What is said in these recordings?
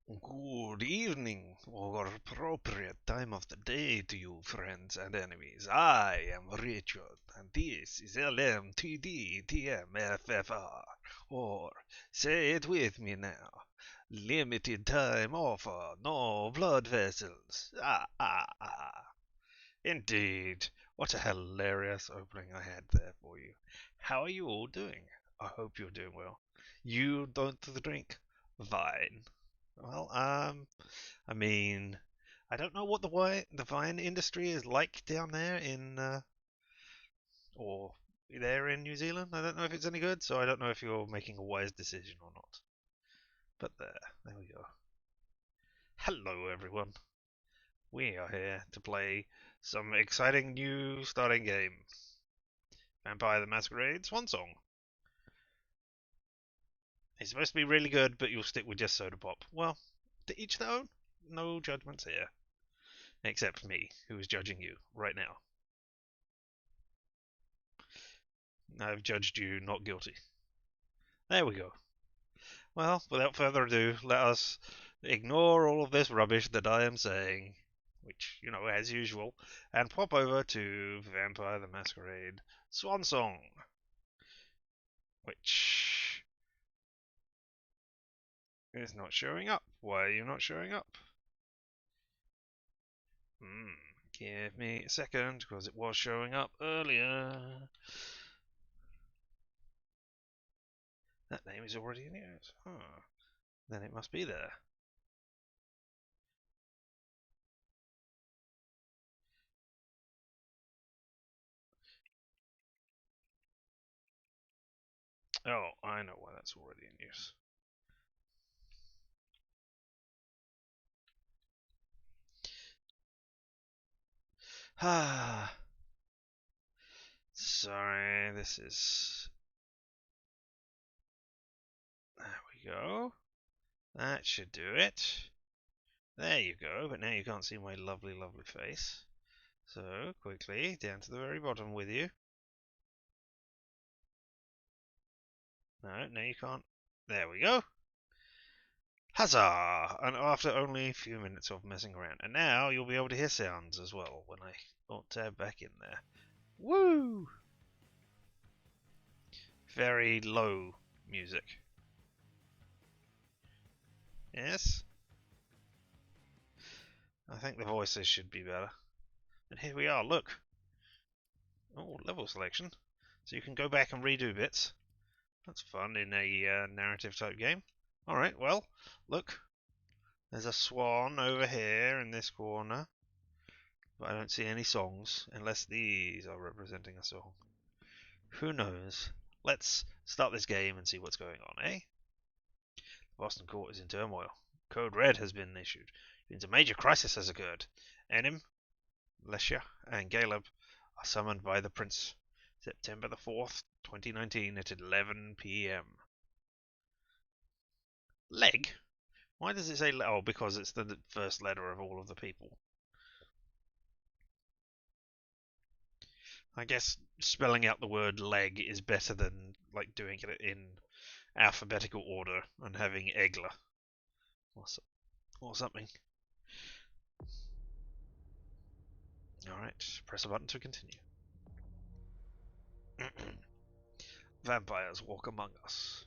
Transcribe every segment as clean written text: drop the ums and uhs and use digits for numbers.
Good evening, or appropriate time of the day to you, friends and enemies. I am Richard, and this is LMTDTMFFR, or say it with me now. Limited time offer, no blood vessels. Indeed. What a hilarious opening I had there for you. How are you all doing? I hope you're doing well. You don't drink wine. Well, I mean, I don't know what the wine industry is like down there or there in New Zealand. I don't know if it's any good, so I don't know if you're making a wise decision or not. But there we go. Hello, everyone. We are here to play some exciting new starting game. Vampire the Masquerade Swansong. It's supposed to be really good, but you'll stick with just soda pop. Well, to each their own. No judgments here. Except me, who is judging you right now. I've judged you not guilty. There we go. Well, without further ado, let us ignore all of this rubbish that I am saying, which, as usual, and pop over to Vampire the Masquerade Swansong, which is not showing up. Why are you not showing up? Give me a second, because it was showing up earlier. That name is already in use. Huh. Then it must be there. Oh, I know why that's already in use. Ah. Sorry, this is... There we go. That should do it. There you go, but now you can't see my lovely, lovely face. So, quickly, down to the very bottom with you. No, now you can't. There we go. Huzzah! And after only a few minutes of messing around. And now you'll be able to hear sounds as well when I tab back in there. Woo! Very low music. Yes? I think the voices should be better. And here we are, look. Oh, level selection. So you can go back and redo bits. That's fun in a narrative type game. Alright, well, look. There's a swan over here in this corner. But I don't see any songs, unless these are representing a song. Who knows? Let's start this game and see what's going on, eh? The Boston court is in turmoil. Code Red has been issued. It means a major crisis has occurred. Enim, Lesha, and Caleb are summoned by the Prince. September the 4th, 2019 at 11 p.m. Leg? Why does it say... Oh, because it's the first letter of all of the people. I guess spelling out the word leg is better than like doing it in alphabetical order and having Egla or something. Alright, press a button to continue. Vampires walk among us.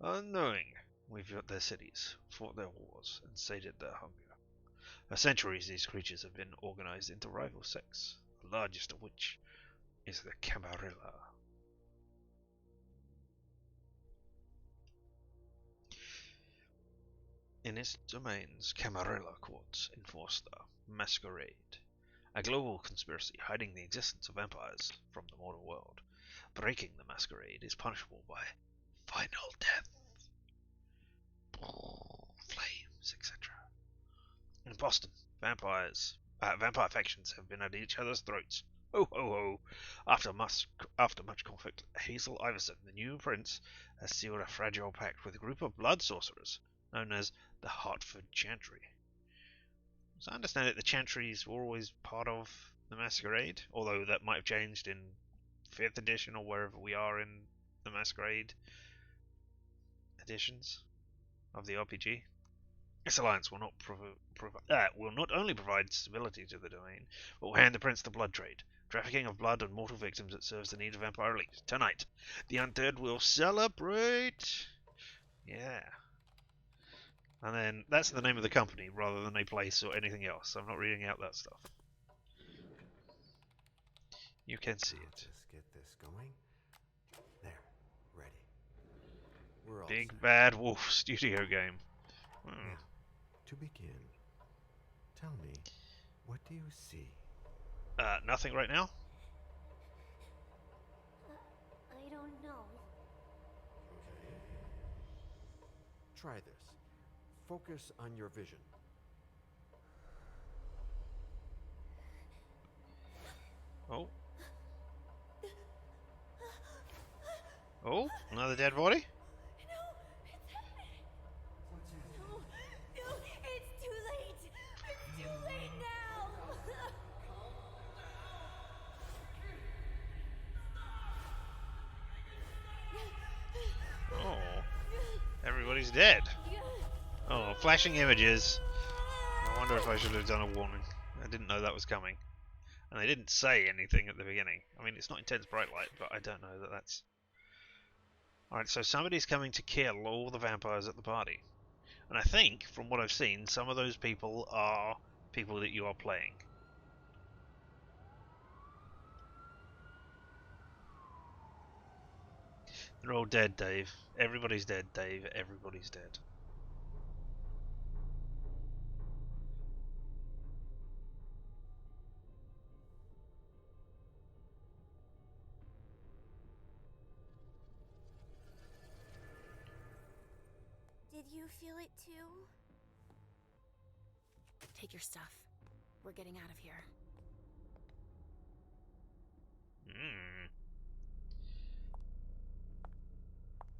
Unknowing, we've built their cities, fought their wars, and sated their hunger. For centuries, these creatures have been organized into rival sects, the largest of which is the Camarilla. In its domains, Camarilla courts enforce the Masquerade, a global conspiracy hiding the existence of vampires from the mortal world. Breaking the Masquerade is punishable by final death, flames, etc. In Boston, vampire factions have been at each other's throats. Ho ho ho! After much conflict, Hazel Iverson, the new prince, has sealed a fragile pact with a group of blood sorcerers known as the Hartford Chantry. As I understand it, the Chantries were always part of the Masquerade, although that might have changed in 5th edition or wherever we are in the Masquerade editions. of the RPG. This alliance will not only provide stability to the domain, but will hand the prince the blood trade. Trafficking of blood and mortal victims that serves the needs of Vampire Elite. Tonight, the undead will celebrate! Yeah. And then, that's the name of the company, rather than a place or anything else. I'm not reading out that stuff. You can see it. Just get this going. There. Ready. We're all Big set. Bad Wolf studio game. Now, to begin, tell me, what do you see? Nothing right now. I don't know. Okay. Try this. Focus on your vision. Oh. Oh, another dead body? No, it's happening. No, it's too late. It's too late now. Oh. Everybody's dead. Oh, flashing images. I wonder if I should have done a warning. I didn't know that was coming. And they didn't say anything at the beginning. I mean, it's not intense bright light, but I don't know that that's... Alright, so somebody's coming to kill all the vampires at the party. And I think, from what I've seen, some of those people are people that you are playing. They're all dead, Dave. Everybody's dead, Dave. Everybody's dead. Did you feel it too? Take your stuff. We're getting out of here.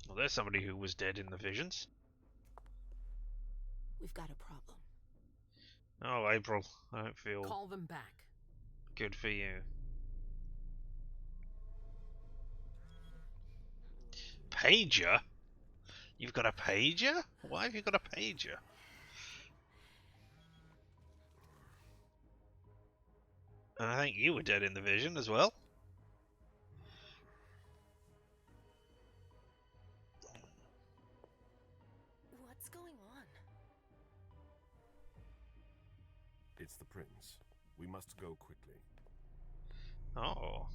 Well, there's somebody who was dead in the visions. We've got a problem. Oh, April. I don't feel Call them back. good for you. Pager? You've got a pager? Why have you got a pager? And I think you were dead in the vision as well. What's going on? It's the prince. We must go quickly. Oh.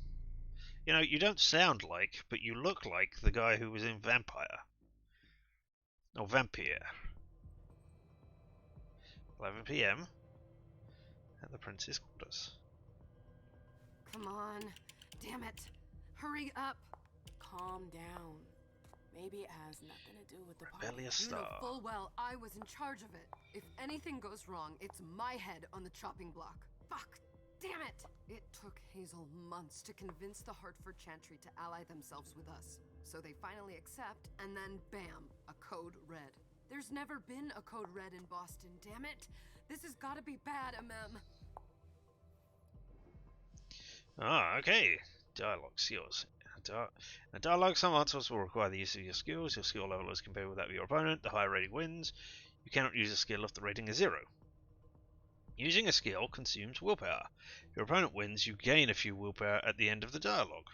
You know, you don't sound like, but you look like the guy who was in Vampire. Or Vampire. 11 PM at the prince's quarters. Come on. Damn it. Hurry up. Calm down. Maybe it has nothing to do with the party. Rebellious You know star. full well I was in charge of it. If anything goes wrong, it's my head on the chopping block. Fuck. Damn it! It took Hazel months to convince the Hartford Chantry to ally themselves with us. So they finally accept, and then bam, a code red. There's never been a code red in Boston, damn it! This has gotta be bad, Ah, okay. Dialogue skills. In a dialogue, some answers will require the use of your skills. Your skill level is compared with that of your opponent. The higher rating wins. You cannot use a skill if the rating is 0. Using a skill consumes willpower. If your opponent wins, you gain a few willpower at the end of the dialogue.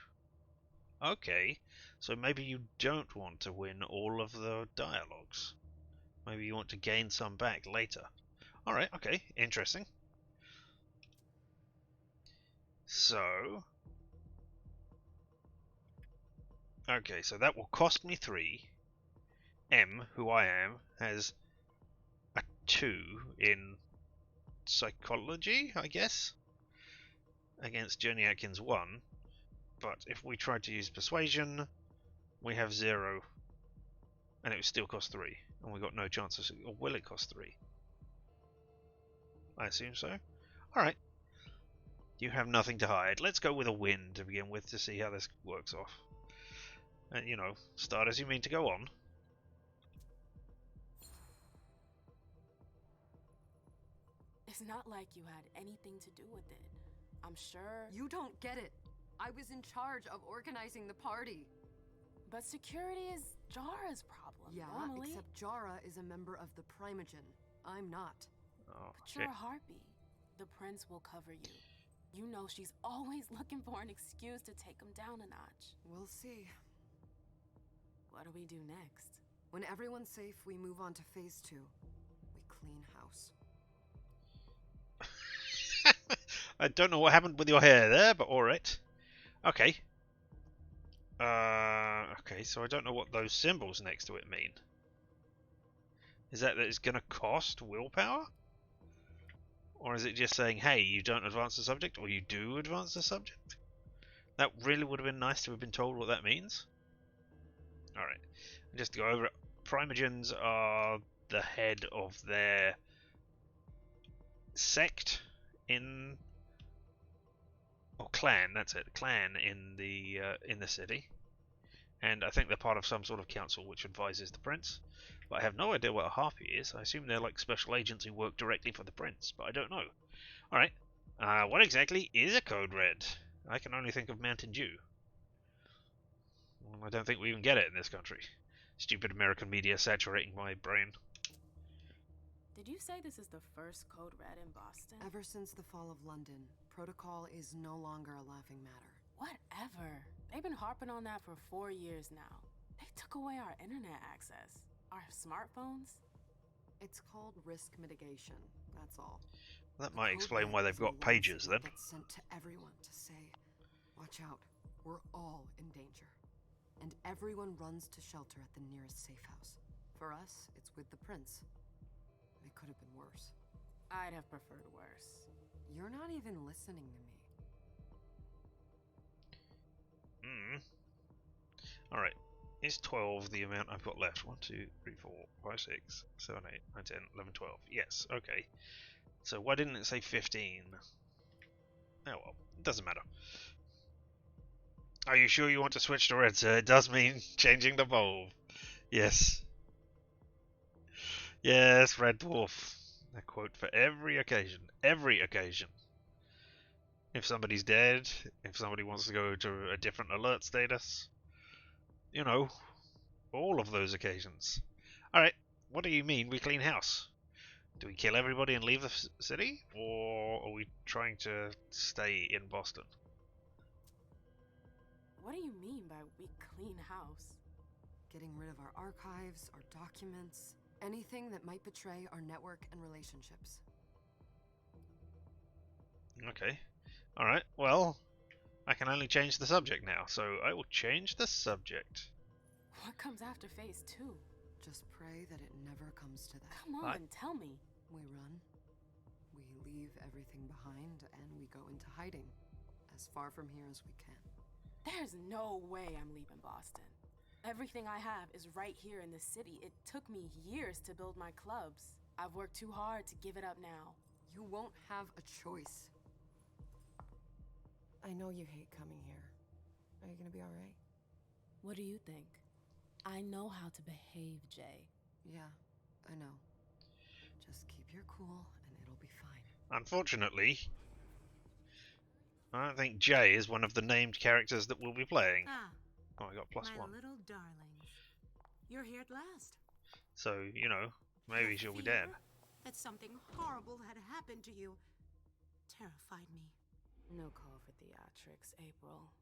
Okay, so maybe you don't want to win all of the dialogues. Maybe you want to gain some back later. Alright, okay, interesting. So... Okay, so that will cost me 3. M, who I am, has a 2 in psychology, I guess, against Journey Atkins 1. But if we try to use persuasion, we have 0, and it would still cost 3, and we got no chances. Or will it cost 3? I assume so. Alright. You have nothing to hide. Let's go with a win to begin with to see how this works off. And, you know, start as you mean to go on. It's not like you had anything to do with it. I'm sure. You don't get it. I was in charge of organizing the party. But security is Jara's problem. Yeah, normally. except Jara is a member of the Primogen. I'm not. Oh, But shit. you're a harpy. The prince will cover you. You know she's always looking for an excuse to take him down a notch. We'll see. What do we do next? When everyone's safe, we move on to phase 2. We clean house. I don't know what happened with your hair there, but alright. Okay. Okay, so I don't know what those symbols next to it mean. Is that it's going to cost willpower? Or is it just saying, hey, you don't advance the subject, or you do advance the subject? That really would have been nice to have been told what that means. Alright, just to go over it. Primogens are the head of their sect in... or clan, that's it. Clan in the city. And I think they're part of some sort of council which advises the prince. But I have no idea what a harpy is. I assume they're like special agents who work directly for the prince, but I don't know. Alright, what exactly is a code red? I can only think of Mountain Dew. Well, I don't think we even get it in this country. Stupid American media saturating my brain. Did you say this is the first code red in Boston? Ever since the fall of London, protocol is no longer a laughing matter. Whatever. They've been harping on that for 4 years now. They took away our internet access. Our smartphones. It's called risk mitigation, that's all. That The might code explain red why is they've a got lone pages signal then. that's sent to everyone to say, watch out, we're all in danger. And everyone runs to shelter at the nearest safe house. For us, it's with the prince. It could have been worse. I'd have preferred worse. You're not even listening to me. Alright. Is 12 the amount I've got left? 1, 2, 3, 4, 5, 6, 7, 8, 9, 10, 11, 12. Yes, okay. So why didn't it say 15? Oh well, it doesn't matter. Are you sure you want to switch to red, sir? It does mean changing the bulb. Yes. Yes, Red Dwarf. A quote for every occasion. Every occasion. If somebody's dead, if somebody wants to go to a different alert status, you know, all of those occasions. Alright, what do you mean we clean house? Do we kill everybody and leave the city? Or are we trying to stay in Boston? What do you mean by we clean house? Getting rid of our archives, our documents, anything that might betray our network and relationships. Okay. Alright, well, I can only change the subject now, so I will change the subject. What comes after phase 2? Just pray that it never comes to that. Come on, tell me. We run, we leave everything behind, and we go into hiding. As far from here as we can. There's no way I'm leaving Boston. Everything I have is right here in the city. It took me years to build my clubs. I've worked too hard to give it up now. You won't have a choice. I know you hate coming here. Are you gonna be alright? What do you think? I know how to behave, Jay. Yeah, I know. Just keep your cool and it'll be fine. Unfortunately, I don't think Jay is one of the named characters that we'll be playing. Ah, Oh, I got +1. my little darlings. You're here at last. So, you know, maybe The she'll be fear dead. that something horrible had happened to you terrified me. No call for theatrics, April.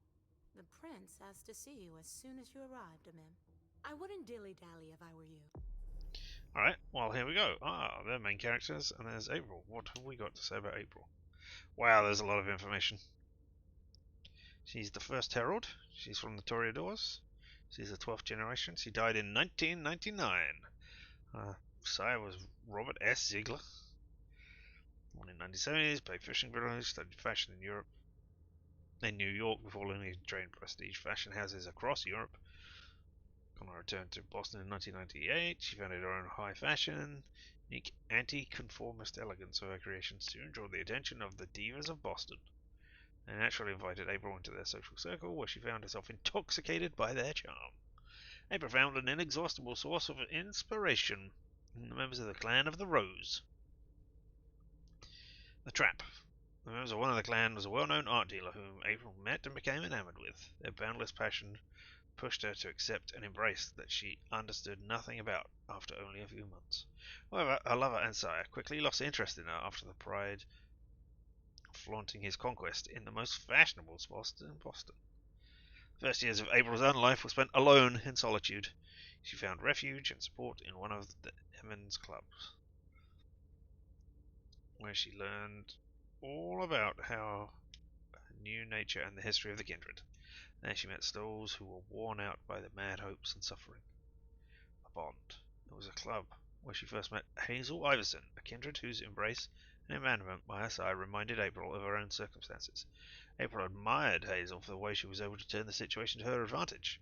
The prince asked to see you as soon as you arrived, Amim. I wouldn't dilly-dally if I were you. Alright, well, here we go. Ah, they're main characters, and there's April. What have we got to say about April? Wow, there's a lot of information. She's the first herald. She's from the Toreadors. She's the 12th generation. She died in 1999. Sire was Robert S. Ziegler. Born in 1970s, played fishing village, studied fashion in Europe. In New York before learning to train prestige fashion houses across Europe. On her return to Boston in 1998, she founded her own high fashion, unique anti-conformist elegance of her creations to draw the attention of the divas of Boston. They naturally invited April into their social circle, where she found herself intoxicated by their charm. April found an inexhaustible source of inspiration in the members of the Clan of the Rose. The Trap. The members of one of the clan was a well-known art dealer whom April met and became enamored with. Their boundless passion pushed her to accept an embrace that she understood nothing about after only a few months. However, her lover and sire quickly lost interest in her after the pride flaunting his conquest in the most fashionable spots in Boston. The first years of April's own life were spent alone in solitude. She found refuge and support in one of the Emmons clubs, where she learned all about how new nature and the history of the kindred. There she met souls who were worn out by their mad hopes and suffering. A bond. It was a club where she first met Hazel Iverson, a kindred whose embrace and abandonment by her side reminded April of her own circumstances. April admired Hazel for the way she was able to turn the situation to her advantage.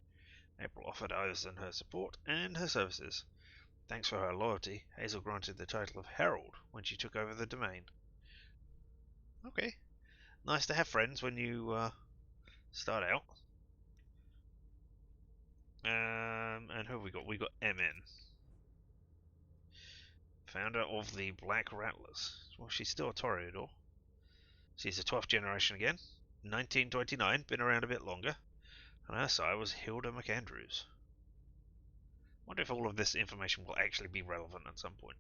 April offered Iverson her support and her services. Thanks for her loyalty, Hazel granted the title of Herald when she took over the domain. Okay. Nice to have friends when you start out. And who have we got? We got MN, founder of the Black Rattlers. Well, she's still a Toreador. She's the 12th generation again. 1929, been around a bit longer. And her sire was Hilda McAndrews. Wonder if all of this information will actually be relevant at some point.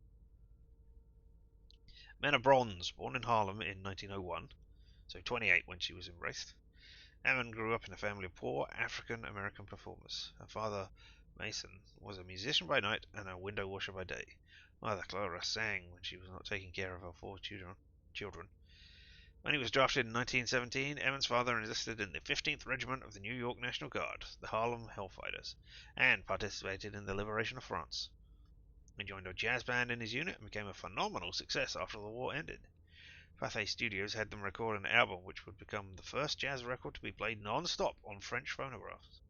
Manor Bronze, born in Harlem in 1901, so 28 when she was embraced. Ammon grew up in a family of poor African American performers. Her father, Mason, was a musician by night and a window washer by day. Mother Clara sang when she was not taking care of her 4 children. When he was drafted in 1917, Ammon's father enlisted in the 15th Regiment of the New York National Guard, the Harlem Hellfighters, and participated in the liberation of France. He joined a jazz band in his unit and became a phenomenal success after the war ended. Pathé Studios had them record an album which would become the first jazz record to be played non-stop on French phonographs.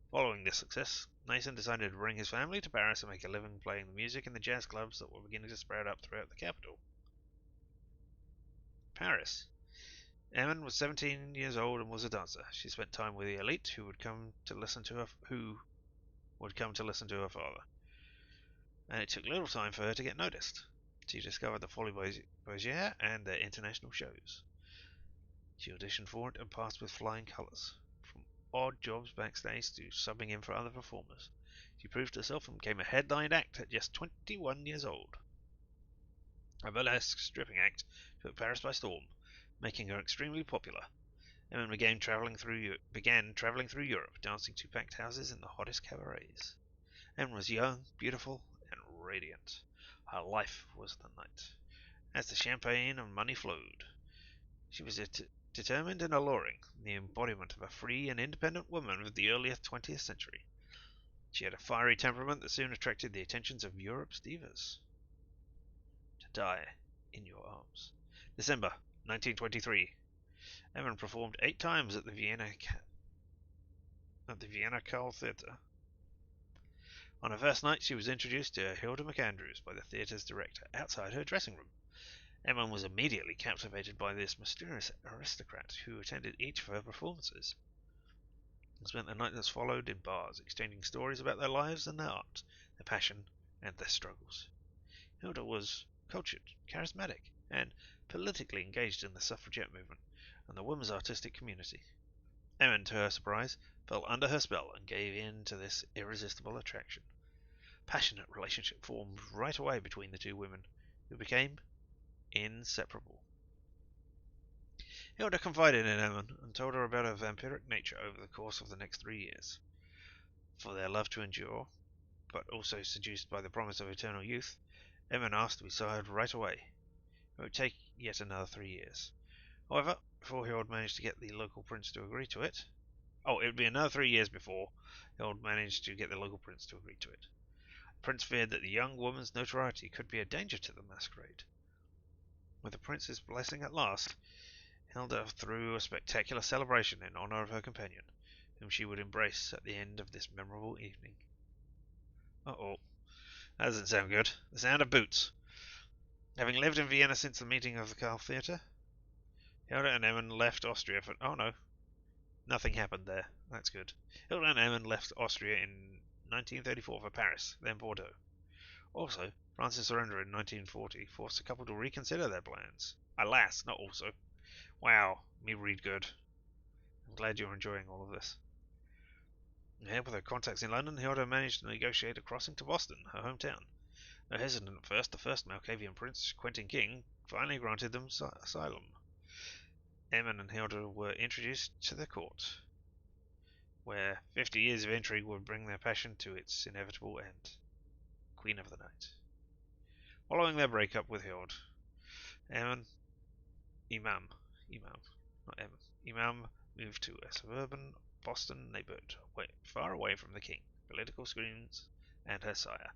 Following this success, Mason decided to bring his family to Paris and make a living playing the music in the jazz clubs that were beginning to spread up throughout the capital. Paris. Ammon was 17 years old and was a dancer. She spent time with the elite who would come to listen to her father. And it took little time for her to get noticed. She discovered the Folies Bergère and their international shows. She auditioned for it and passed with flying colours. From odd jobs backstage to subbing in for other performers, she proved herself and became a headline act at just 21 years old. A burlesque stripping act took Paris by storm, making her extremely popular. Emmon began travelling through Europe, dancing to packed houses in the hottest cabarets. Emmon was young, beautiful, and radiant. Her life was the night. As the champagne and money flowed, she was determined and alluring, the embodiment of a free and independent woman of the early 20th century. She had a fiery temperament that soon attracted the attentions of Europe's divas. To die in your arms. December 1923. Emmon performed 8 times at the Vienna Carl Theatre. On her first night, she was introduced to Hilda McAndrews by the theatre's director outside her dressing room. Emmon was immediately captivated by this mysterious aristocrat who attended each of her performances and spent the night that followed in bars, exchanging stories about their lives and their art, their passion and their struggles. Hilda was cultured, charismatic, and politically engaged in the suffragette movement and the women's artistic community. Emmon, to her surprise, fell under her spell and gave in to this irresistible attraction. A passionate relationship formed right away between the 2 women, who became inseparable. Hilda confided in Emmon and told her about her vampiric nature over the course of the next 3 years. For their love to endure, but also seduced by the promise of eternal youth, Emmon asked to be sired right away. It would take yet another 3 years. However, before Harold managed to get the local prince to agree to it... it would be another 3 years before Harold managed to get the local prince to agree to it. The prince feared that the young woman's notoriety could be a danger to the masquerade. With the prince's blessing at last, Hilda threw a spectacular celebration in honor of her companion, whom she would embrace at the end of this memorable evening. Uh-oh. That doesn't sound good. The sound of boots. Having lived in Vienna since the meeting of the Carl Theatre, Hilda and Emmon left Austria for... Oh no. Nothing happened there. That's good. Hilda and Emmon left Austria in 1934 for Paris, then Bordeaux. Also, France's surrender in 1940 forced the couple to reconsider their plans. Alas, not also. Wow, me read good. I'm glad you're enjoying all of this. Ahead with her contacts in London, Hilda managed to negotiate a crossing to Boston, her hometown. Though hesitant at first, the first Malkavian prince, Quentin King, finally granted them asylum. Aemon and Hilda were introduced to the court, where 50 years of intrigue would bring their passion to its inevitable end. Queen of the Night. Following their breakup with Hild, Imam, not Aemon, Imam moved to a suburban Boston neighborhood, far away from the king, political screens, and her sire.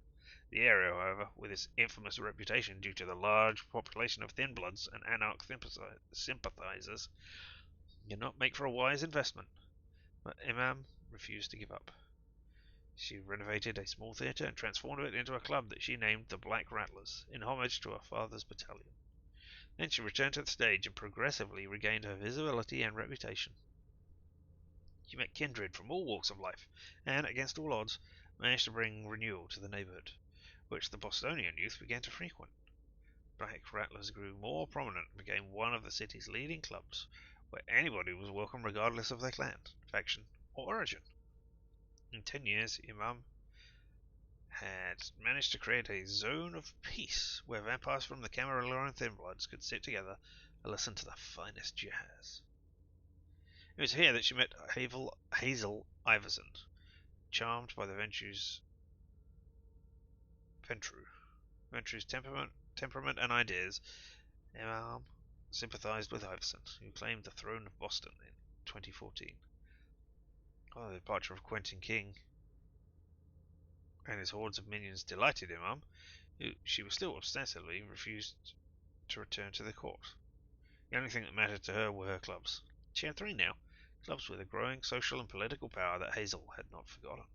The area, however, with its infamous reputation due to the large population of thin bloods and anarch sympathizers, did not make for a wise investment, but Imam refused to give up. She renovated a small theatre and transformed it into a club that she named the Black Rattlers, in homage to her father's battalion. Then she returned to the stage and progressively regained her visibility and reputation. She met kindred from all walks of life, and, against all odds, managed to bring renewal to the neighbourhood, which the Bostonian youth began to frequent. Black Rattlers grew more prominent and became one of the city's leading clubs, where anybody was welcome regardless of their clan, faction, or origin. In 10 years, Imam had managed to create a zone of peace where vampires from the Camarilla and Thinbloods could sit together and listen to the finest jazz. It was here that she met Hazel Iverson, charmed by the Ventru's temperament and ideas. Imam sympathized with Iverson, who claimed the throne of Boston in 2014. The departure of Quentin King and his hordes of minions delighted Imam, who she was still ostensibly refused to return to the court. The only thing that mattered to her were her clubs. She had 3 now, clubs with a growing social and political power that Hazel had not forgotten.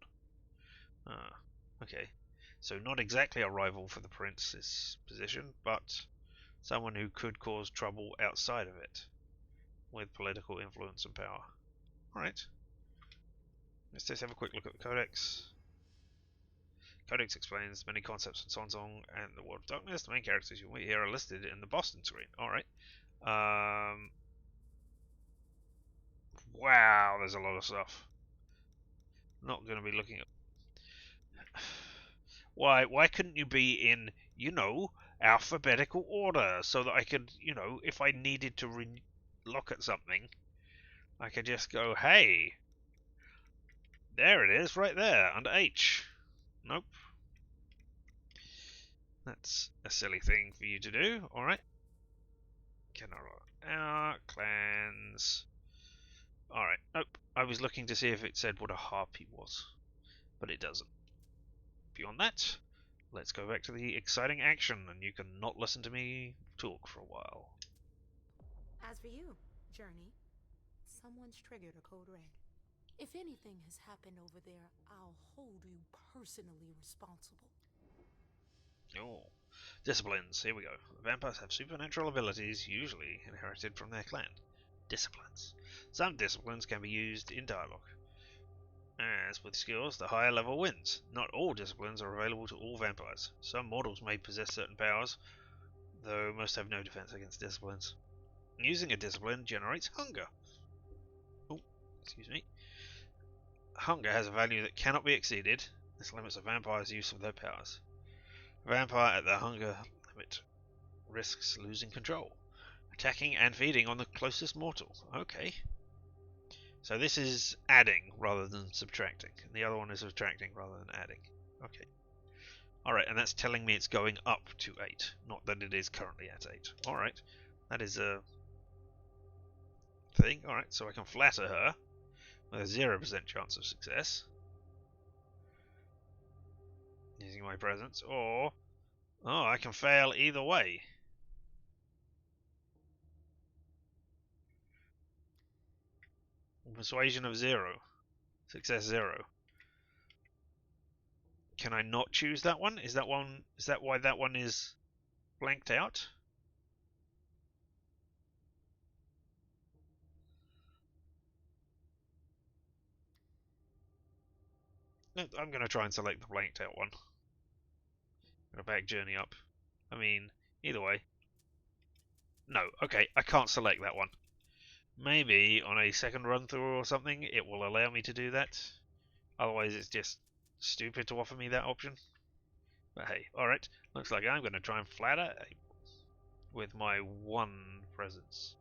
Okay. So not exactly a rival for the prince's position, but someone who could cause trouble outside of it, with political influence and power. Alright. Let's just have a quick look at the Codex. Codex explains many concepts in Swansong and the World of Darkness. The main characters you meet here are listed in the Boston screen. Alright. Wow, there's a lot of stuff. Not going to be looking at... Why couldn't you be in, alphabetical order, so that I could, if I needed to look at something, I could just go, hey, there it is, right there, under H. Nope. That's a silly thing for you to do. Alright. Clans. Alright. Nope. I was looking to see if it said what a harpy was, but it doesn't. Beyond that, let's go back to the exciting action, and you can not listen to me talk for a while. As for you, Journey, someone's triggered a code red. If anything has happened over there, I'll hold you personally responsible. Oh. Disciplines. Here we go. Vampires have supernatural abilities, usually inherited from their clan. Disciplines. Some disciplines can be used in dialogue. As with skills, the higher level wins. Not all disciplines are available to all vampires. Some mortals may possess certain powers, though most have no defense against disciplines. Using a discipline generates hunger. Oh, excuse me. Hunger has a value that cannot be exceeded. This limits a vampire's use of their powers. A vampire at the hunger limit risks losing control, attacking and feeding on the closest mortal. Okay. So this is adding rather than subtracting. And the other one is subtracting rather than adding. Okay. Alright, and that's telling me it's going up to 8, not that it is currently at 8. Alright. That is a thing. Alright, so I can flatter her with a 0% chance of success using my presence, or I can fail either way. Persuasion of 0. Success 0. Can I not choose that one? Is that why that one is blanked out? No, I'm going to try and select the blanked out one. I'm going to back Journey up. I mean, either way. No, okay, I can't select that one. Maybe on a second run through or something it will allow me to do that. Otherwise, it's just stupid to offer me that option. But hey, alright. Looks like I'm going to try and flatter with my one presence.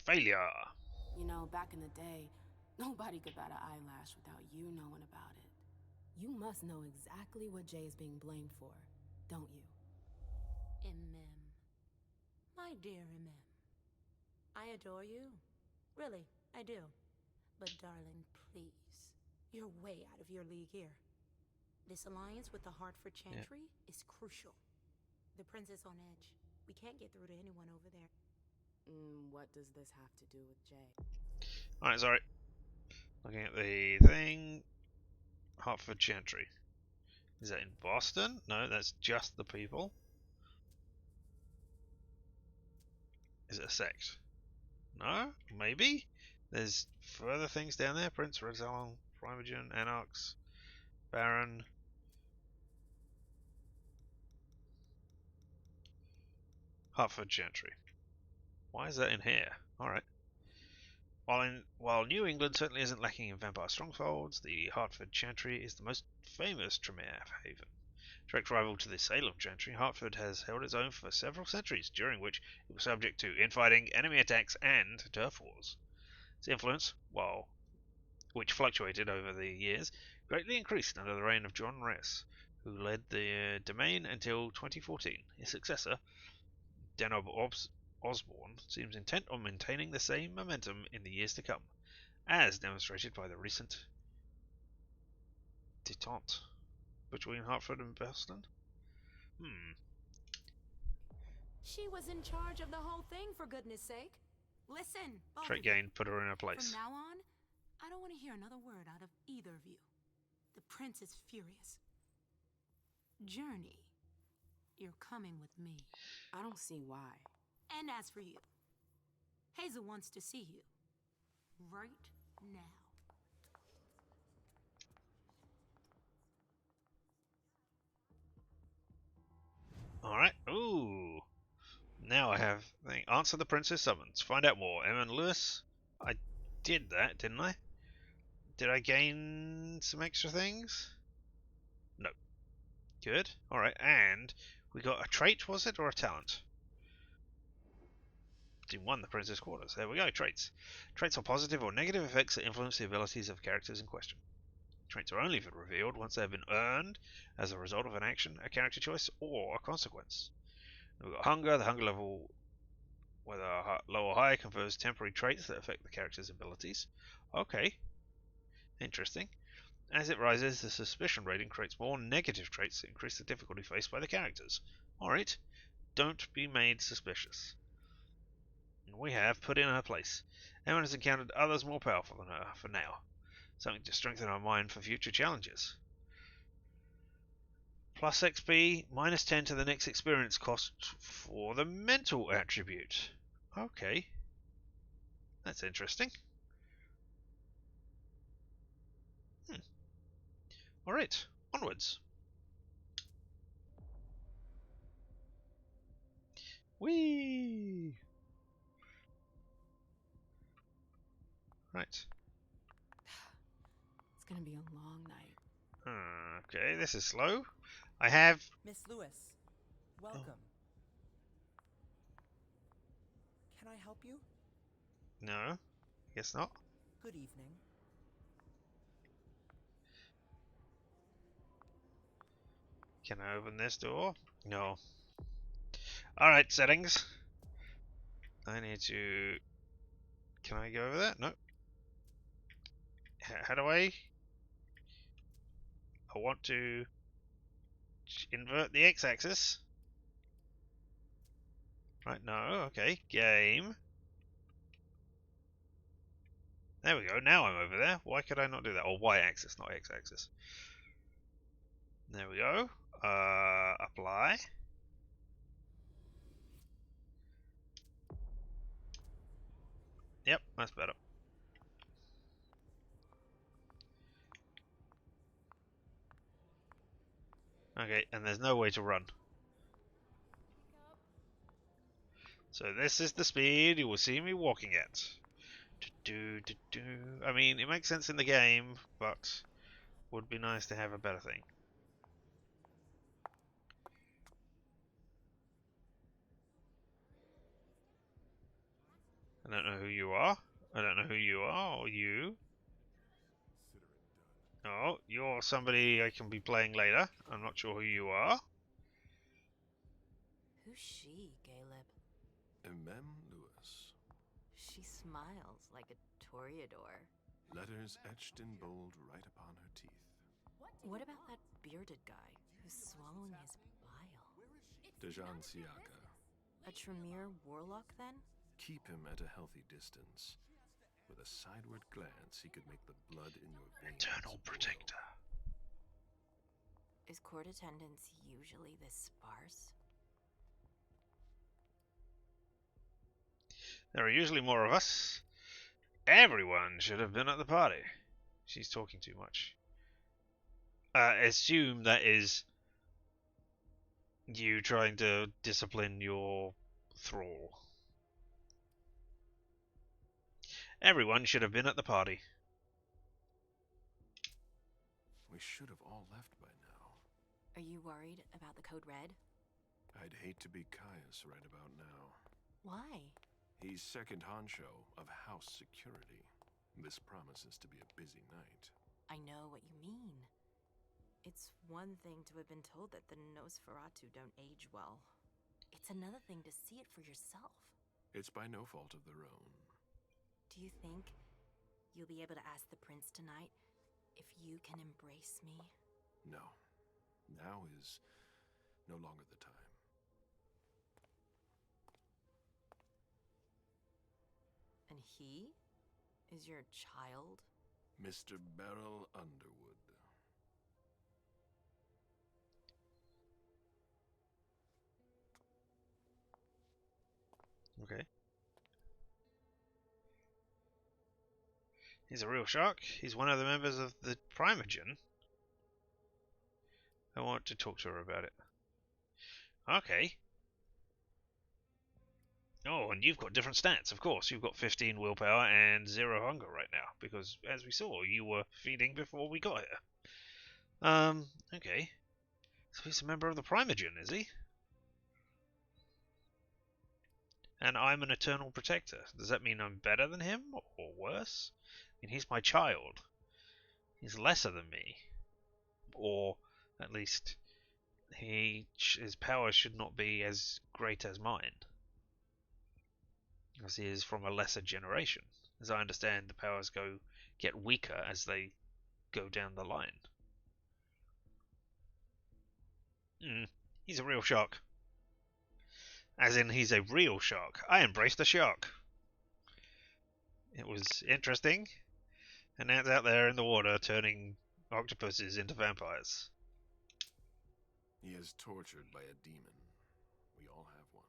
Failure! You know, back in the day, nobody could bat an eyelash without you knowing about it. You must know exactly what Jay is being blamed for, don't you? My dear Mem, I adore you. Really, I do. But darling, please, you're way out of your league here. This alliance with the Hartford Chantry is crucial. The prince is on edge. We can't get through to anyone over there. What does this have to do with Jay? Alright, sorry. Looking at the thing. Hartford Chantry. Is that in Boston? No, that's just the people. Is it a sect? No? Maybe? There's further things down there. Prince, Red Salon, Primogen, Anarchs, Baron. Hartford Chantry. Why is that in here? Alright. While New England certainly isn't lacking in vampire strongholds, the Hartford Chantry is the most famous Tremere haven. Direct rival to the Salem Chantry, Hartford has held its own for several centuries, during which it was subject to infighting, enemy attacks, and turf wars. Its influence, which fluctuated over the years, greatly increased under the reign of John Rhys, who led the domain until 2014. His successor, Denob Osborne, seems intent on maintaining the same momentum in the years to come, as demonstrated by the recent détente between Hartford and Boston. She was in charge of the whole thing, for goodness sake. Listen, both Trait of you. gain put her in her place. From now on, I don't want to hear another word out of either of you. The prince is furious. Journey, you're coming with me. I don't see why. And as for you, Hazel wants to see you. Right now. Alright. Ooh. Now I have answer the prince's summons. Find out more. Emma and Lewis. I did that, didn't I? Did I gain some extra things? No. Good. Alright, and we got a trait, was it, or a talent? Team 1, the Prince's Quarters. There we go, traits. Traits are positive or negative effects that influence the abilities of characters in question. Traits are only revealed once they have been earned as a result of an action, a character choice, or a consequence. We've got Hunger. The Hunger level, whether low or high, confers temporary traits that affect the character's abilities. Okay. Interesting. As it rises, the Suspicion rating creates more negative traits that increase the difficulty faced by the characters. Alright. Don't be made suspicious. And we have put in her place. Emma has encountered others more powerful than her, for now. Something to strengthen our mind for future challenges. Plus XP, minus 10 to the next experience cost for the mental attribute. Okay. That's interesting. Alright, onwards. Whee! Right. It's gonna be a long night. Okay, this is slow. I have... Miss Lewis, welcome. Can I help you? No, guess not. Good evening. Can I open this door? No. Alright, settings. I need to... Can I go over that? No. How do I want to invert the x-axis. Right, no, okay. Game. There we go, now I'm over there. Why could I not do that? Or y-axis, not x-axis. There we go. Apply. Yep, that's better. Okay, and there's no way to run. So this is the speed you will see me walking at. I mean, it makes sense in the game, but would be nice to have a better thing. I don't know who you are. I don't know who you are, or you. Oh, you're somebody I can be playing later. I'm not sure who you are. Who's she, Caleb? Mem Lewis. She smiles like a toreador. Letters etched in bold right upon her teeth. What about that bearded guy who's swallowing his bile? Dejan Siaka. A Tremere warlock, then? Keep him at a healthy distance. With a sideward glance, he could make the blood in your veins Eternal boil. Protector. Is court attendance usually this sparse? There are usually more of us. Everyone should have been at the party. She's talking too much. Assume that is you trying to discipline your thrall. Everyone should have been at the party. We should have all left by now. Are you worried about the code red? I'd hate to be Caius right about now. Why? He's second honcho of house security. This promises to be a busy night. I know what you mean. It's one thing to have been told that the Nosferatu don't age well. It's another thing to see it for yourself. It's by no fault of their own. Do you think you'll be able to ask the prince tonight if you can embrace me? No. Now is no longer the time. And he is your child? Mr. Beryl Underwood. Okay. He's a real shark. He's one of the members of the Primogen. I want to talk to her about it. Okay. Oh, and you've got different stats, of course. You've got 15 willpower and 0 hunger right now, because, as we saw, you were feeding before we got here. Okay. So he's a member of the Primogen, is he? And I'm an Eternal Protector. Does that mean I'm better than him, or worse? I mean, he's my child. He's lesser than me. Or, at least, his powers should not be as great as mine. As he is from a lesser generation. As I understand, the powers get weaker as they go down the line. He's a real shark. As in, he's a real shark. I embraced the shark. It was interesting. And now it's out there in the water turning octopuses into vampires. He is tortured by a demon. We all have one.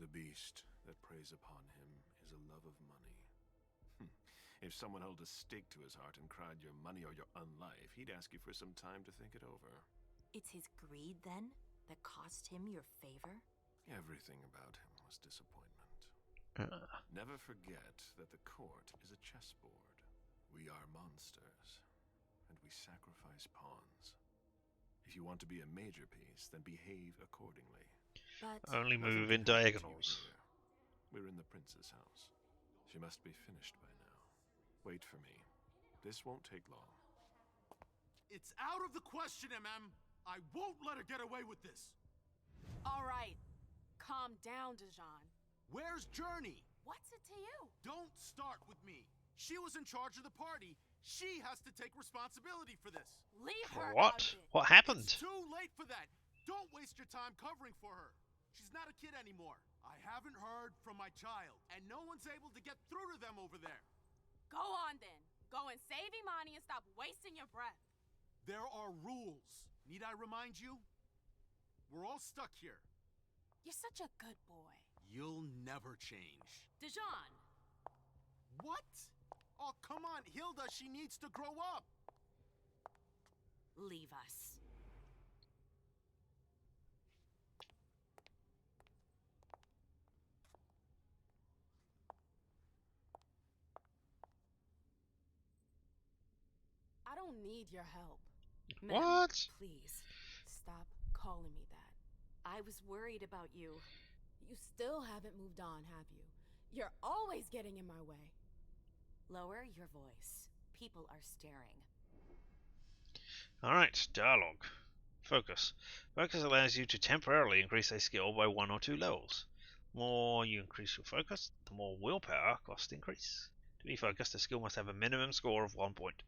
The beast that preys upon him is a love of money. If someone held a stake to his heart and cried your money or your unlife, he'd ask you for some time to think it over. It's his greed, then, that cost him your favor? Everything about him was disappointment. Never forget that the court is a chessboard. We are monsters, and we sacrifice pawns. If you want to be a major piece, then behave accordingly. But Only Nothing move can in happen to you diagonals. here. We're in the prince's house. She must be finished by now. Wait for me. This won't take long. It's out of the question, MM. I won't let her get away with this. All right. Calm down, Dejan. Where's Journey? What's it to you? Don't start with me. She was in charge of the party. She has to take responsibility for this. Leave her What? out of it. What happened? It's too late for that. Don't waste your time covering for her. She's not a kid anymore. I haven't heard from my child, and no one's able to get through to them over there. Go on then. Go and save Imani and stop wasting your breath. There are rules. Need I remind you? We're all stuck here. You're such a good boy. You'll never change. Dejan. What? Oh, come on, Hilda, she needs to grow up. leave us. don't need your help. Ma'am, What? please. Stop calling me that. I was worried about you. You still haven't moved on, have you? You're always getting in my way. Lower your voice. People are staring. Alright, dialogue. Focus. Focus allows you to temporarily increase a skill by 1 or 2 levels. The more you increase your focus, the more willpower costs increase. To be focused, a skill must have a minimum score of 1 point.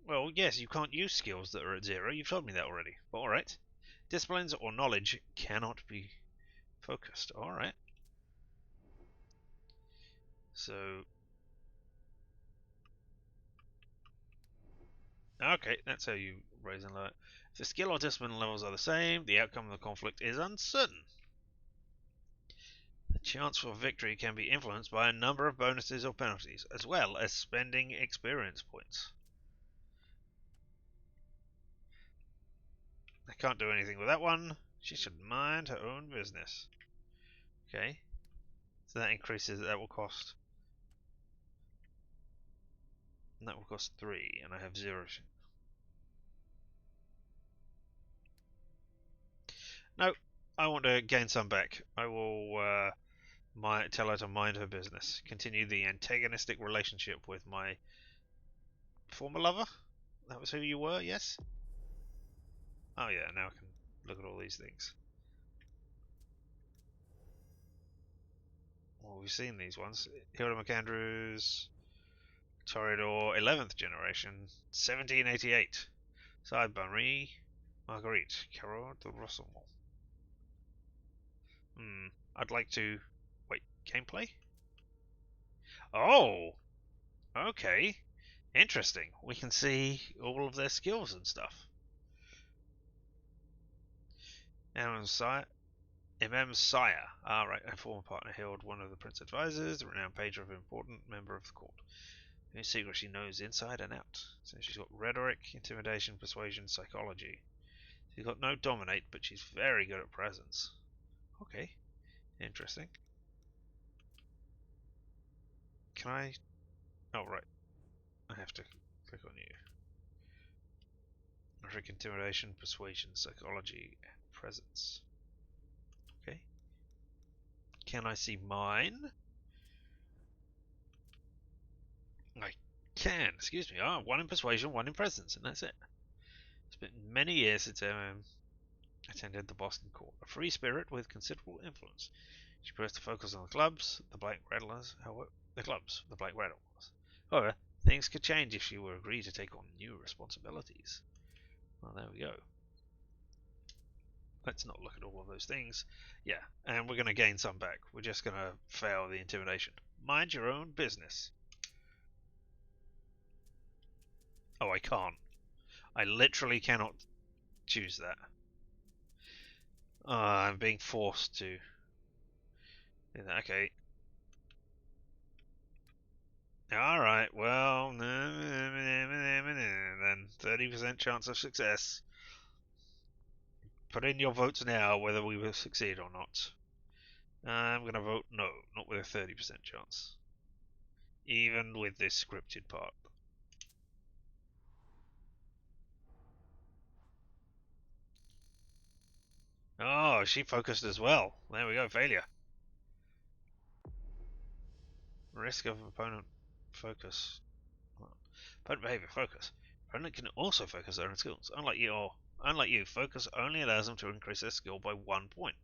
Well, yes, you can't use skills that are at 0. You've told me that already. But alright. Disciplines or knowledge cannot be focused. Alright. So... okay, that's how you raise and lower it. If the skill or discipline levels are the same, the outcome of the conflict is uncertain. The chance for victory can be influenced by a number of bonuses or penalties, as well as spending experience points. I can't do anything with that one. She should mind her own business. Okay. So that increases, that will cost... and that will cost 3, and I have 0. No, I want to gain some back. I will tell her to mind her business. Continue the antagonistic relationship with my former lover? That was who you were, yes? Oh yeah, now I can look at all these things. Well, we've seen these ones. Hilda McAndrews, Toreador, 11th generation, 1788. Side Marie, Marguerite, Carole de Rossomont. I'd like to... wait, gameplay? Oh! Okay. Interesting. We can see all of their skills and stuff. MM Sire. Ah, right. Her former partner held one of the Prince's advisors, a renowned pager of an important member of the court, whose secret she knows inside and out. So she's got rhetoric, intimidation, persuasion, psychology. She's got no dominate, but she's very good at presence. Okay. Interesting. Can I... oh, right. I have to click on you. Rhetoric, intimidation, persuasion, psychology, and presence. Okay. Can I see mine? I can. Excuse me. Ah, 1 in persuasion, 1 in presence, and that's it. It's been many years since I attended the Boston court. A free spirit with considerable influence. She prefers to focus on the clubs, the Black Rattlers, the Black Rattlers. However, things could change if she were agreed to take on new responsibilities. Well, there we go. Let's not look at all of those things. Yeah, and we're going to gain some back. We're just going to fail the intimidation. Mind your own business. Oh, I can't. I literally cannot choose that. I'm being forced to do that. Okay. Alright, well, then 30% chance of success. Put in your votes now whether we will succeed or not. I'm going to vote no, not with a 30% chance. Even with this scripted part. Oh, she focused as well. There we go, failure. Risk of opponent focus. Opponent behavior focus. Opponent can also focus their own skills. Unlike you, focus only allows them to increase their skill by 1 point.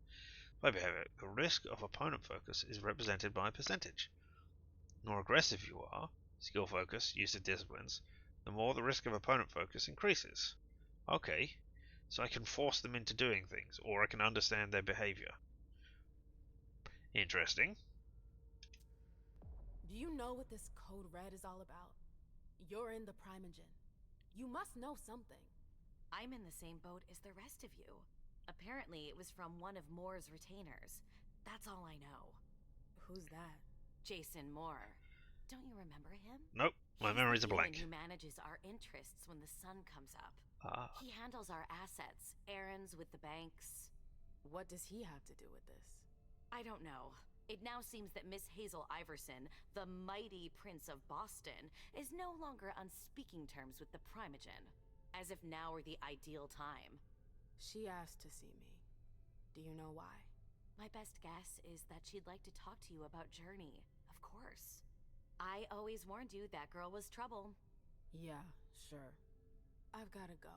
By behavior, the risk of opponent focus is represented by a percentage. The more aggressive you are, skill focus, use of disciplines, the more the risk of opponent focus increases. Okay, so I can force them into doing things, or I can understand their behavior. Interesting. Do you know what this code red is all about? You're in the Primogen. You must know something. I'm in the same boat as the rest of you. Apparently, it was from one of Moore's retainers. That's all I know. Who's that? Jason Moore. Don't you remember him? Nope, my memory's a blank. He's the human who manages our interests when the sun comes up. Ah. He handles our assets, errands with the banks. What does he have to do with this? I don't know. It now seems that Miss Hazel Iverson, the mighty Prince of Boston, is no longer on speaking terms with the Primogen, as if now were the ideal time. She asked to see me. Do you know why? My best guess is that she'd like to talk to you about Journey, of course. I always warned you that girl was trouble. Yeah, sure. I've gotta go.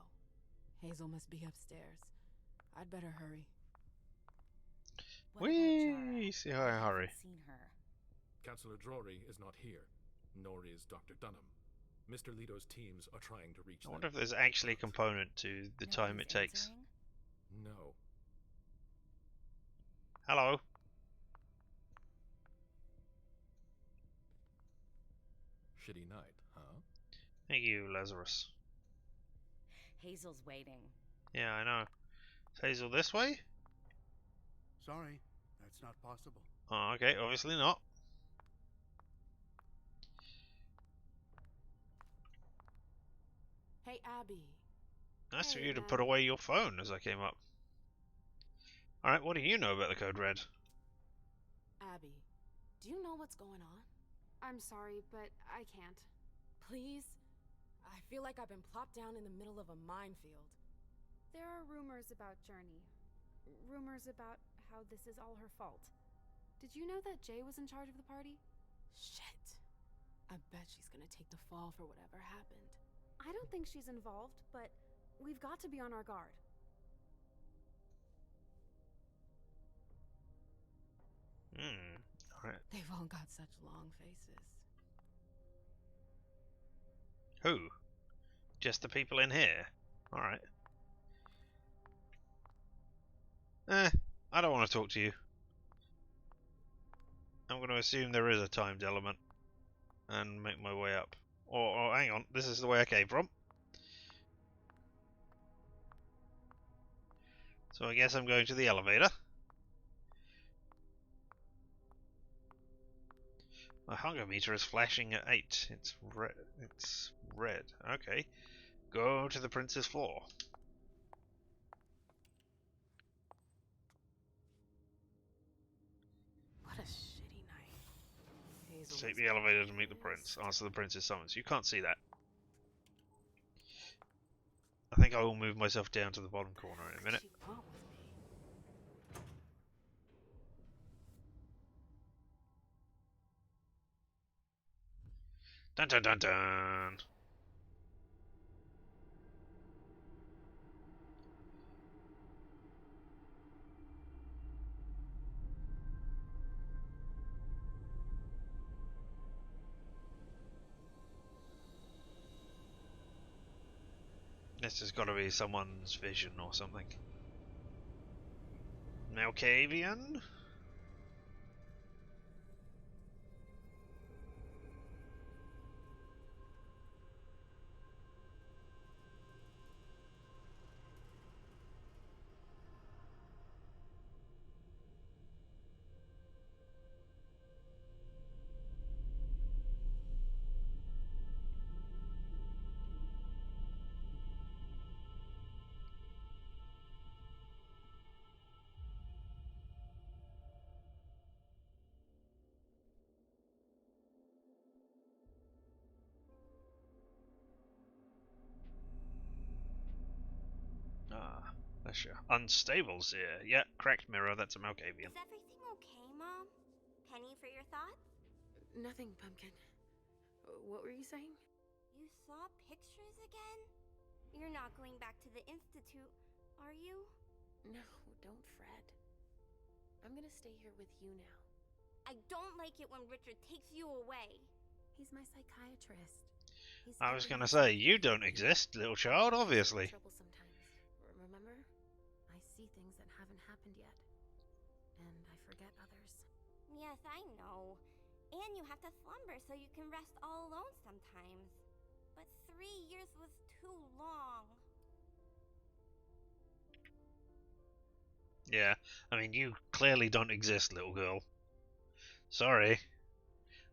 Hazel must be upstairs. I'd better hurry. What about Jara? Whee! See how I I haven't hurry. seen her. Councillor Drury is not here, nor is Dr. Dunham. Mr. Leto's teams are trying to reach I wonder them. if there's actually a component to the time it Nobody's takes. answering? No. Hello. Shitty night, huh? Thank you, Lazarus. Hazel's waiting. Yeah, I know. Is Hazel this way? Sorry, that's not possible. Oh, okay, obviously not. Hey, Abby. Nice of Hey, you to man. put away your phone as I came up. Alright, what do you know about the Code Red? Abby, do you know what's going on? I'm sorry, but I can't. Please? I feel like I've been plopped down in the middle of a minefield. There are rumors about Journey. Rumors about how this is all her fault. Did you know that Jay was in charge of the party? Shit. I bet she's gonna take the fall for whatever happened. I don't think she's involved, but we've got to be on our guard. Alright. They've all got such long faces. Who? Just the people in here? Alright. I don't want to talk to you. I'm going to assume there is a timed element and make my way up. Or hang on, this is the way I came from. So I guess I'm going to the elevator. My hunger meter is flashing at 8. It's red. It's red. Okay. Go to the prince's floor. What a shitty night. Hazel Take was the elevator to meet the pissed. prince. Answer the prince's summons. You can't see that. I think I will move myself down to the bottom corner in a minute. She want with me. Dun dun dun dun! This has got to be someone's vision or something. Malkavian? Ah, that's your unstables here. Yeah, cracked mirror, that's a Malkavian. Is everything okay, Mom? Penny for your thoughts? Nothing, Pumpkin. What were you saying? You saw pictures again? You're not going back to the Institute, are you? No, don't fret. I'm gonna stay here with you now. I don't like it when Richard takes you away. He's my psychiatrist. He's I was helping gonna me say, see you things. don't exist, little child, obviously. Trouble sometimes. Remember? I see things that haven't happened yet. And I forget others. Yes, I know. And you have to slumber so you can rest all alone sometimes. But 3 years was too long. Yeah, I mean, you clearly don't exist, little girl. Sorry.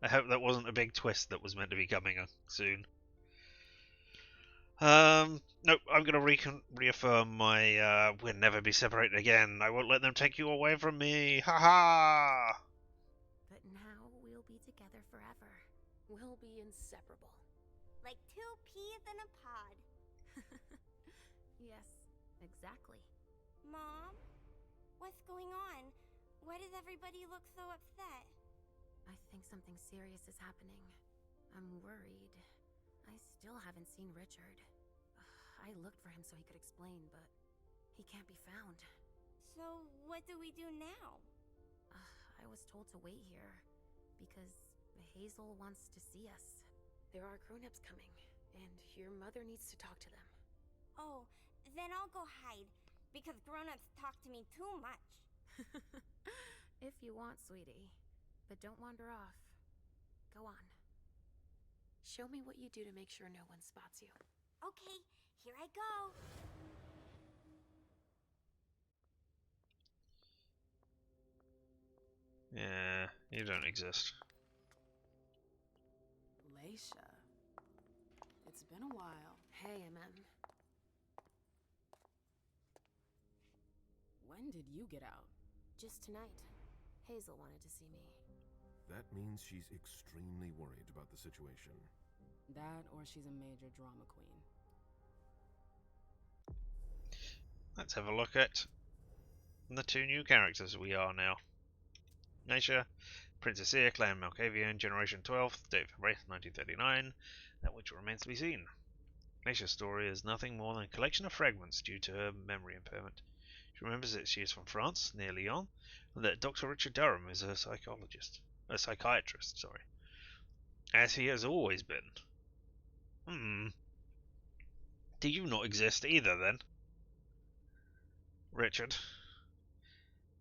I hope that wasn't a big twist that was meant to be coming soon. Nope, I'm gonna reaffirm my, we'll never be separated again. I won't let them take you away from me. Ha ha! We'll be inseparable. Like two peas in a pod. Yes, exactly. Mom? What's going on? Why does everybody look so upset? I think something serious is happening. I'm worried. I still haven't seen Richard. I looked for him so he could explain, but he can't be found. So, what do we do now? I was told to wait here because Hazel wants to see us. There are grown-ups coming, and your mother needs to talk to them. Oh, then I'll go hide, because grown-ups talk to me too much. If you want, sweetie. But don't wander off. Go on. Show me what you do to make sure no one spots you. Okay, here I go. Yeah, you don't exist. Leisha. It's been a while. Hey, MM. When did you get out? Just tonight. Hazel wanted to see me. That means she's extremely worried about the situation. That, or she's a major drama queen. Let's have a look at the two new characters we are now. Nature, Princess Ear, Clan Malkavian, Generation 12, date of birth 1939, that which remains to be seen. Nature's story is nothing more than a collection of fragments due to her memory impairment. She remembers that she is from France, near Lyon, and that Dr. Richard Durham is a psychiatrist, as he has always been. Do you not exist either, then? Richard?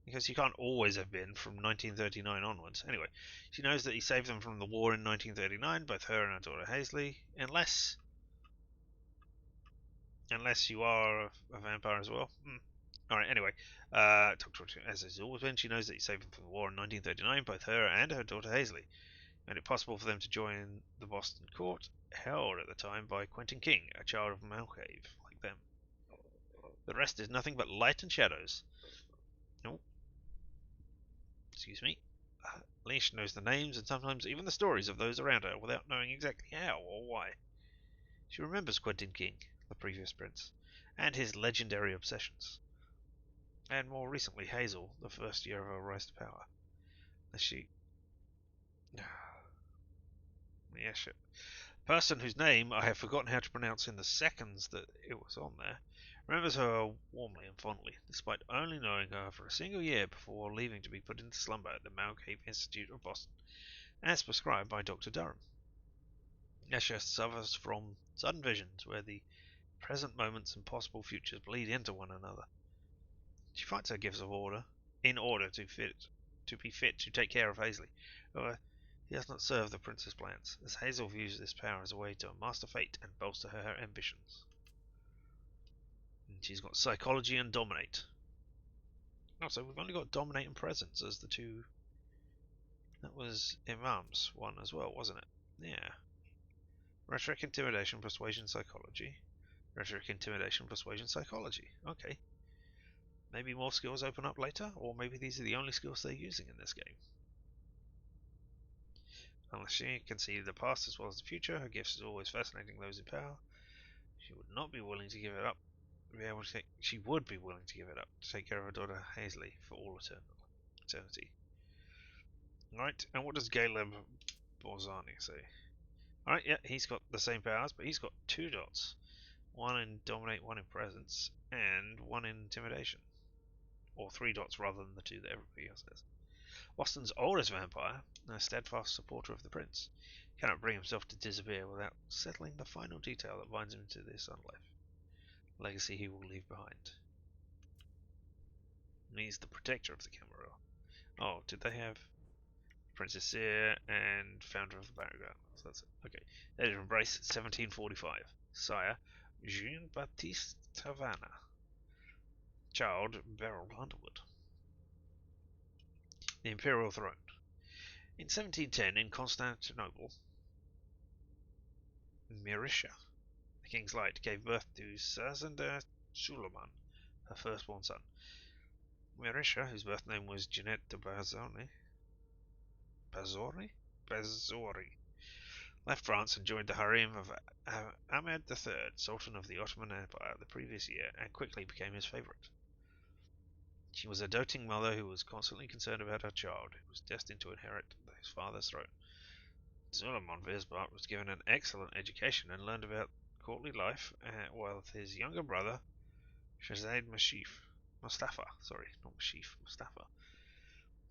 Because you can't always have been from 1939 onwards. Anyway, she knows that he saved them from the war in 1939, both her and her daughter Hazley, unless you are a vampire as well. Alright, anyway, as has always been, she knows that he saved them from the war in 1939, both her and her daughter Hazley, made it possible for them to join the Boston court, held at the time by Quentin King, a child of Malcave, like them. The rest is nothing but light and shadows. Oh. Excuse me. Leash knows the names and sometimes even the stories of those around her without knowing exactly how or why. She remembers Quentin King, the previous prince, and his legendary obsessions. And more recently Hazel, the first year of her rise to power. Yes, person whose name I have forgotten how to pronounce in the seconds that it was on there, remembers her warmly and fondly, despite only knowing her for a single year before leaving to be put into slumber at the Malcave Institute of Boston, as prescribed by Dr. Durham. Esha suffers from sudden visions where the present moments and possible futures bleed into one another. She fights her gifts of order in order to be fit to take care of Hazley. However, he does not serve the prince's plans, as Hazel views this power as a way to master fate and bolster her ambitions. And she's got psychology and dominate. Oh, so we've only got dominate and presence as the two. That was Imam's one as well, wasn't it? Yeah. Rhetoric, intimidation, persuasion, psychology. Rhetoric, intimidation, persuasion, psychology. Okay. Maybe more skills open up later, or maybe these are the only skills they're using in this game. Unless she can see the past as well as the future, her gifts is always fascinating those in power. She would not be willing to give it up. She would be willing to give it up to take care of her daughter Hazley for all eternity. Alright, and what does Caleb Borzani say? Alright, yeah, he's got the same powers, but he's got 2 dots. One in dominate, one in presence, and one in intimidation. Or 3 dots rather than the 2 that everybody else has. Boston's oldest vampire, a steadfast supporter of the prince, cannot bring himself to disappear without settling the final detail that binds him to this unlife. Legacy he will leave behind. And he's the protector of the Camarilla. Oh, did they have Princess Seer and founder of the Battleground? So that's it. Okay. Editor Embrace, 1745. Sire, Jean-Baptiste Tavanna. Child, Beryl Underwood. The Imperial Throne. In 1710, in Constantinople, Mirisha, the King's Light, gave birth to Sazanda Suleiman, her firstborn son. Mirisha, whose birth name was Jeanette de Bazori, left France and joined the harem of Ahmed III, Sultan of the Ottoman Empire, the previous year, and quickly became his favourite. She was a doting mother who was constantly concerned about her child, who was destined to inherit his father's throne. Suleiman Vizbart was given an excellent education and learned about courtly life, while his younger brother, Shahzad Mustafa,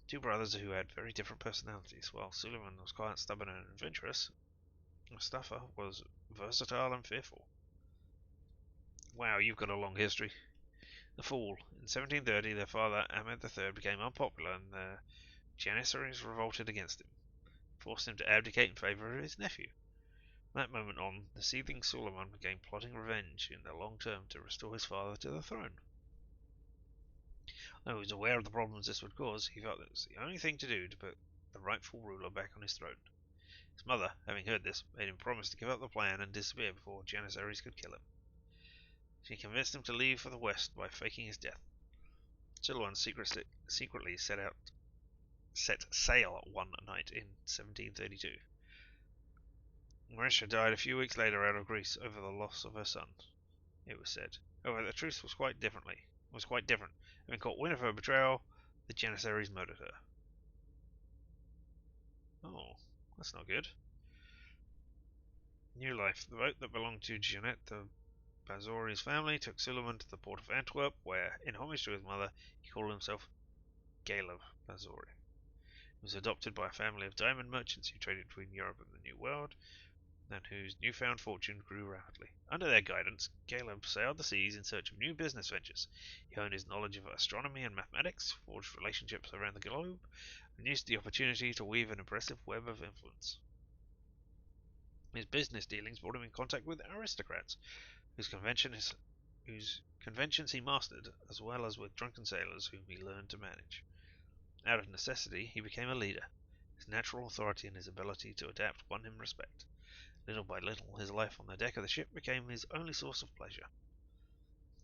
two brothers who had very different personalities. While Suleiman was quite stubborn and adventurous, Mustafa was versatile and fearful. Wow, you've got a long history. The Fool. In 1730, their father, Ahmed III, became unpopular and the Janissaries revolted against him, forced him to abdicate in favour of his nephew. From that moment on, the seething Suleiman began plotting revenge in the long term to restore his father to the throne. Though he was aware of the problems this would cause, he felt that it was the only thing to do to put the rightful ruler back on his throne. His mother, having heard this, made him promise to give up the plan and disappear before Janissaries could kill him. She convinced him to leave for the west by faking his death. Suleiman secretly set sail one night in 1732. Marisha died a few weeks later out of Greece over the loss of her son, it was said. However, the truth was quite different. Having caught wind of her betrayal, the Janissaries murdered her. Oh, that's not good. New life. The boat that belonged to Jeanette the Bazori's family took Suleiman to the port of Antwerp, where, in homage to his mother, he called himself Caleb Bazori. He was adopted by a family of diamond merchants who traded between Europe and the New World, and whose newfound fortune grew rapidly. Under their guidance, Caleb sailed the seas in search of new business ventures. He honed his knowledge of astronomy and mathematics, forged relationships around the globe, and used the opportunity to weave an impressive web of influence. His business dealings brought him in contact with aristocrats, whose conventions he mastered, as well as with drunken sailors whom he learned to manage. Out of necessity, he became a leader. His natural authority and his ability to adapt won him respect. Little by little, his life on the deck of the ship became his only source of pleasure.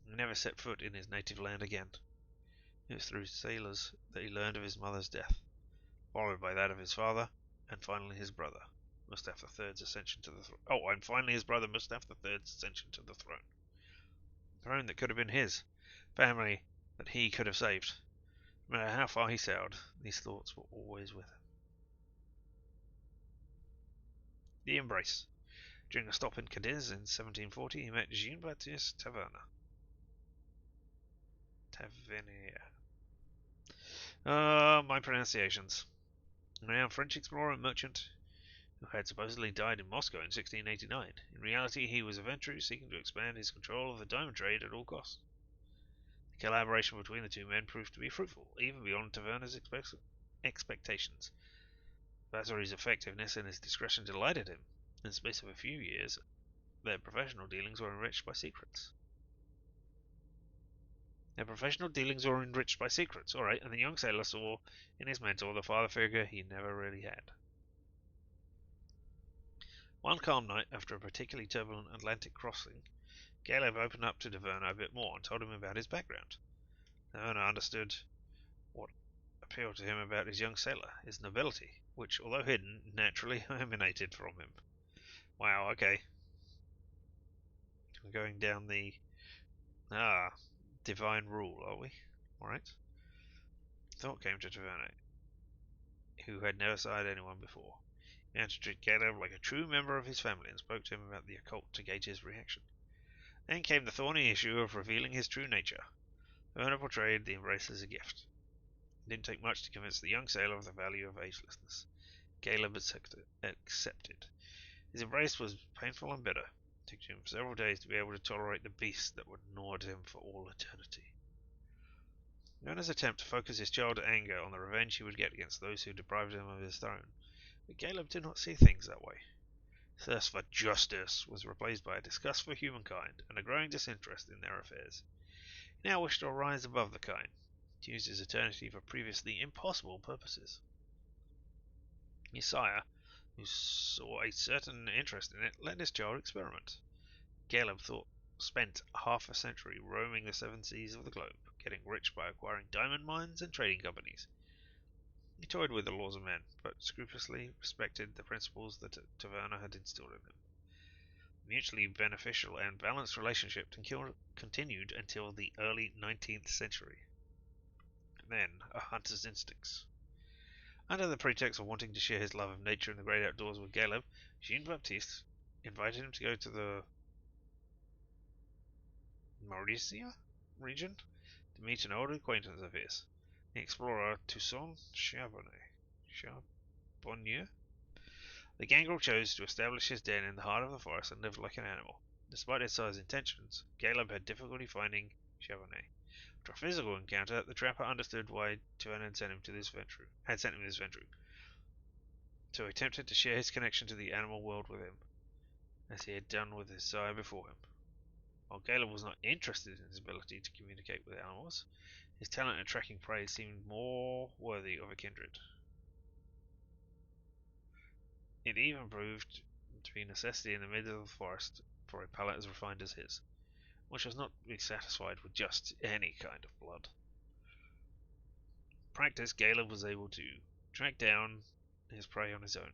He never set foot in his native land again. It was through sailors that he learned of his mother's death, followed by that of his father, and finally his brother, Mustafa III's ascension to the throne. The throne that could have been his, family that he could have saved. No matter how far he sailed, these thoughts were always with him. The Embrace. During a stop in Cadiz in 1740, he met Jean-Baptiste Tavernier. My pronunciations. A renowned French explorer and merchant who had supposedly died in Moscow in 1689. In reality, he was eventually seeking to expand his control of the diamond trade at all costs. The collaboration between the two men proved to be fruitful, even beyond Tavernier's expectations. Bazori's effectiveness and his discretion delighted him. In the space of a few years, their professional dealings were enriched by secrets. Alright, and the young sailor saw in his mentor the father figure he never really had. One calm night, after a particularly turbulent Atlantic crossing, Caleb opened up to Tavernier a bit more and told him about his background. Tavernier understood what appealed to him about his young sailor, his nobility, which, although hidden, naturally emanated from him. Wow, okay. We're going down the divine rule, are we? Alright. Thought came to Tavernier, who had never sighted anyone before. He began to treat Caleb like a true member of his family and spoke to him about the occult to gauge his reaction. Then came the thorny issue of revealing his true nature. Tavernier portrayed the embrace as a gift. It didn't take much to convince the young sailor of the value of agelessness. Caleb accepted. His embrace was painful and bitter. It took him several days to be able to tolerate the beast that would gnaw at him for all eternity. Taverner's attempt to focus his childhood anger on the revenge he would get against those who deprived him of his throne, but Caleb did not see things that way. His thirst for justice was replaced by a disgust for humankind and a growing disinterest in their affairs. He now wished to rise above the kind, to use his eternity for previously impossible purposes. His sire, who saw a certain interest in it, let his child experiment. Caleb spent half a century roaming the seven seas of the globe, getting rich by acquiring diamond mines and trading companies. He toyed with the laws of men, but scrupulously respected the principles that Taverna had instilled in him. The mutually beneficial and balanced relationship continued until the early 19th century. Then, a hunter's instincts. Under the pretext of wanting to share his love of nature and the great outdoors with Caleb, Jean-Baptiste invited him to go to the Mauricia region to meet an old acquaintance of his, the explorer Toussaint Charbonnier. The gangrel chose to establish his den in the heart of the forest and lived like an animal. Despite his size intentions, Caleb had difficulty finding Charbonnier. After a physical encounter, the trapper understood why Taverna had sent him this venture. So he attempted to share his connection to the animal world with him, as he had done with his sire before him. While Caleb was not interested in his ability to communicate with animals, his talent at tracking prey seemed more worthy of a kindred. It even proved to be a necessity in the middle of the forest for a palate as refined as his, which was not to be satisfied with just any kind of blood. In practice, Caleb was able to track down his prey on his own.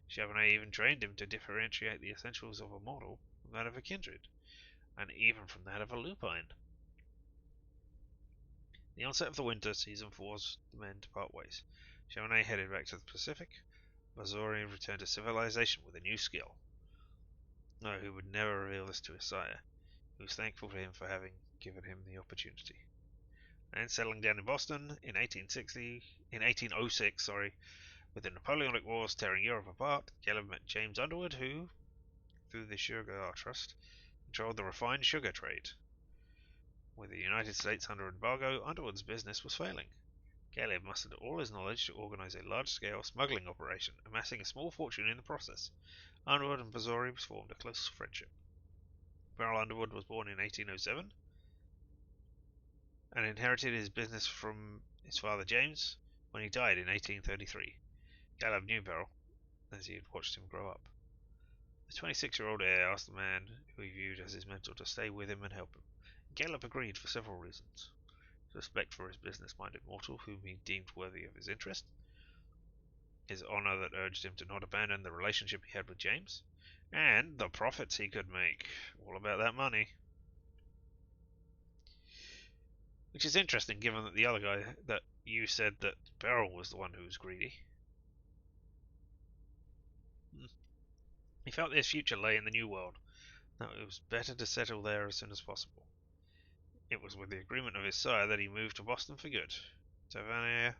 Charbonnier even trained him to differentiate the essentials of a mortal from that of a kindred, and even from that of a lupine. The onset of the winter season forced the men to part ways. Charbonnier headed back to the Pacific. Mazori returned to civilization with a new skill. No, he would never reveal this to his sire. He was thankful to him for having given him the opportunity. And settling down in Boston in 1806, with the Napoleonic Wars tearing Europe apart, Caleb met James Underwood, who, through the Sugar Trust, controlled the refined sugar trade. With the United States under embargo, Underwood's business was failing. Caleb mustered all his knowledge to organize a large-scale smuggling operation, amassing a small fortune in the process. Underwood and Bazori formed a close friendship. Beryl Underwood was born in 1807 and inherited his business from his father James when he died in 1833. Caleb knew Beryl, as he had watched him grow up. The 26-year-old heir asked the man who he viewed as his mentor to stay with him and help him. Caleb agreed for several reasons. Respect for his business-minded mortal whom he deemed worthy of his interest, his honor that urged him to not abandon the relationship he had with James, and the profits he could make. All about that money. Which is interesting given that the other guy that you said that Beryl was the one who was greedy. He felt his future lay in the New World, that it was better to settle there as soon as possible. It was with the agreement of his sire that he moved to Boston for good. Tavernier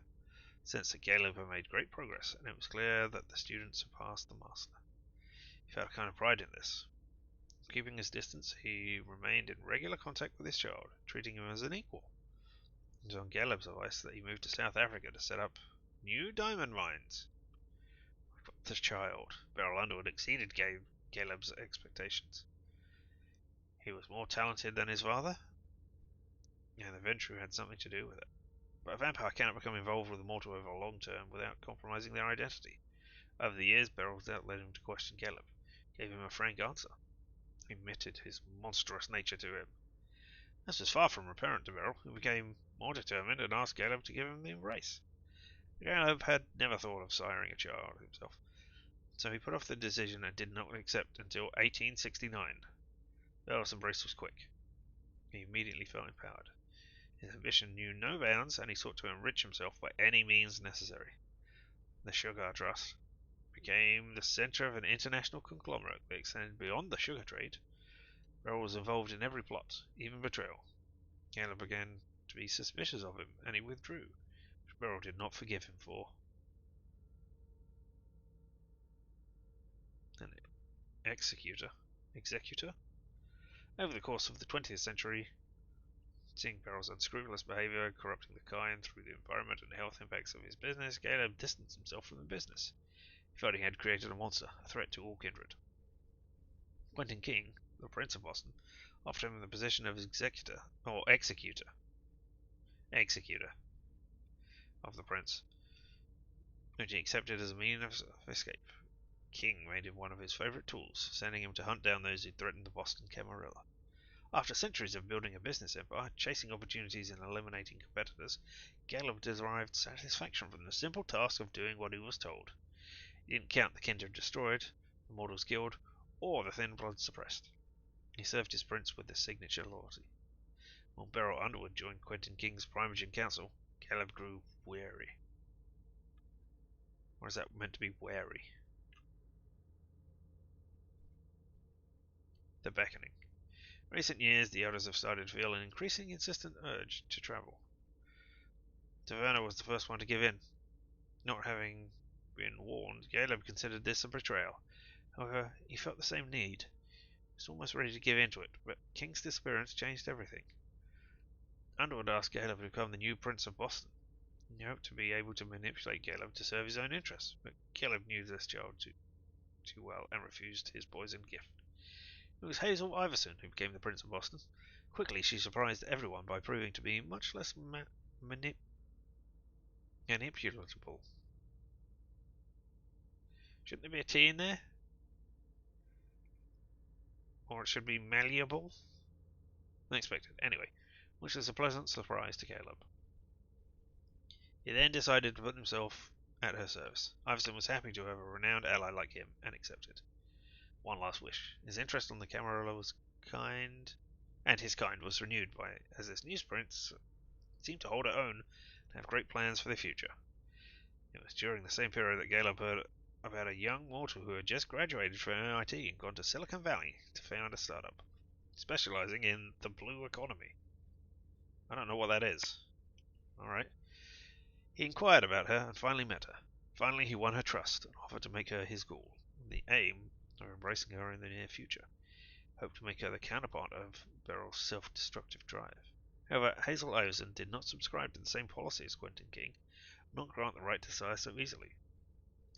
sensed that Caleb had made great progress, and it was clear that the student surpassed the master. He felt a kind of pride in this. Keeping his distance, he remained in regular contact with his child, treating him as an equal. It was on Caleb's advice that he moved to South Africa to set up new diamond mines. The child, Beryl Underwood, exceeded Caleb's expectations. He was more talented than his father, and the venture had something to do with it. But a vampire cannot become involved with a mortal over a long term without compromising their identity. Over the years, Beryl's doubt led him to question Caleb, gave him a frank answer, admitted his monstrous nature to him. This was far from apparent to Beryl, who became more determined and asked Caleb to give him the embrace. Caleb had never thought of siring a child himself, so he put off the decision and did not accept until 1869. Beryl's embrace was quick. He immediately felt empowered. His ambition knew no bounds, and he sought to enrich himself by any means necessary. The Sugar Trust became the center of an international conglomerate that extended beyond the sugar trade. Beryl was involved in every plot, even betrayal. Caleb began to be suspicious of him, and he withdrew, which Beryl did not forgive him for. An executor. Over the course of the 20th century, seeing Beryl's unscrupulous behavior corrupting the kind through the environment and health impacts of his business, Caleb distanced himself from the business. He felt he had created a monster, a threat to all kindred. Quentin King, the Prince of Boston, offered him the position of executor of the Prince, which he accepted as a means of escape. King made him one of his favorite tools, sending him to hunt down those who threatened the Boston Camarilla. After centuries of building a business empire, chasing opportunities and eliminating competitors, Caleb derived satisfaction from the simple task of doing what he was told. He didn't count the kindred destroyed, the mortals killed, or the thin blood suppressed. He served his prince with the signature loyalty. When Beryl Underwood joined Quentin King's Primogen Council, Caleb grew wary. Or is that meant to be wary? The Beckoning. In recent years, the elders have started to feel an increasing insistent urge to travel. Taverna was the first one to give in. Not having been warned, Caleb considered this a betrayal. However, he felt the same need. He was almost ready to give in to it, but King's disappearance changed everything. Underwood asked Caleb to become the new Prince of Boston. He hoped to be able to manipulate Caleb to serve his own interests, but Caleb knew this child too well and refused his poisoned gift. It was Hazel Iverson who became the Prince of Boston. Quickly, she surprised everyone by proving to be much less manipulatable. Shouldn't there be a T in there? Or it should be malleable? Unexpected. Anyway, which was a pleasant surprise to Caleb. He then decided to put himself at her service. Iverson was happy to have a renowned ally like him, and accepted. One last wish. His interest on the Camarilla was his kind was renewed as this new prince seemed to hold her own and have great plans for the future. It was during the same period that Caleb heard about a young mortal who had just graduated from MIT and gone to Silicon Valley to found a startup, specializing in the blue economy. I don't know what that is. Alright. He inquired about her and finally met her. Finally, he won her trust and offered to make her his ghoul, with the aim of embracing her in the near future. Hoped to make her the counterpart of Beryl's self-destructive drive. However, Hazel Iverson did not subscribe to the same policy as Quentin King, not grant the right to sire so easily.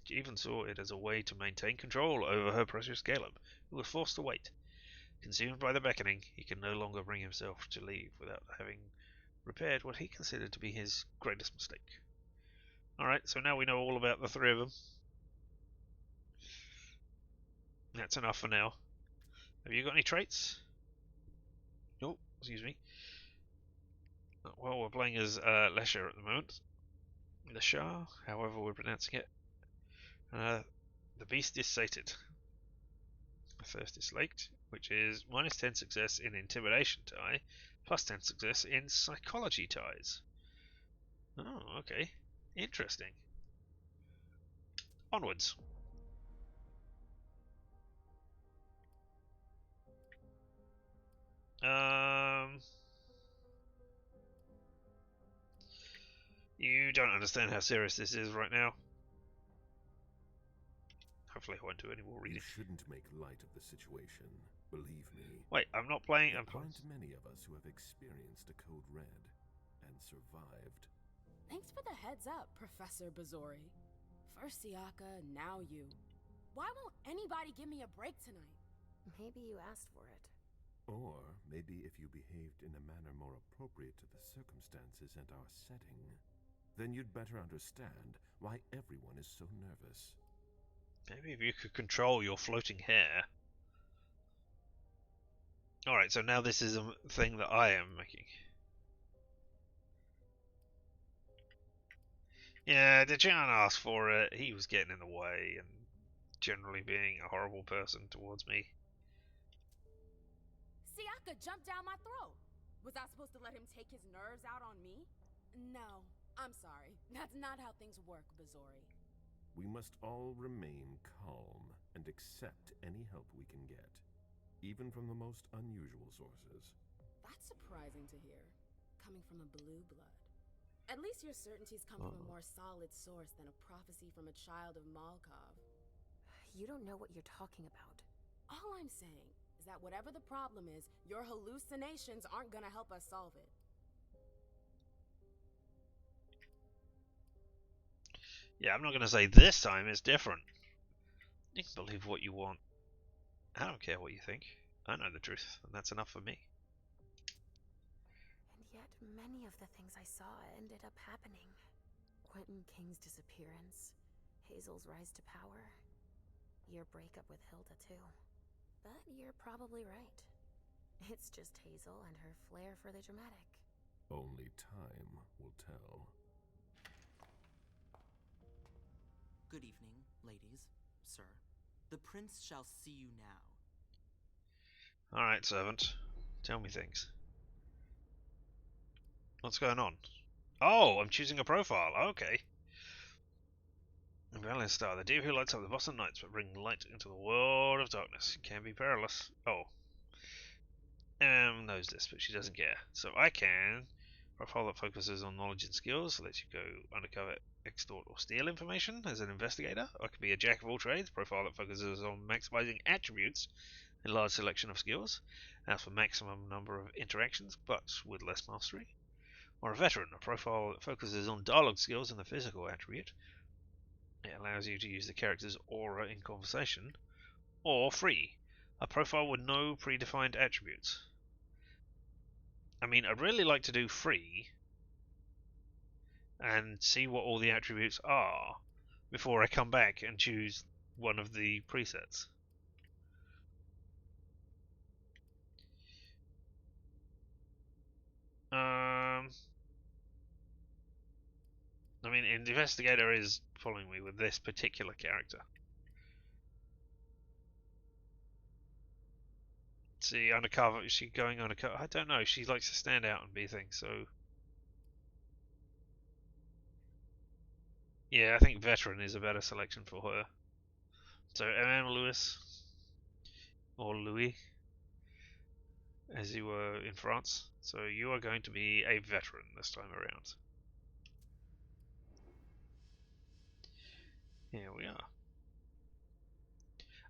She even saw it as a way to maintain control over her precious Caleb, who was forced to wait. Consumed by the beckoning, he could no longer bring himself to leave without having repaired what he considered to be his greatest mistake. Alright, so now we know all about the three of them. That's enough for now. Have you got any traits? Oh, excuse me. Well, we're playing as Lesher at the moment. The Shah, however we're pronouncing it. The beast is sated. The thirst is slaked, which is minus 10 success in intimidation tie, plus 10 success in psychology ties. Oh, okay. Interesting. Onwards. You don't understand how serious this is right now. Hopefully I won't do any more reading. You shouldn't make light of the situation. Believe me. Wait, I'm not playing. There aren't many of us who have experienced a code red and survived. Thanks for the heads up, Professor Bazori. First Siaka, now you. Why won't anybody give me a break tonight? Maybe you asked for it. Or maybe if you behaved in a manner more appropriate to the circumstances and our setting, then you'd better understand why everyone is so nervous. Maybe if you could control your floating hair. Alright, so now this is a thing that I am making. Yeah, Dejan asked for it. He was getting in the way and generally being a horrible person towards me. Siaka jumped down my throat. Was I supposed to let him take his nerves out on me? No, I'm sorry. That's not how things work, Bazori. We must all remain calm and accept any help we can get, even from the most unusual sources. That's surprising to hear, coming from a blue blood. At least your certainties come from a more solid source than a prophecy from a child of Malkov. You don't know what you're talking about. All I'm saying is that whatever the problem is, your hallucinations aren't gonna help us solve it. Yeah, I'm not going to say this time is different. You can believe what you want. I don't care what you think. I know the truth, and that's enough for me. And yet, many of the things I saw ended up happening. Quentin King's disappearance, Hazel's rise to power, your breakup with Hilda too. But you're probably right. It's just Hazel and her flair for the dramatic. Only time will tell. Good evening, ladies, sir. The prince shall see you now. Alright, servant. Tell me things. What's going on? Oh, I'm choosing a profile. Okay. Valiant Star, the deer who lights up the Boston Nights but bring light into the world of darkness. Can be perilous. Oh. Knows this, but she doesn't care. So I can. Profile that focuses on knowledge and skills, lets you go undercover, extort, or steal information as an investigator. I could be a jack of all trades. Profile that focuses on maximizing attributes, a large selection of skills, allows for maximum number of interactions, but with less mastery. Or a veteran, a profile that focuses on dialogue skills and the physical attribute. It allows you to use the character's aura in conversation. Or free, a profile with no predefined attributes. I mean, I'd really like to do free and see what all the attributes are before I come back and choose one of the presets. I mean, Investigator is following me with this particular character. See, undercover, is she going undercover? I don't know, she likes to stand out and be things, so... Yeah, I think Veteran is a better selection for her. So, Lewis, or Louis, as you were in France. So you are going to be a veteran this time around. Here we are.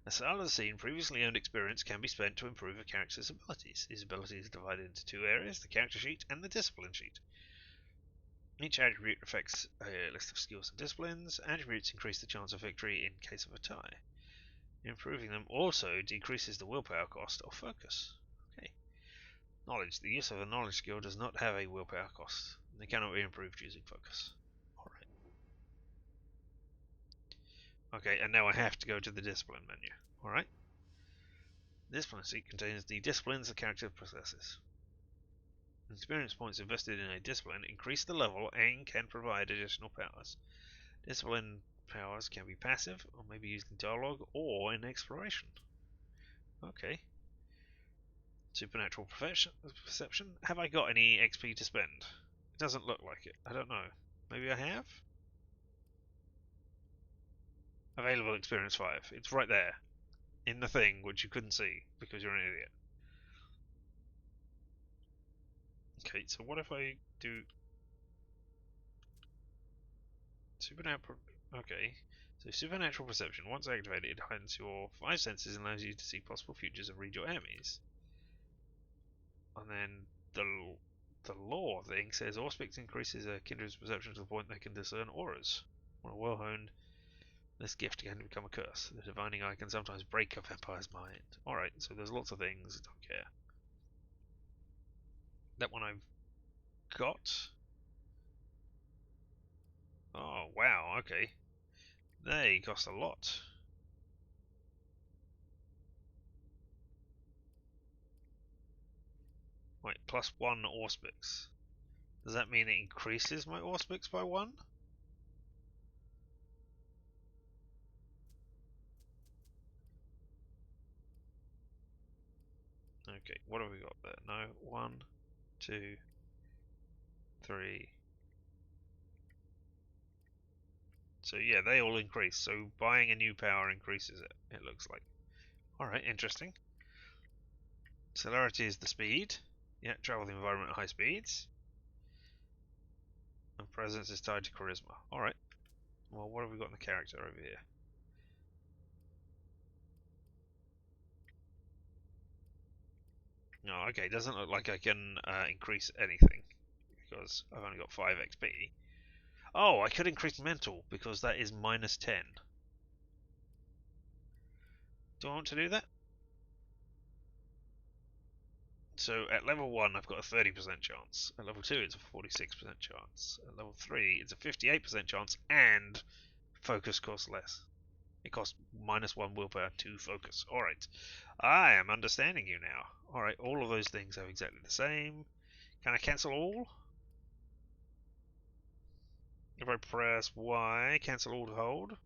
As start of the scene, previously earned experience can be spent to improve a character's abilities. These abilities are divided into two areas, the character sheet and the discipline sheet. Each attribute affects a list of skills and disciplines. Attributes increase the chance of victory in case of a tie. Improving them also decreases the willpower cost of focus. Okay. Knowledge. The use of a knowledge skill does not have a willpower cost. They cannot be improved using focus. Alright. Okay, and now I have to go to the discipline menu. Alright. Discipline sheet contains the disciplines the character possesses. Experience points invested in a discipline increase the level and can provide additional powers. Discipline powers can be passive, or may be used in dialogue or in exploration. Okay. Supernatural perception. Have I got any XP to spend? It doesn't look like it. I don't know. Maybe I have? Available experience 5. It's right there. In the thing, which you couldn't see, because you're an idiot. Okay, so what if I do... Supernatural... Okay. So supernatural perception, once activated, heightens your 5 senses and allows you to see possible futures and read your enemies. And then the law thing says Auspic increases a kindred's perception to the point they can discern auras. On a well-honed, this gift can become a curse. The divining eye can sometimes break a vampire's mind. Alright, so there's lots of things, don't care. That one I've got. Oh, wow, okay. They cost a lot. Wait, plus 1 Auspics. Does that mean it increases my Auspics by 1? Okay, what have we got there? No, 1, 2, 3. So yeah, they all increase. So buying a new power increases it, it looks like. Alright, interesting. Celerity is the speed. Yeah, travel the environment at high speeds. And presence is tied to charisma. Alright. Well, what have we got in the character over here? No, okay, it doesn't look like I can increase anything. Because I've only got 5 XP. Oh, I could increase mental, because that is minus 10. Do I want to do that? So at level 1 I've got a 30% chance, at level 2 it's a 46% chance, at level 3 it's a 58% chance, and focus costs less. It costs -1 willpower to focus. Alright. I am understanding you now. Alright, all of those things are exactly the same. Can I cancel all? If I press Y, cancel all to hold?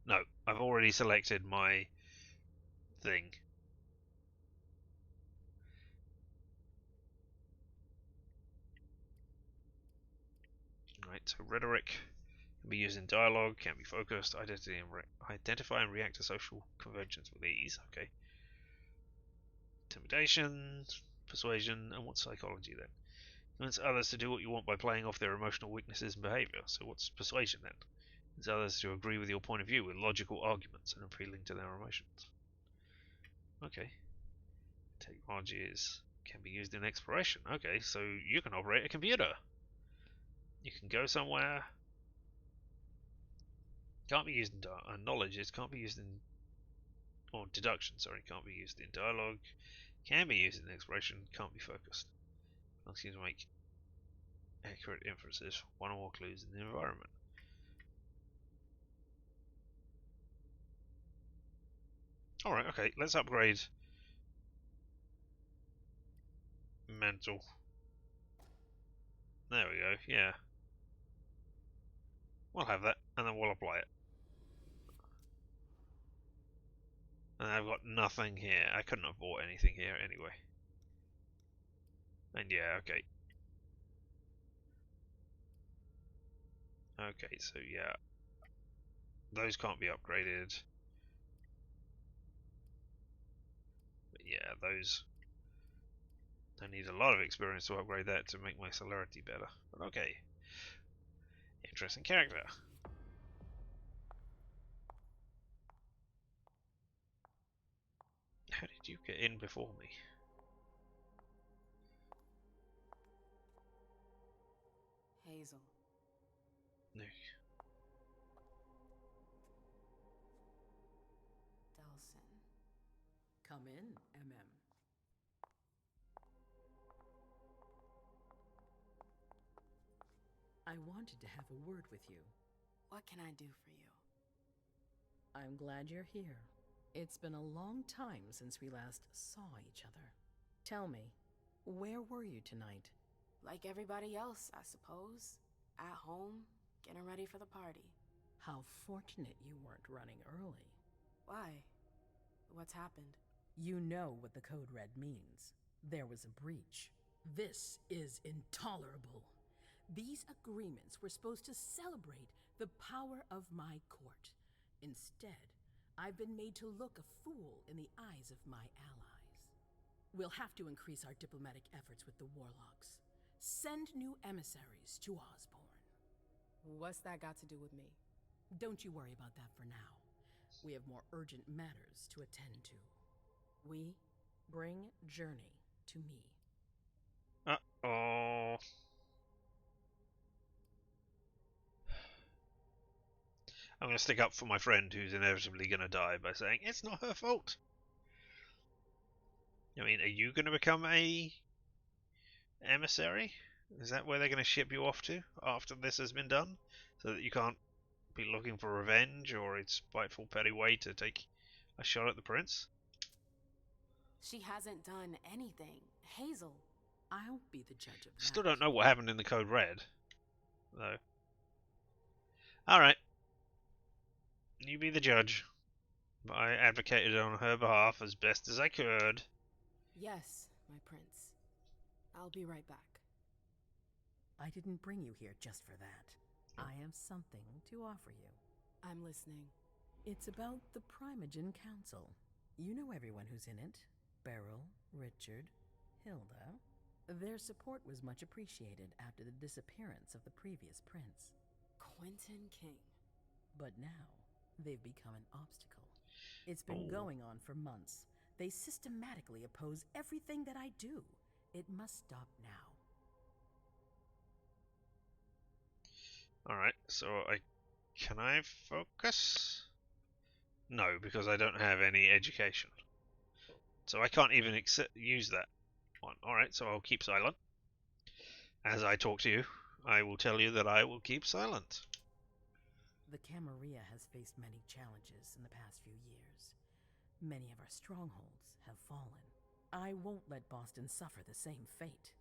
No, I've already selected my thing. Right, so rhetoric can be used in dialogue, can be focused, identify and react to social conventions with ease. Okay. Intimidation, persuasion, and what's psychology then? Convince others to do what you want by playing off their emotional weaknesses and behavior. So what's persuasion then? Convince others to agree with your point of view with logical arguments and appealing to their emotions. Okay. Technologies can be used in exploration. Okay, so you can operate a computer. You can go somewhere. Can't be used in knowledge. It can't be used in, or deduction. Sorry, can't be used in dialogue. Can be used in exploration. Can't be focused. Asks you to make accurate inferences from one or more clues in the environment. Alright, okay, let's upgrade mental. There we go, yeah. We'll have that, and then we'll apply it. And I've got nothing here. I couldn't have bought anything here anyway. And yeah, okay. Okay, so yeah. Those can't be upgraded. But yeah, those... I need a lot of experience to upgrade that to make my celerity better. But okay. Interesting character. How did you get in before me? Hazel. No. Delson. Come in, MM. I wanted to have a word with you. What can I do for you? I'm glad you're here. It's been a long time since we last saw each other. Tell me, where were you tonight? Like everybody else, I suppose. At home, getting ready for the party. How fortunate you weren't running early. Why? What's happened? You know what the Code Red means. There was a breach. This is intolerable. These agreements were supposed to celebrate the power of my court. Instead, I've been made to look a fool in the eyes of my allies. We'll have to increase our diplomatic efforts with the warlocks. Send new emissaries to Osborne. What's that got to do with me? Don't you worry about that for now. We have more urgent matters to attend to. We bring Journey to me. Uh-oh. I'm going to stick up for my friend who's inevitably going to die by saying, it's not her fault. I mean, are you going to become a emissary? Is that where they're going to ship you off to after this has been done? So that you can't be looking for revenge or its spiteful petty way to take a shot at the prince? She hasn't done anything. Hazel. I'll be the judge of that. Still don't know what happened in the Code Red, though. Alright. You be the judge. I advocated on her behalf as best as I could. Yes, my prince. I'll be right back. I didn't bring you here just for that. I have something to offer you. I'm listening. It's about the Primogen Council. You know everyone who's in it. Beryl, Richard, Hilda. Their support was much appreciated after the disappearance of the previous prince. Quentin King. But now, they've become an obstacle. It's been going on for months. They systematically oppose everything that I do. It must stop now. Alright, so can I focus? No, because I don't have any education. So I can't even use that one. Alright, so I'll keep silent. As I talk to you, I will tell you that I will keep silent. The Camarilla has faced many challenges in the past few years. Many of our strongholds have fallen. I won't let Boston suffer the same fate,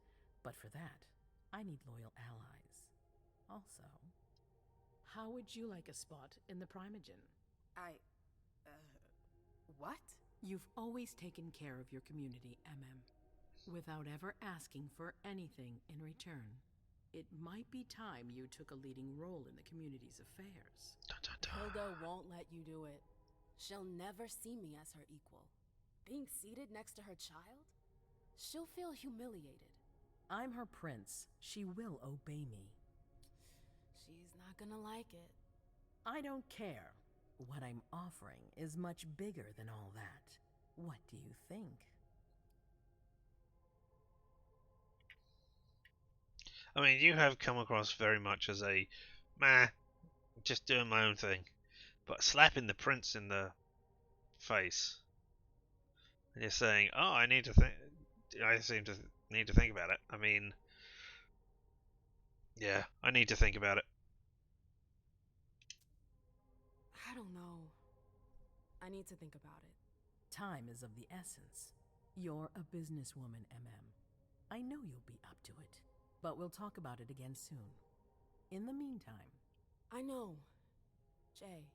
but for that, I need loyal allies. Also, how would you like a spot in the Primogen? What? You've always taken care of your community, without ever asking for anything in return. It might be time you took a leading role in the community's affairs. Dun, dun, dun. Hilda won't let you do it. She'll never see me as her equal. Being seated next to her child? She'll feel humiliated. I'm her prince. She will obey me. She's not gonna like it. I don't care. What I'm offering is much bigger than all that. What do you think? I mean, you have come across very much as a, just doing my own thing. But slapping the prince in the face and you're saying, oh, I seem to need to think about it. I mean, yeah, I need to think about it. I don't know. I need to think about it. Time is of the essence. You're a businesswoman, I know you'll be up to it, but we'll talk about it again soon. In the meantime... I know. Jay,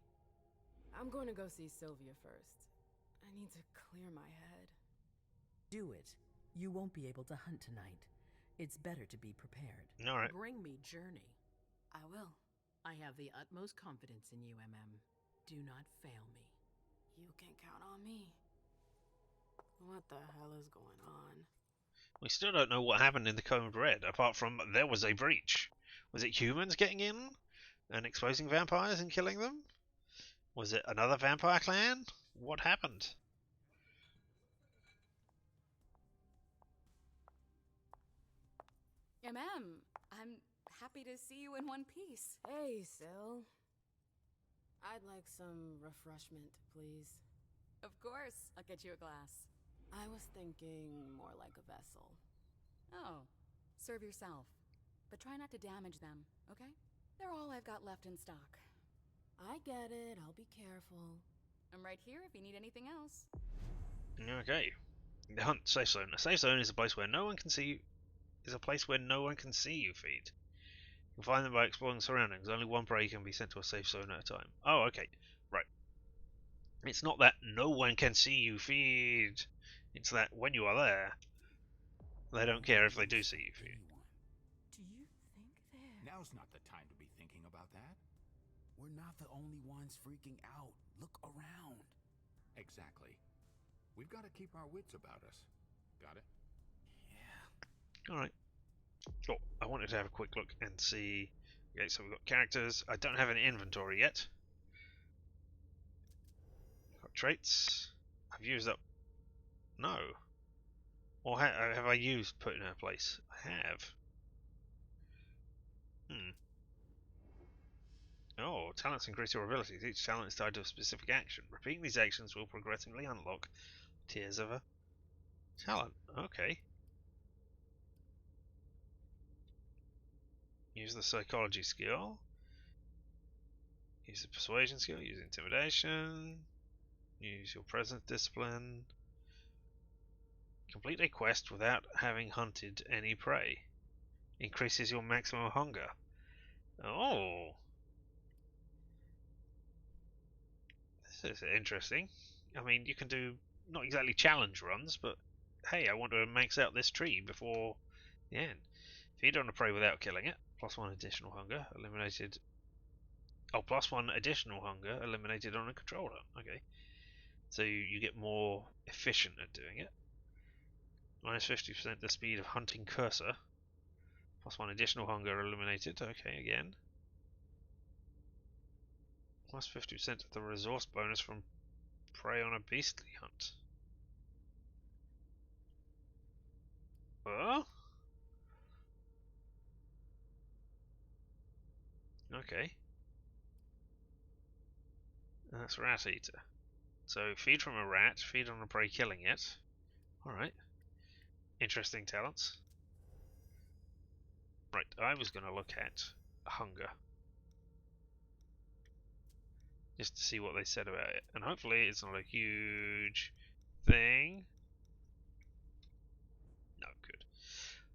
I'm going to go see Sylvia first. I need to clear my head. Do it. You won't be able to hunt tonight. It's better to be prepared. All right. Bring me Journey. I will. I have the utmost confidence in you, Do not fail me. You can count on me. What the hell is going on? We still don't know what happened in the Code Red, apart from there was a breach. Was it humans getting in and exposing vampires and killing them? Was it another vampire clan? What happened? I'm happy to see you in one piece. Hey, Syl. I'd like some refreshment, please. Of course, I'll get you a glass. I was thinking more like a vessel. Oh, serve yourself. But try not to damage them, okay? They're all I've got left in stock. I get it, I'll be careful. I'm right here if you need anything else. Okay. The hunt safe zone. A safe zone is a place where no one can see you. Is a place where no one can see you feed. You can find them by exploring the surroundings. Only one prey can be sent to a safe zone at a time. Oh, okay. Right. It's not that no one can see you feed. It's that when you are there, they don't care if they do see you feed. Do you think that... Now's not the time to be thinking about that. We're not the only ones freaking out. Look around. Exactly. We've got to keep our wits about us. Got it? Yeah. Alright. Oh, I wanted to have a quick look and see. Okay, so we've got characters. I don't have an inventory yet. Got traits. I've used up. No. Or have I used put in her place? I have. Oh, talents increase your abilities. Each talent is tied to a specific action. Repeating these actions will progressively unlock tiers of a talent. Okay. Use the psychology skill. Use the persuasion skill. Use intimidation. Use your presence discipline. Complete a quest without having hunted any prey. Increases your maximum hunger. Oh. This is interesting. I mean, you can do not exactly challenge runs, but hey, I want to max out this tree before the end. Feed on a prey without killing it. +1 additional hunger. Eliminated. Oh, +1 additional hunger. Eliminated on a controller. Okay. So you get more efficient at doing it. -50% the speed of hunting cursor. +1 additional hunger eliminated. Okay, again. +50% of the resource bonus from prey on a beastly hunt. Oh? Okay. That's rat eater. So feed from a rat, feed on a prey killing it. Alright. Interesting talents. Right, I was going to look at hunger. just to see what they said about it. And hopefully it's not a huge thing. No, good.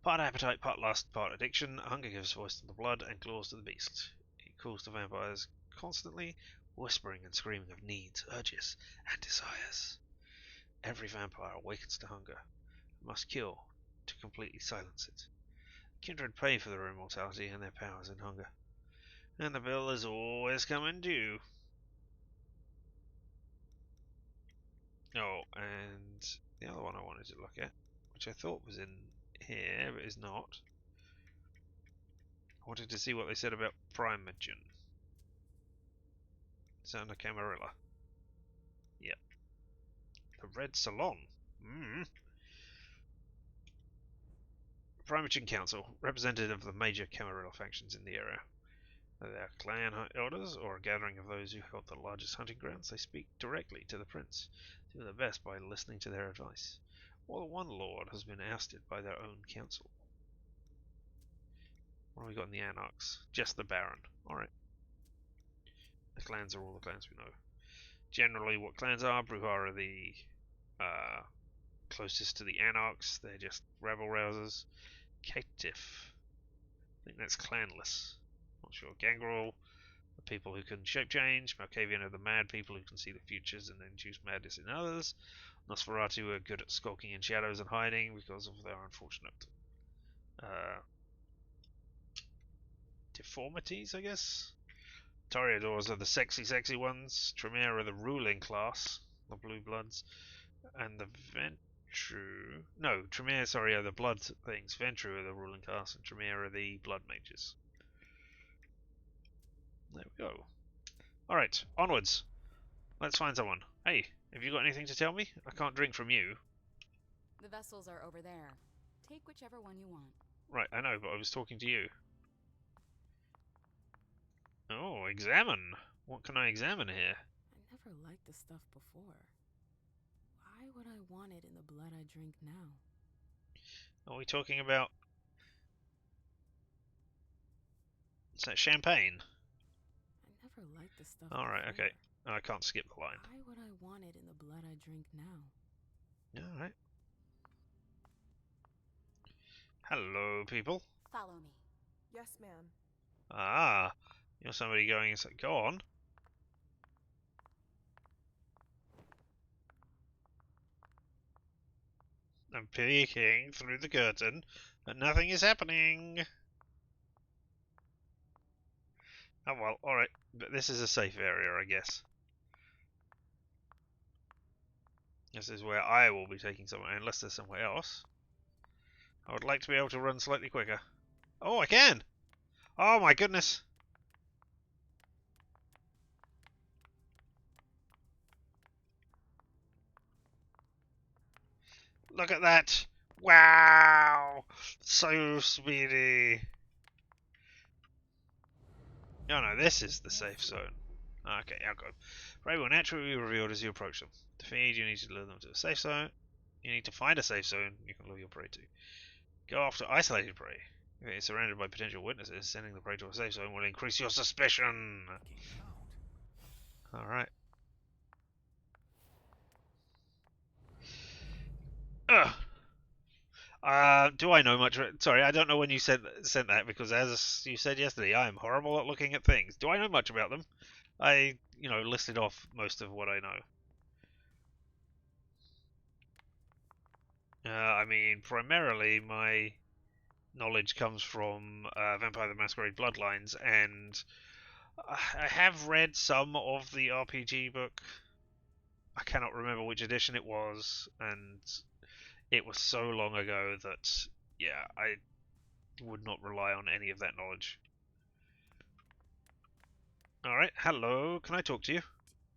Part appetite, part lust, part addiction. Hunger gives voice to the blood and claws to the beast. It calls to vampires constantly, whispering and screaming of needs, urges, and desires. Every vampire awakens to hunger, must kill to completely silence it. Kindred pay for their immortality and their powers in hunger. And the bill is always coming due. Oh, and the other one I wanted to look at, which I thought was in here, but is not. I wanted to see what they said about Primogen. Is that under Camarilla? Yep. The Red Salon. Primogen Council, representative of the major Camarilla factions in the area. Whether they are clan elders or a gathering of those who held the largest hunting grounds, they speak directly to the prince, do their best by listening to their advice. More than one lord has been ousted by their own council. What have we got in the Anarchs? Just the Baron. Alright. The clans are all the clans we know. Generally what clans are, Bruhar are the closest to the Anarchs. They're just rabble rousers. Caitiff. I think that's clanless. Not sure. Gangrel, the people who can shape change. Machiavellian are the mad people who can see the futures and induce madness in others. Nosferatu are good at skulking in shadows and hiding because of their unfortunate deformities, I guess. Toreadors are the sexy ones. Tremere are the ruling class, the blue bloods. And the Tremere, are the blood things. Ventru are the ruling class, and Tremere are the blood mages. There we go. Alright, onwards. Let's find someone. Hey, have you got anything to tell me? I can't drink from you. The vessels are over there. Take whichever one you want. Right, I know, but I was talking to you. Oh, examine. What can I examine here? I never liked this stuff before. Why would I want it in the blood I drink now? Are we talking about... Is that champagne? I never liked this stuff Alright, before. okay. I can't skip the line. Why would I want it in the blood I drink now? Alright. Hello, people. Follow me. Yes, ma'am. Ah, you're somebody going and say, go on. I'm peeking through the curtain, but nothing is happening. Oh well, alright, but this is a safe area, I guess. This is where I will be taking someone, unless there's somewhere else. I would like to be able to run slightly quicker. Oh, I can! Oh my goodness! Look at that! Wow! So speedy! No, no, this is the safe zone. Okay, I'll go. Prey will naturally be revealed as you approach them. To feed, you need to lure them to a safe zone. You need to find a safe zone you can lure your prey to. Go after isolated prey. If it is surrounded by potential witnesses, sending the prey to a safe zone will increase your suspicion. Alright. Do I know much? Sorry, I don't know when you sent that, because as you said yesterday, I am horrible at looking at things. Do I know much about them? I, listed off most of what I know. I mean, primarily my knowledge comes from Vampire the Masquerade Bloodlines, and I have read some of the RPG book. I cannot remember which edition it was, and it was so long ago that, yeah, I would not rely on any of that knowledge. Alright, hello, can I talk to you?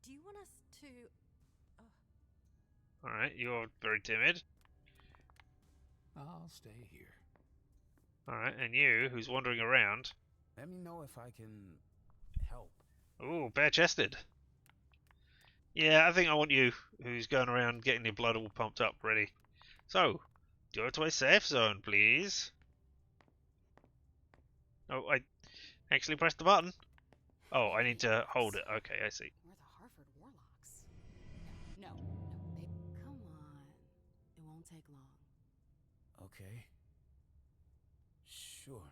Do you want us to... Alright, you're very timid. I'll stay here. Alright, and you, who's wandering around. Let me know if I can help. Ooh, bare-chested. Yeah, I think I want you, who's going around getting your blood all pumped up, ready. So, go to a safe zone, please. Oh, I actually pressed the button. Oh, I need to hold it. Okay, I see. Where the take long. Okay. Sure.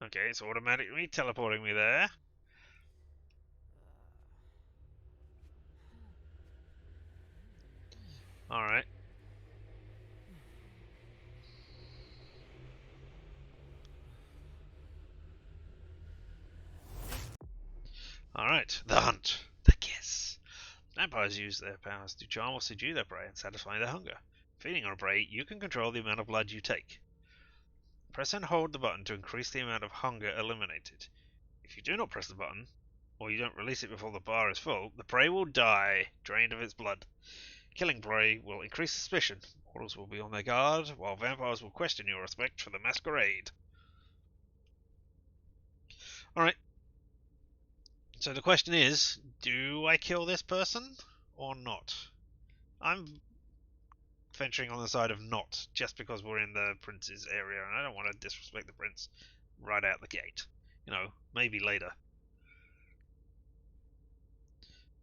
Okay, it's automatically teleporting me there. Alright. Alright, the hunt. The kiss. Vampires use their powers to charm or subdue their prey and satisfy their hunger. Feeding on a prey, you can control the amount of blood you take. Press and hold the button to increase the amount of hunger eliminated. If you do not press the button, or you don't release it before the bar is full, the prey will die, drained of its blood. Killing prey will increase suspicion. Mortals will be on their guard, while vampires will question your respect for the masquerade. Alright. So the question is, do I kill this person, or not? I'm venturing on the side of not, just because we're in the prince's area, and I don't want to disrespect the prince right out the gate. You know, maybe later.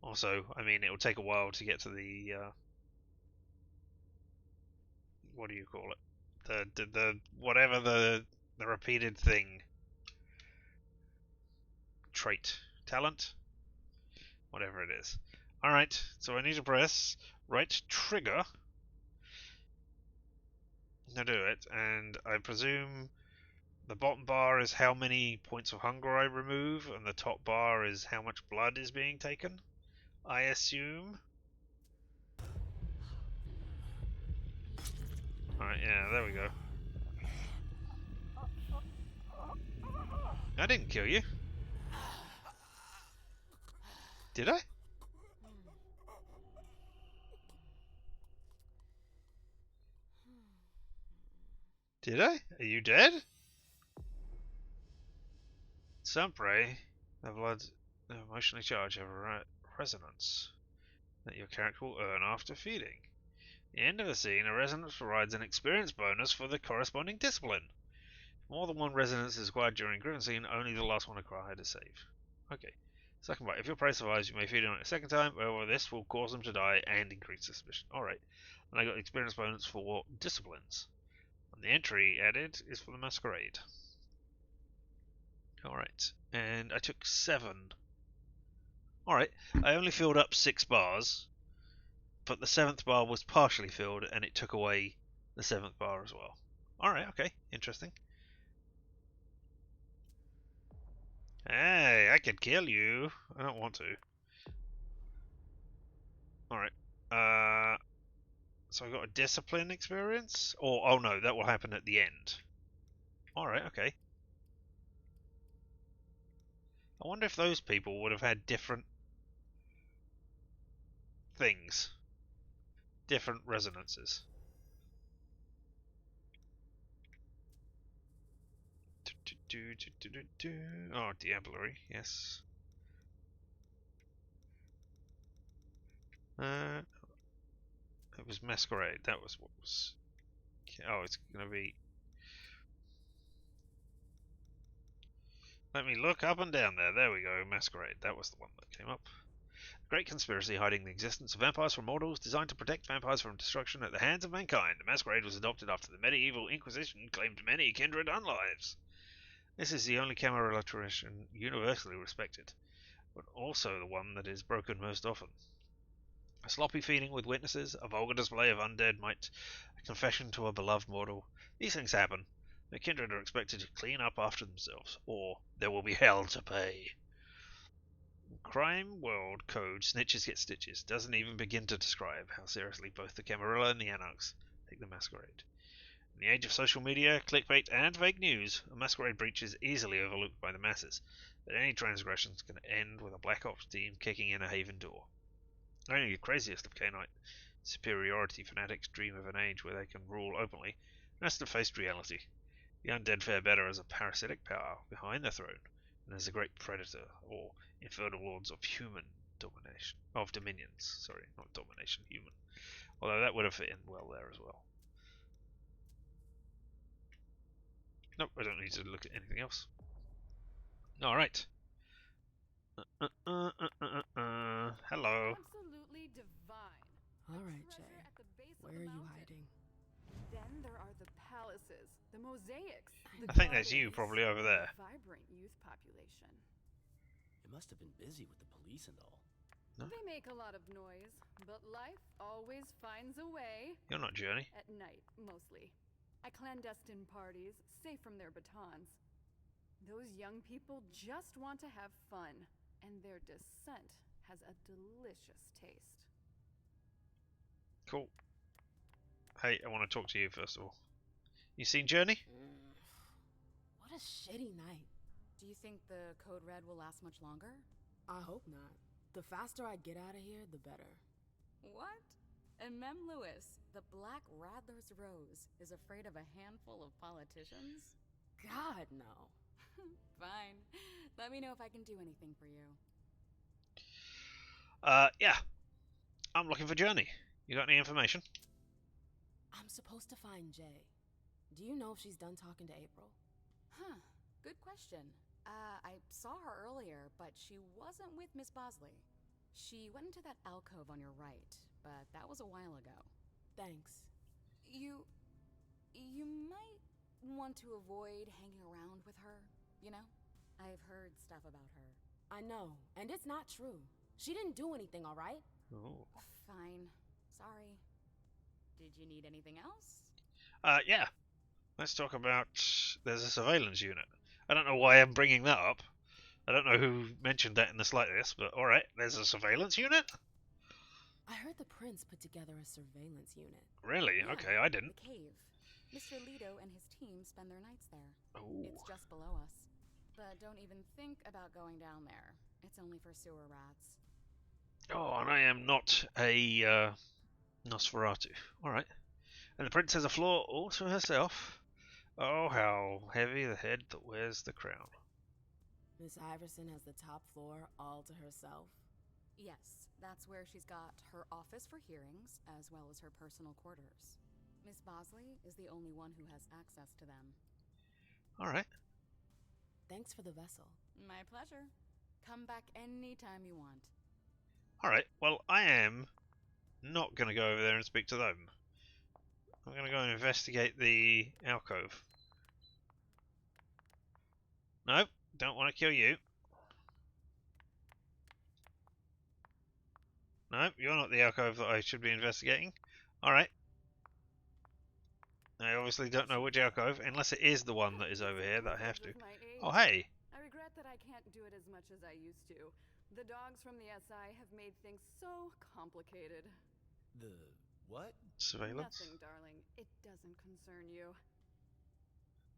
Also, I mean, it will take a while to get to the, what do you call it? The whatever the repeated thing. Trait. Talent? Whatever it is. Alright, so I need to press right trigger to do it, and I presume the bottom bar is how many points of hunger I remove, and the top bar is how much blood is being taken, I assume. Alright, yeah, there we go. I didn't kill you. Did I? Did I? Are you dead? Some prey, their blood emotionally charged have a resonance that your character will earn after feeding. At the end of the scene, a resonance provides an experience bonus for the corresponding discipline. If more than one resonance is required during a given scene, only the last one required is saved. Okay. Second bite. If your prey survives, you may feed on it a second time, however this will cause them to die and increase suspicion. Alright. And I got experience bonus for disciplines. And the entry added is for the Masquerade. Alright. And I took 7. Alright. I only filled up 6 bars, but the 7th bar was partially filled and it took away the 7th bar as well. Alright, okay. Interesting. Hey, I could kill you. I don't want to. Alright. So I got a discipline experience? Or, oh no, that will happen at the end. Alright, okay. I wonder if those people would have had different things. Different resonances. Oh, Diablerie, yes. It was Masquerade, that was what was... Oh, it's gonna be... Let me look up and down there. There we go, Masquerade. That was the one that came up. Great conspiracy hiding the existence of vampires from mortals, designed to protect vampires from destruction at the hands of mankind. The Masquerade was adopted after the medieval Inquisition claimed many kindred unlives. This is the only Camarilla tradition universally respected, but also the one that is broken most often. A sloppy feeding with witnesses, a vulgar display of undead might, a confession to a beloved mortal. These things happen. The kindred are expected to clean up after themselves, or there will be hell to pay. Crime World Code Snitches Get Stitches doesn't even begin to describe how seriously both the Camarilla and the Anarchs take the Masquerade. In the age of social media, clickbait, and fake news, a Masquerade breach is easily overlooked by the masses, but any transgressions can end with a Black Ops team kicking in a Haven door. Only the craziest of canine superiority fanatics dream of an age where they can rule openly, and has to face reality. The undead fare better as a parasitic power behind the throne than as a great predator or infernal lords of dominions. Sorry, not domination, human. Although that would have fit in well there as well. Nope, I don't need to look at anything else. Alright. Hello. Absolutely divine. All right, Jay. Where are you hiding? Then there are the palaces, the mosaics, the I think that's you gardens, probably over there. the vibrant youth population. It must have been busy with the police and all. No? They make a lot of noise, but life always finds a way. You're not Journey. At night, mostly. At clandestine parties, safe from their batons. Those young people just want to have fun, and their dissent has a delicious taste. Cool. Hey, I want to talk to you first of all. You seen Journey? What a shitty night. Do you think the Code Red will last much longer? I hope not. The faster I get out of here, the better. What? And Mem Lewis, the Black Rattler's Rose, is afraid of a handful of politicians? God, no. Fine. Let me know if I can do anything for you. Yeah. I'm looking for Journey. You got any information? I'm supposed to find Jay. Do you know if she's done talking to April? Huh. Good question. I saw her earlier, but she wasn't with Miss Bosley. She went into that alcove on your right, but that was a while ago. Thanks. You might want to avoid hanging around with her, you know? I've heard stuff about her. I know, and it's not true. She didn't do anything, all right? Oh. Fine. Sorry. Did you need anything else? Yeah. Let's talk about... There's a surveillance unit. I don't know why I'm bringing that up. I don't know who mentioned that in the slightest, but alright, there's a surveillance unit? I heard the prince put together a surveillance unit. Really? Yeah, Okay, I didn't. The cave. Mr. Lido and his team spend their nights there. Oh. It's just below us. But don't even think about going down there. It's only for sewer rats. Oh, and I am not a Nosferatu. Alright. And the prince has a floor all to herself. Oh, how heavy the head that wears the crown. Miss Iverson has the top floor all to herself. Yes, that's where she's got her office for hearings, as well as her personal quarters. Miss Bosley is the only one who has access to them. Alright. Thanks for the vessel. My pleasure. Come back anytime you want. Alright, well, I am not going to go over there and speak to them. I'm going to go and investigate the alcove. Nope, don't want to kill you. Nope, you're not the alcove that I should be investigating. Alright. I obviously don't know which alcove, unless it is the one that is over here that I have to. Oh, hey! I regret that I can't do it as much as I used to. The dogs from the SI have made things so complicated. The what? Surveillance? Nothing, darling. It doesn't concern you.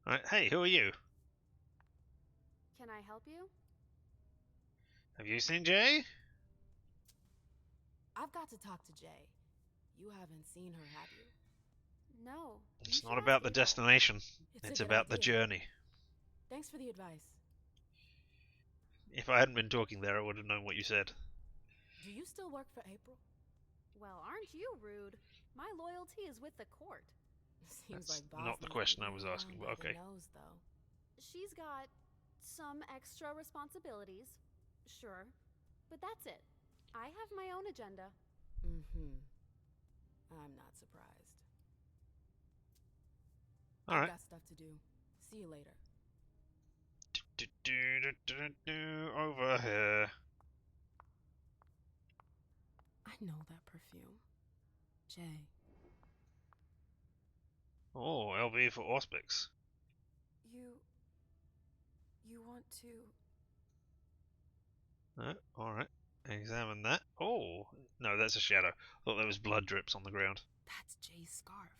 Alright, hey, who are you? Can I help you? Have you seen Jay? I've got to talk to Jay. You haven't seen her, have you? No. It's not about the destination. It's about the journey. Thanks for the advice. If I hadn't been talking there, I would have known what you said. Do you still work for April? Well, aren't you rude? My loyalty is with the court. Seems That's like not the question I was asking, but okay. Knows, though. She's got some extra responsibilities, sure, but that's it. I have my own agenda. Mm-hmm. I'm not surprised. Alright. I've got stuff to do. See you later. Over here. I know that perfume. Jay. Oh, LB for Auspix. You want to... Alright. Examine that. Oh, no, that's a shadow. I thought there was blood drips on the ground. That's Jay's scarf.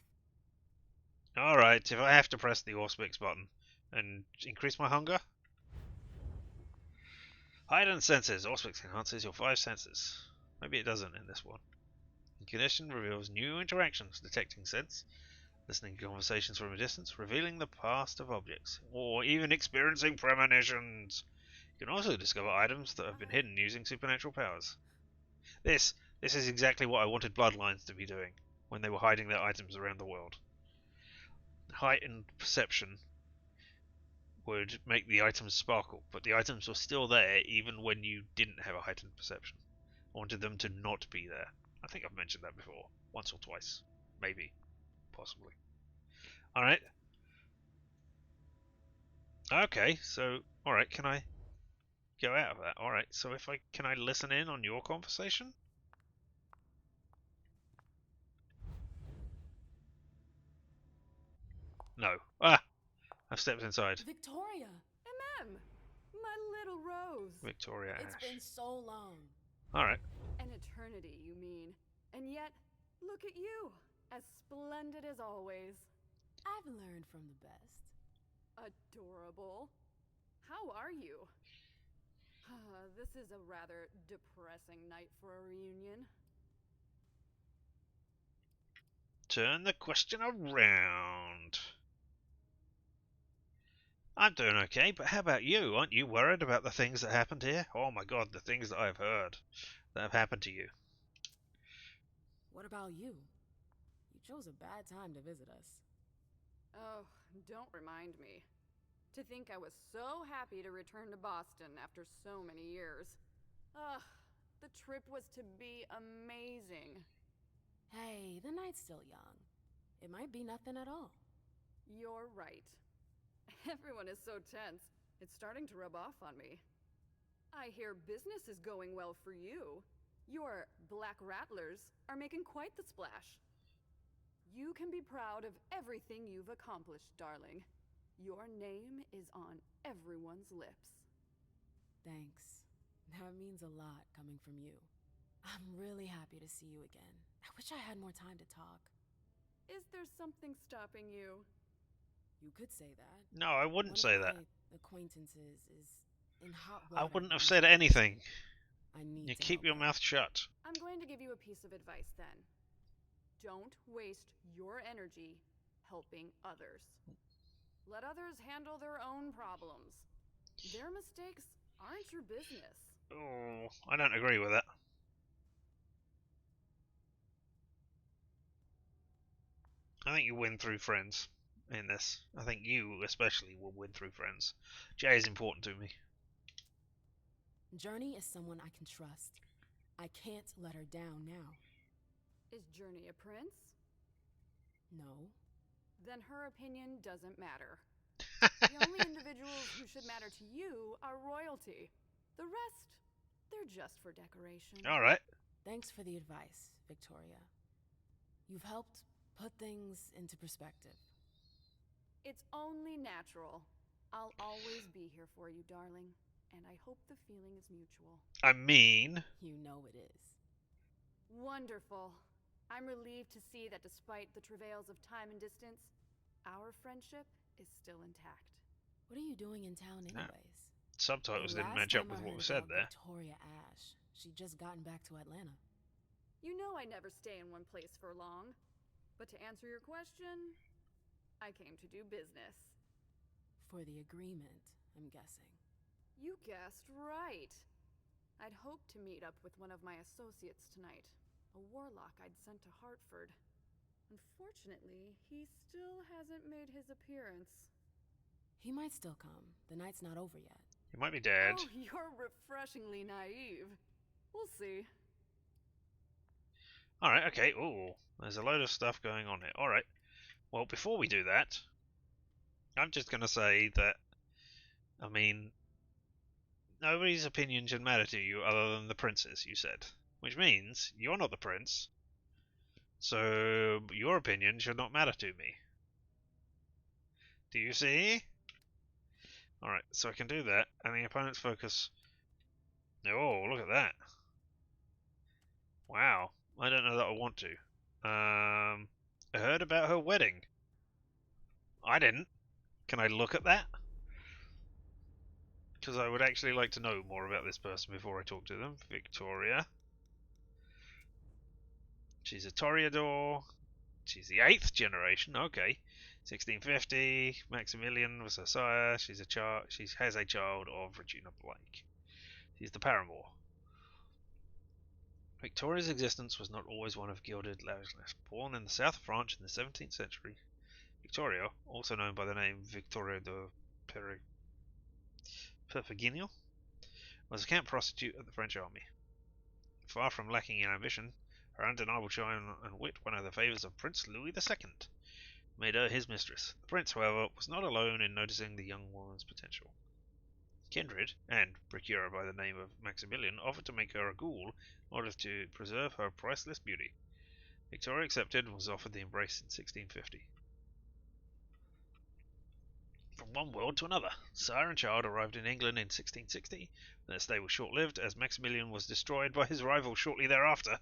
Alright, if I have to press the Auspix button and increase my hunger. Heightened senses. Auspix enhances your 5 senses. Maybe it doesn't in this one. The condition reveals new interactions, detecting sense, listening to conversations from a distance, revealing the past of objects, or even experiencing premonitions. You can also discover items that have been hidden using supernatural powers. This is exactly what I wanted Bloodlines to be doing when they were hiding their items around the world. Heightened perception would make the items sparkle, but the items were still there even when you didn't have a heightened perception. I wanted them to not be there. I think I've mentioned that before, once or twice. Maybe. Possibly. Alright. Okay, so, alright, can I go out of that? Alright, so can I listen in on your conversation? No. Ah! I've stepped inside. Victoria! MM! My little Rose! Victoria Ash. It's been so long. Alright. An eternity, you mean. And yet, look at you! As splendid as always. I've learned from the best. Adorable. How are you? This is a rather depressing night for a reunion. Turn the question around. I'm doing okay, but how about you? Aren't you worried about the things that happened here? Oh my god, the things that I've heard that have happened to you. What about you? You chose a bad time to visit us. Oh, don't remind me. To think I was so happy to return to Boston after so many years. Ugh, the trip was to be amazing. Hey, the night's still young. It might be nothing at all. You're right. Everyone is so tense. It's starting to rub off on me. I hear business is going well for you. Your Black Rattlers are making quite the splash. You can be proud of everything you've accomplished, darling. Your name is on everyone's lips. Thanks. That means a lot coming from you. I'm really happy to see you again. I wish I had more time to talk. Is there something stopping you? You could say that. No, I wouldn't say that. Acquaintances is in hot water. I wouldn't have said anything. I need You to keep help your mouth shut. I'm going to give you a piece of advice then. Don't waste your energy helping others. Let others handle their own problems. Their mistakes aren't your business. Oh, I don't agree with that. I think you win through friends in this. I think you especially will win through friends. Jay is important to me. Journey is someone I can trust. I can't let her down now. Is Journey a prince? No. Then her opinion doesn't matter. The only individuals who should matter to you are royalty. The rest, they're just for decoration. Alright. Thanks for the advice, Victoria. You've helped put things into perspective. It's only natural. I'll always be here for you, darling. And I hope the feeling is mutual. I mean... You know it is. Wonderful. I'm relieved to see that despite the travails of time and distance, our friendship is still intact. What are you doing in town anyways? Subtitles didn't match up with what was said there. Victoria Ash. She'd just gotten back to Atlanta. You know I never stay in one place for long. But to answer your question, I came to do business. For the agreement, I'm guessing. You guessed right. I'd hoped to meet up with one of my associates tonight, a warlock I'd sent to Hartford. Unfortunately, he still hasn't made his appearance. He might still come. The night's not over yet. He might be dead. Oh, you're refreshingly naive. We'll see. Alright, okay. Ooh, there's a load of stuff going on here. Alright. Well, before we do that, I'm just going to say that, I mean, nobody's opinion should matter to you other than the prince's, you said. Which means you're not the prince, so your opinion should not matter to me. Do you see? Alright, so I can do that, and the opponent's focus... Oh, look at that. Wow, I don't know that I want to. I heard about her wedding. I didn't. Can I look at that? Because I would actually like to know more about this person before I talk to them. Victoria. She's a Toreador. She's the 8th generation. Okay. 1650. Maximilian was her sire. She has a child of Regina Blake. She's the paramour. Victoria's existence was not always one of gilded lavishness. Born in the south of France in the 17th century, Victoria, also known by the name Victoria de Perpignan, was a camp prostitute of the French army. Far from lacking in ambition, Her undeniable charm and wit won her the favours of Prince Louis II, made her his mistress. The prince, however, was not alone in noticing the young woman's potential. Kindred, and procurer by the name of Maximilian, offered to make her a ghoul in order to preserve her priceless beauty. Victoria accepted and was offered the embrace in 1650. From one world to another, sire and child arrived in England in 1660. Their stay was short-lived, as Maximilian was destroyed by his rival shortly thereafter.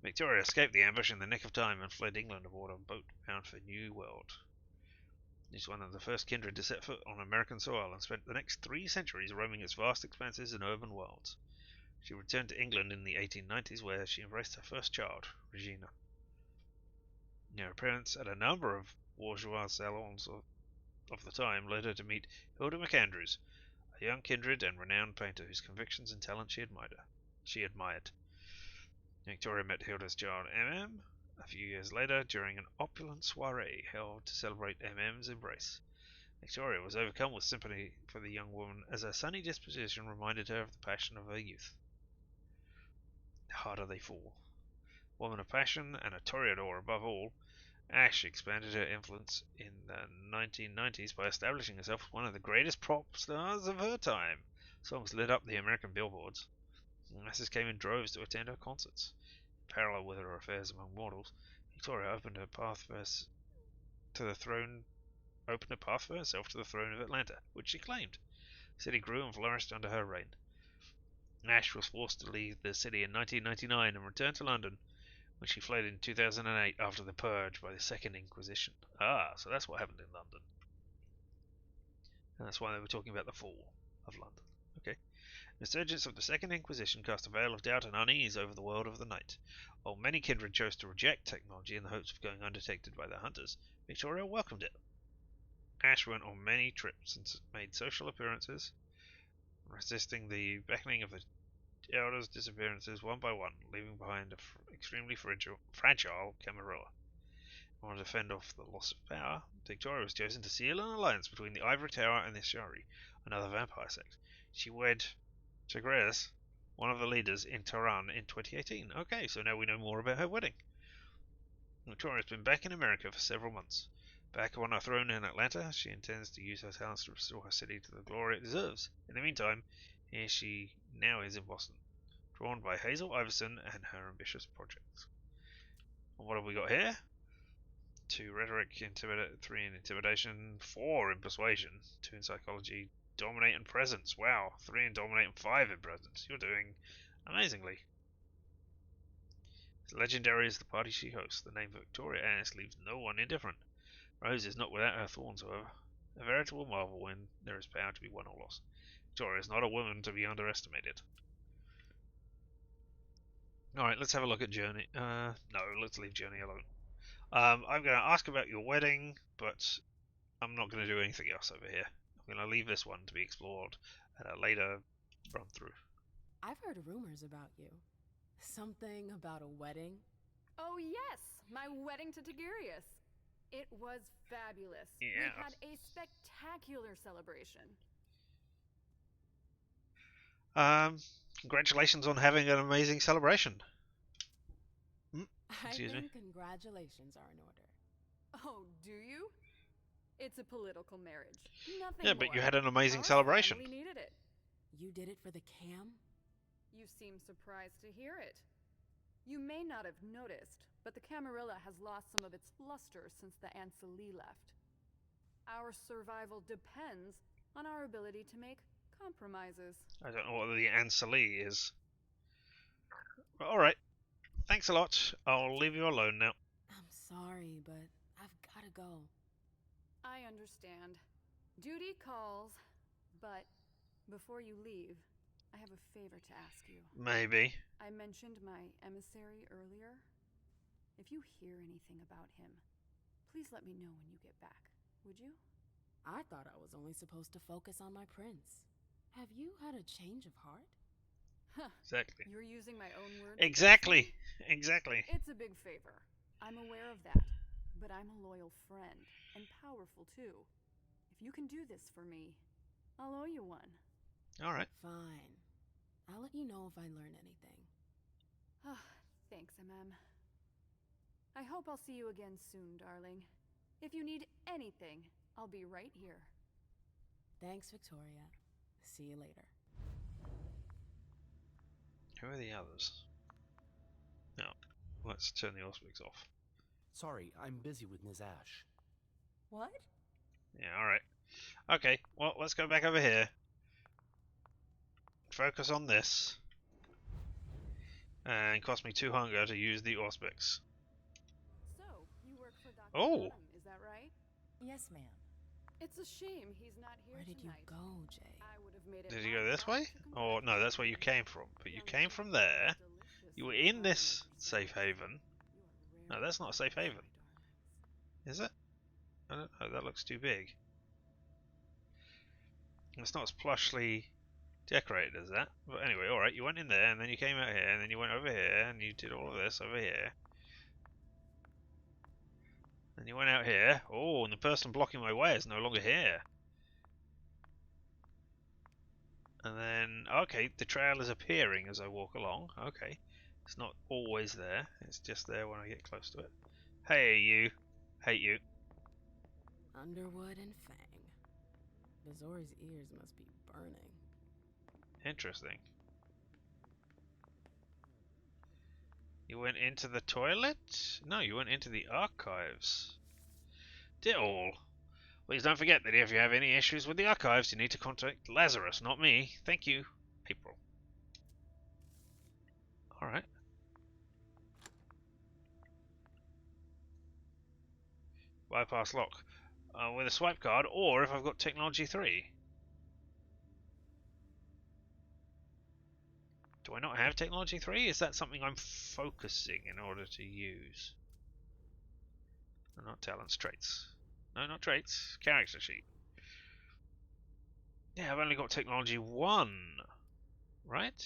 Victoria escaped the ambush in the nick of time and fled England aboard a boat bound for New World. She was one of the first kindred to set foot on American soil and spent the next 3 centuries roaming its vast expanses and urban wilds. She returned to England in the 1890s, where she embraced her first child, Regina. Her appearance at a number of bourgeois salons of the time led her to meet Hilda McAndrews, a young kindred and renowned painter whose convictions and talent she admired. Victoria met Hilda's child MM a few years later during an opulent soiree held to celebrate MM's embrace. Victoria was overcome with sympathy for the young woman, as her sunny disposition reminded her of the passion of her youth. The harder they fall. Woman of passion and a toreador above all, Ash expanded her influence in the 1990s by establishing herself as one of the greatest pop stars of her time. Songs lit up the American billboards. Masses came in droves to attend her concerts. In parallel with her affairs among mortals, Victoria opened her path for herself to the throne of Atlanta, which she claimed. The city grew and flourished under her reign. Ash was forced to leave the city in 1999 and return to London, when she fled in 2008 after the purge by the Second Inquisition. So that's what happened in London. And that's why they were talking about the fall of London. Okay. The resurgence of the Second Inquisition cast a veil of doubt and unease over the world of the night. While many kindred chose to reject technology in the hopes of going undetected by their hunters, Victoria welcomed it. Ash went on many trips and made social appearances, resisting the beckoning of the elders' disappearances one by one, leaving behind an extremely fragile Camarilla. In order to fend off the loss of power, Victoria was chosen to seal an alliance between the Ivory Tower and the Ashari, another vampire sect. She wed Chagres, one of the leaders in Tehran, in 2018. Okay, so now we know more about her wedding. Victoria's been back in America for several months. Back on her throne in Atlanta, she intends to use her talents to restore her city to the glory it deserves. In the meantime, here she now is in Boston, drawn by Hazel Iverson and her ambitious projects. And what have we got here? 2 rhetoric, 3 in intimidation, 4 in persuasion, 2 in psychology, dominate and presence. Wow, 3 in dominate and 5 in presence. You're doing amazingly. As legendary as the party she hosts, the name Victoria Ash leaves no one indifferent. Rose is not without her thorns, however. A veritable marvel when there is power to be won or lost. Victoria is not a woman to be underestimated. Alright, let's have a look at Journey. No, let's leave Journey alone. I'm going to ask about your wedding, but I'm not going to do anything else over here. I'm going to leave this one to be explored at a later run through. I've heard rumors about you. Something about a wedding? Oh yes, my wedding to Tigurius. It was fabulous. Yeah. We had a spectacular celebration. Congratulations on having an amazing celebration. I think congratulations are in order. Oh, do you? It's a political marriage. Nothing Yeah, but more. you had an amazing Our celebration. family needed it. You did it for the cam? You seem surprised to hear it. You may not have noticed, but the Camarilla has lost some of its luster since the Anceli left. Our survival depends on our ability to make compromises. I don't know what the Anceli is. Alright. Thanks a lot. I'll leave you alone now. I'm sorry, but I've gotta go. I understand. Duty calls, but before you leave, I have a favor to ask you. Maybe. I mentioned my emissary earlier. If you hear anything about him, please let me know when you get back, would you? I thought I was only supposed to focus on my prince. Have you had a change of heart? Huh. Exactly. You're using my own words. Exactly. Exactly. It's a big favor. I'm aware of that. But I'm a loyal friend, and powerful too. If you can do this for me, I'll owe you one. Alright. Fine. I'll let you know if I learn anything. Thanks, MM. I hope I'll see you again soon, darling. If you need anything, I'll be right here. Thanks, Victoria. See you later. Who are the others? Now, let's turn the auspics off. Sorry, I'm busy with Ms. Ash. What? Yeah, alright. Okay, well, let's go back over here. Focus on this. And cost me 2 hunger to use the auspics. So, you work for Dr. Oh! Dunham, is that right? Yes, ma'am. It's a shame he's not here Where did tonight. you go, Jay? I would have made it Did you go this way? Or, no, that's where you came from. But you came from there. You were in this safe haven. No, that's not a safe haven. Is it? I don't know, that looks too big. It's not as plushly decorated as that. But anyway, alright, you went in there, and then you came out here, and then you went over here, and you did all of this over here. Then you went out here. Oh, and the person blocking my way is no longer here. And then, okay, the trail is appearing as I walk along. Okay. It's not always there. It's just there when I get close to it. Hey, you. Hate you. Underwood and Fang. Bazor's ears must be burning. Interesting. You went into the toilet? No, you went into the archives. Did all. Please don't forget that if you have any issues with the archives, you need to contact Lazarus, not me. Thank you, April. Alright. Bypass lock. With a swipe card, or if I've got Technology 3. Do I not have Technology 3? Is that something I'm focusing in order to use? No, not talents, traits. No, not traits. Character sheet. Yeah, I've only got Technology 1. Right?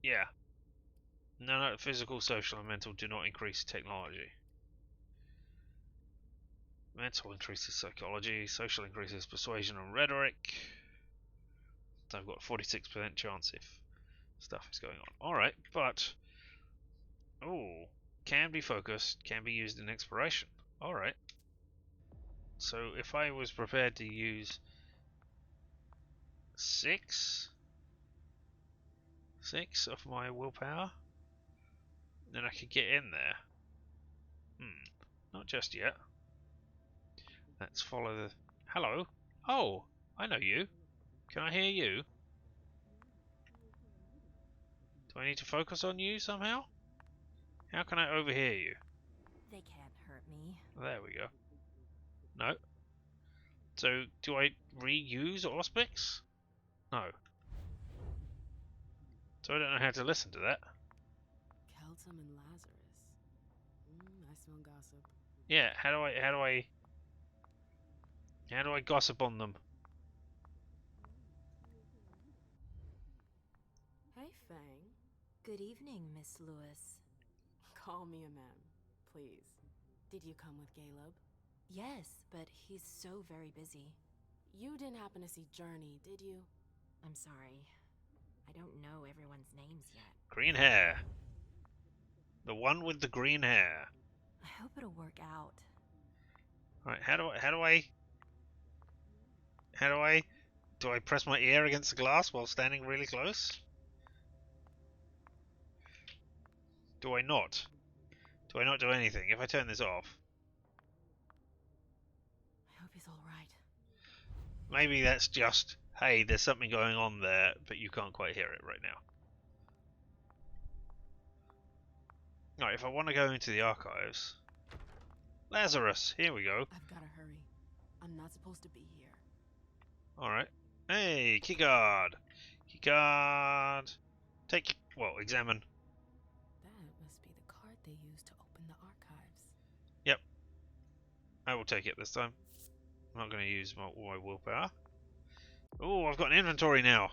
Yeah. No, physical, social, and mental do not increase technology. Mental increases psychology, social increases persuasion and rhetoric. So I've got 46% chance if stuff is going on. Alright, but... Oh, can be focused, can be used in exploration. Alright. So if I was prepared to use 6 of my willpower, then I could get in there. Not just yet. Let's follow the... Hello? Oh, I know you. Can I hear you? Do I need to focus on you somehow? How can I overhear you? They can't hurt me. There we go. No. So, do I reuse auspics? No. So I don't know how to listen to that. Keltum and Lazarus. I smell gossip. Yeah, how do I gossip on them? Hey, Fang. Good evening, Miss Lewis. Call me a ma'am, please. Did you come with Caleb? Yes, but he's so very busy. You didn't happen to see Journey, did you? I'm sorry. I don't know everyone's names yet. Green hair. The one with the green hair. I hope it'll work out. Alright, how do I press my ear against the glass while standing really close? Do I not? Do I not do anything if I turn this off? I hope he's alright. Maybe that's just, hey, there's something going on there, but you can't quite hear it right now. Alright, if I want to go into the archives... Lazarus, here we go. I've gotta hurry. I'm not supposed to be here. Alright. Hey, keycard! Keycard! Take, well, examine. That must be the card they used to open the archives. Yep. I will take it this time. I'm not going to use my willpower. Oh, I've got an inventory now!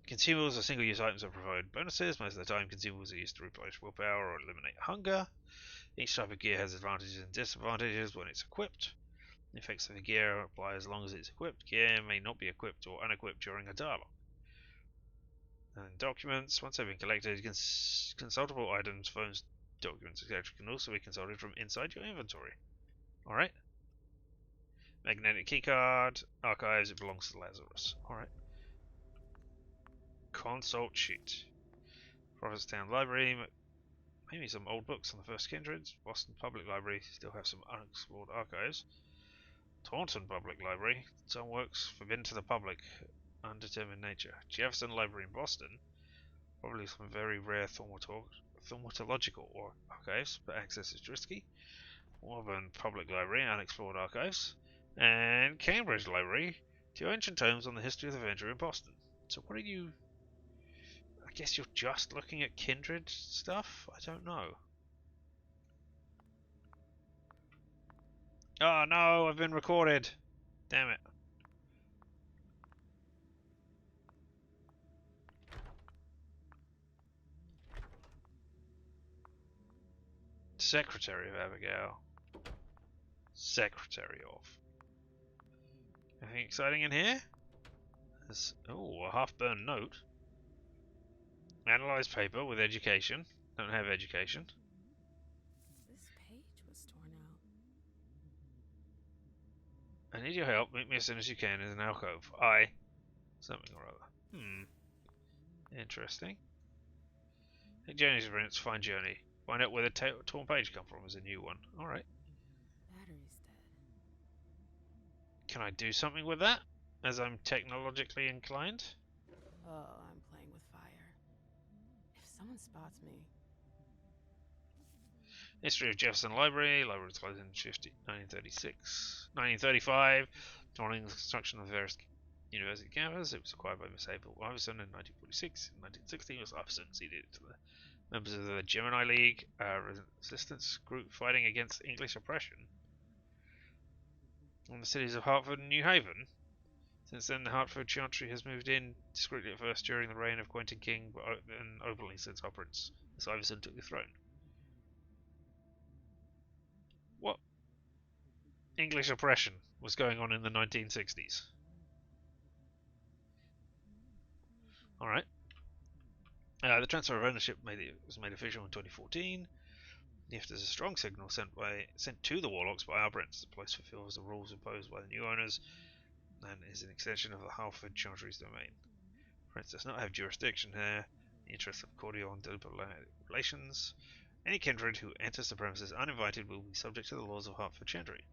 Consumables are single-use items that provide bonuses. Most of the time, consumables are used to replenish willpower or eliminate hunger. Each type of gear has advantages and disadvantages when it's equipped. The effects of the gear apply as long as it's equipped. Gear may not be equipped or unequipped during a dialogue. And documents, once they've been collected, consultable items, phones, documents, etc. can also be consulted from inside your inventory. Alright. Magnetic keycard, archives, it belongs to Lazarus. Alright. Consult sheet. Provincetown Library, maybe some old books on the first kindreds. Boston Public Library still have some unexplored archives. Taunton Public Library, some works forbidden to the public, undetermined nature. Jefferson Library in Boston, probably some very rare thaumatological archives, but access is risky. Auburn Public Library, unexplored archives. And Cambridge Library, 2 ancient tomes on the history of the Avenger in Boston. So what are you... I guess you're just looking at kindred stuff? I don't know. Oh no, I've been recorded. Damn it. Secretary of Abigail. Secretary of. Anything exciting in here? There's, oh, a half-burned note. Analyze paper with education. Don't have education. This page was torn out. I need your help. Meet me as soon as you can in an alcove. I... something or other. Interesting. Take Journey's events, find Journey. Find out where the torn page come from is a new one. Alright. Battery's dead. Can I do something with that? As I'm technologically inclined? Oh, I'm playing with fire. If someone spots me... History of Jefferson Library. Library was closed in 1936. 1935. Dawning the construction of various university campus. It was acquired by Miss Abel Iverson in 1946. In 1960, Miss Iverson ceded it to the members of the Gemini League, a resistance group fighting against English oppression in the cities of Hartford and New Haven. Since then, the Hartford Chantry has moved in discreetly at first during the reign of Quentin King, but then openly since our Prince Miss Iverson took the throne. What English oppression was going on in the 1960s? Alright. The transfer of ownership was made official in 2014. If there's a strong signal sent to the Warlocks by our Prince, the place fulfills the rules imposed by the new owners and is an extension of the Hartford Chantry's domain. Prince does not have jurisdiction here. In the interest of cordial and diplomatic relations, any kindred who enters the premises uninvited will be subject to the laws of Hartford Chantry.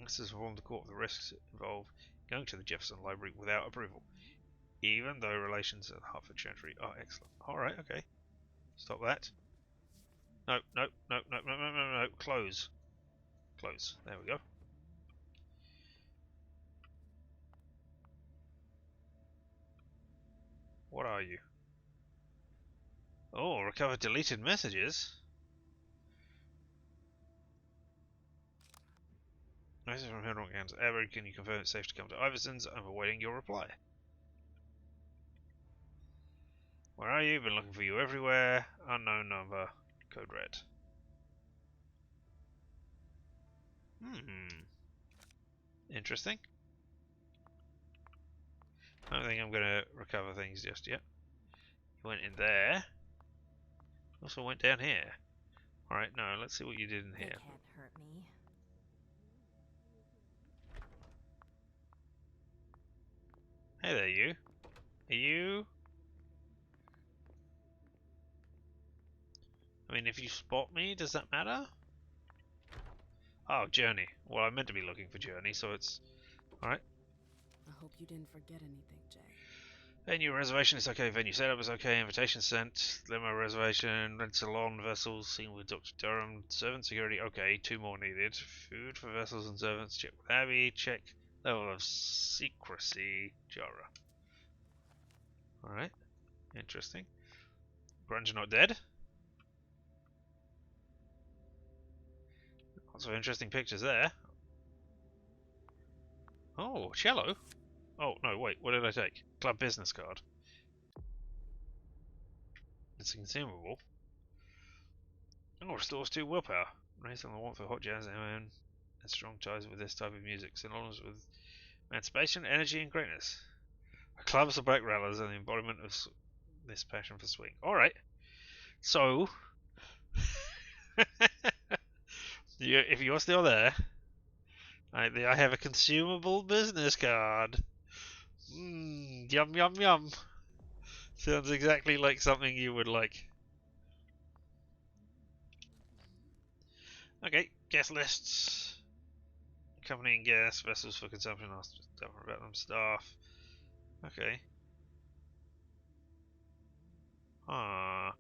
This has informed the court of the risks involved going to the Jefferson Library without approval, even though relations at the Hartford Chantry are excellent. Alright, okay. Stop that. No, no, no, no, no, no, no, no. Close. Close. There we go. What are you? Oh, recover deleted messages. Message from Henry Gans. Ever, can you confirm it's safe to come to Iverson's? I'm awaiting your reply. Where are you? Been looking for you everywhere. Unknown number. Code red. Interesting. I don't think I'm going to recover things just yet. You went in there. Also went down here. Alright, no, let's see what you did in here. They can't hurt me. Hey there, you. Are you? I mean, if you spot me, does that matter? Oh, Journey. Well, I meant to be looking for Journey, so it's... Alright. I hope you didn't forget anything, Jay. Venue reservation is okay, venue setup is okay, invitation sent, limo reservation, rent salon, vessels, seen with Dr. Durham, servant security, okay, 2 more needed. Food for vessels and servants, check with Abby, check level of secrecy, Jara. Alright, interesting. Grunge not dead. Lots of interesting pictures there. Oh, cello. Oh, no, wait, what did I take? Club business card. It's a consumable. Oh, restores 2 willpower. Raised on the warmth of hot jazz, man. and strong ties with this type of music, synonymous with emancipation, energy, and greatness. Our clubs are back rallies and the embodiment of this passion for swing. Alright, so if you're still there, I have a consumable business card. Yum yum yum. Sounds exactly like something you would like. Okay, guest lists. Accompanying guests, vessels for consumption, about them, staff. Okay. Ah.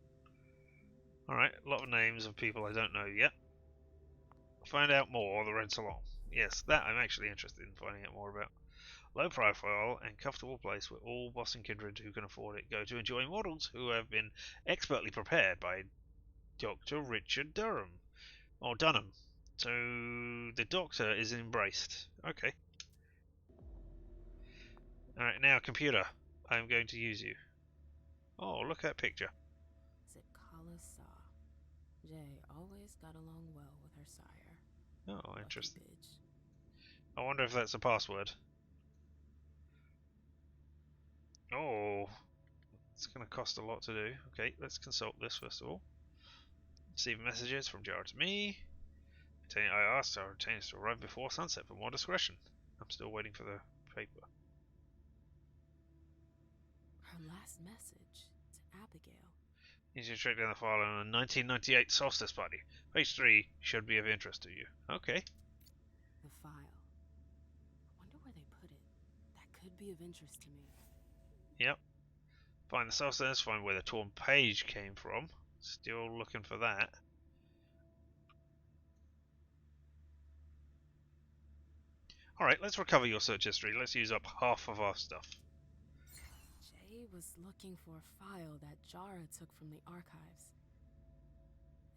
Alright, a lot of names of people I don't know yet. Find out more, the Red Salon. Yes, that I'm actually interested in finding out more about. Low profile and comfortable place where all Boston kindred who can afford it go to enjoy models who have been expertly prepared by Dr. Richard Durham. Or Dunham. So the doctor is embraced. Okay. Alright, now computer. I'm going to use you. Oh, look at that picture. Saw. Jay always got along well with her sire. Oh, interesting. I wonder if that's a password. Oh, it's going to cost a lot to do. Okay, let's consult this first of all. Receive messages from Jara to me. I asked our retainers to arrive before sunset for more discretion. I'm still waiting for the paper. Her last message to Abigail. Need you to track down the file on a 1998 solstice party. Page 3 should be of interest to you. Okay. The file. I wonder where they put it. That could be of interest to me. Yep. Find the solstice, find where the torn page came from. Still looking for that. Alright, let's recover your search history. Let's use up half of our stuff. Jay was looking for a file that Jara took from the archives.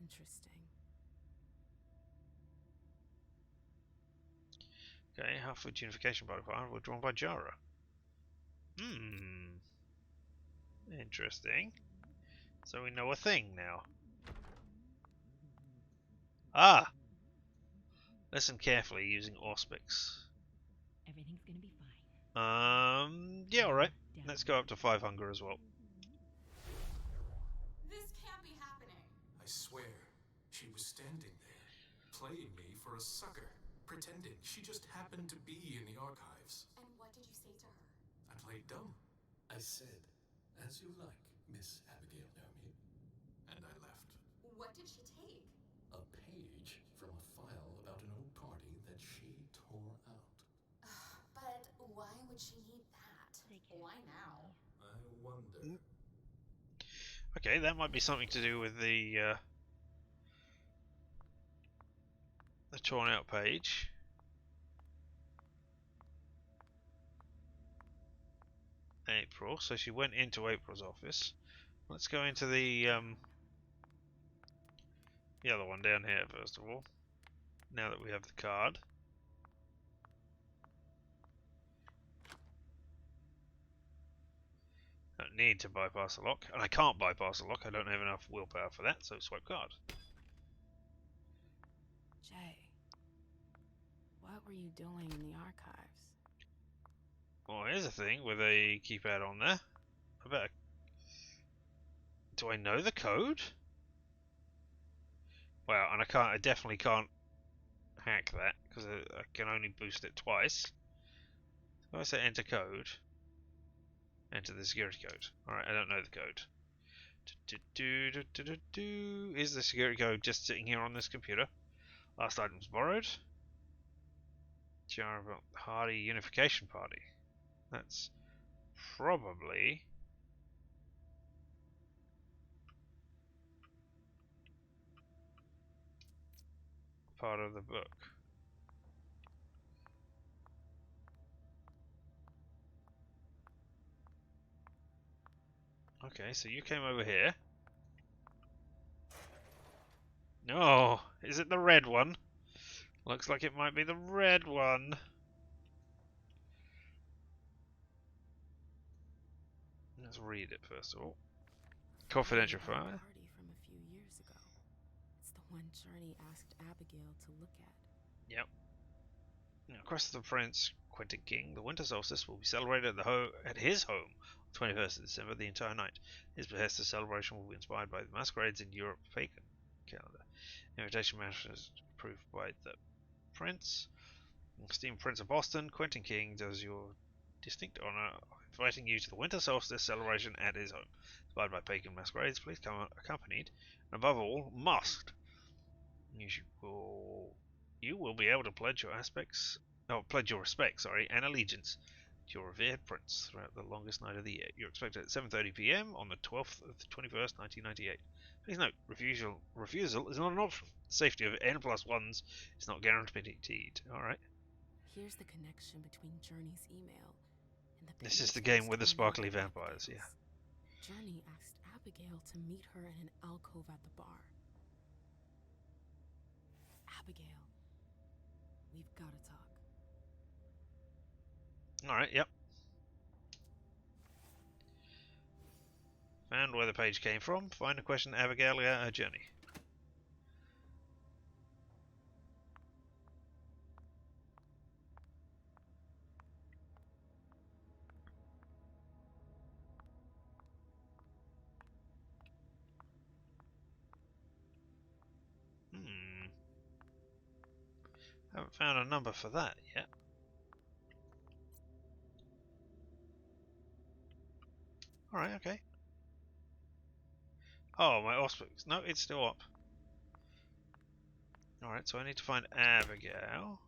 Interesting. Okay, Half-Food Unification Party file withdrawn by Jara. Interesting. So we know a thing now. Ah! Listen carefully using auspics. Everything's gonna be fine. Yeah, alright. Let's go up to 5 hunger as well. This can't be happening. I swear, she was standing there, playing me for a sucker, pretending she just happened to be in the archives. And what did you say to her? I played dumb. I said, as you like, Miss Abigail Naomi. And I left. What did she take? A page from a file about an old party that she tore out. But why would she need that? Why now? I wonder. Okay, that might be something to do with the torn out page. April, so she went into April's office. Let's go into the other one down here first of all. Now that we have the card. Don't need to bypass the lock, and I can't bypass the lock. I don't have enough willpower for that, so swipe card. Jay, what were you doing in the archives? Well, here's a thing with a keypad on there. I better... Do I know the code? Well, and I definitely can't hack that, because I can only boost it twice. So I say enter code. Enter the security code. Alright, I don't know the code. Is the security code just sitting here on this computer? Last items borrowed. Jar about Hardy Unification Party. That's probably part of the book. Okay, so you came over here. No, is it the red one? Looks like it might be the red one. Let's read it first of all. Confidential file. Party from a few years ago. It's the one Journey asked Abigail to look at. Yep. Across the Prince, Quentin King, the winter solstice will be celebrated at his home on 21st of December, the entire night. His behest, the celebration will be inspired by the masquerades in Europe pagan calendar. Invitation matters approved by the Prince. Esteemed Prince of Boston, Quentin King does your distinct honor of inviting you to the winter solstice celebration at his home. Inspired by pagan masquerades, please come accompanied, and above all, masked. You will be able to pledge your respect, and allegiance to your revered prince throughout the longest night of the year. You're expected at 7:30 p.m. on the 12th of the 21st, 1998. Please note, refusal is not an option. The safety of N+1s is not guaranteed. Alright. Here's the connection between Journey's email and the This is the game with the sparkly vampires, yeah. Journey asked Abigail to meet her in an alcove at the bar. Abigail, we've got to talk. Alright, yep. Found where the page came from. Find a question Abigail about her journey. Haven't found a number for that yet. Alright, okay. Oh, my auspice. No, it's still up. Alright, so I need to find Abigail.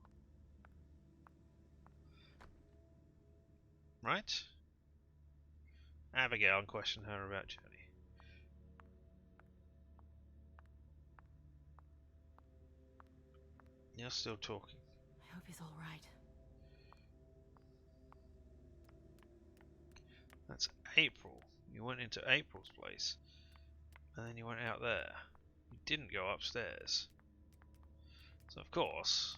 Right? Abigail and question her about journey. You're still talking. I hope he's alright. That's April. You went into April's place. And then you went out there. You didn't go upstairs. So of course...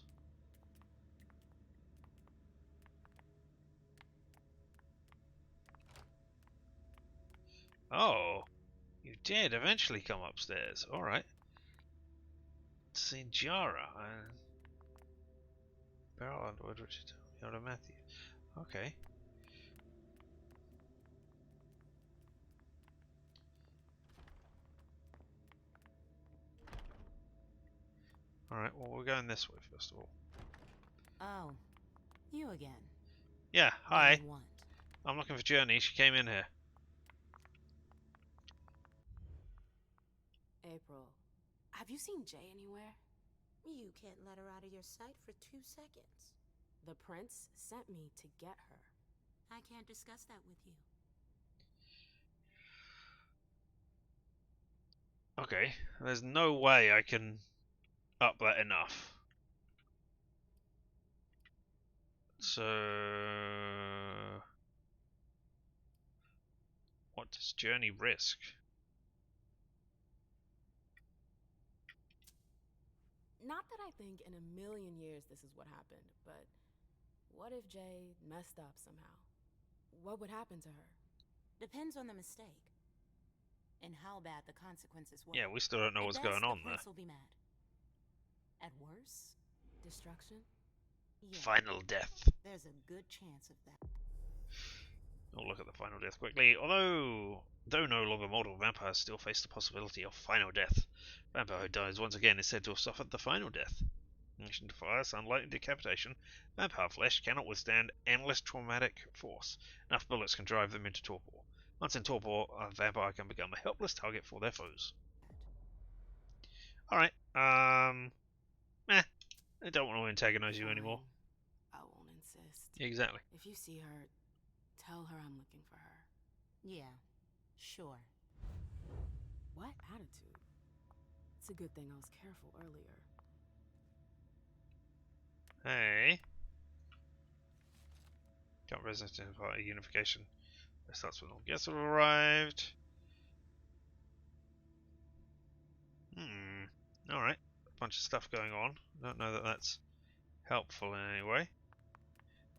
Oh! You did eventually come upstairs. Alright. Sinjara and... Beryl Underwood, Richard Yoda Matthew. Okay. Alright, well we're going this way first of all. Oh, you again. Yeah, hi. What do you want? I'm looking for Journey, she came in here. April, have you seen Jay anywhere? You can't let her out of your sight for 2 seconds. The prince sent me to get her. I can't discuss that with you. Okay, there's no way I can up that enough. So... What does Journey risk? Not that I think in a million years this is what happened, but what if Jay messed up somehow? What would happen to her? Depends on the mistake. And how bad the consequences were. Yeah, we still don't know what's going on there. The prince will be mad. At worst, destruction? Yeah. Final death. There's a good chance of that. We'll look at the final death quickly. Though no longer mortal, vampires still face the possibility of final death. Vampire who dies once again is said to have suffered the final death. In addition to fire, sunlight, and decapitation, vampire flesh cannot withstand endless traumatic force. Enough bullets can drive them into torpor. Once in torpor, a vampire can become a helpless target for their foes. Alright, I don't want to antagonize you anymore. I won't insist. Exactly. If you see her, tell her I'm looking for her. Yeah, sure. What attitude? It's a good thing I was careful earlier. Hey. Can't resist party unification. That's when all guests have arrived. Alright. A bunch of stuff going on. Don't know that that's helpful in any way.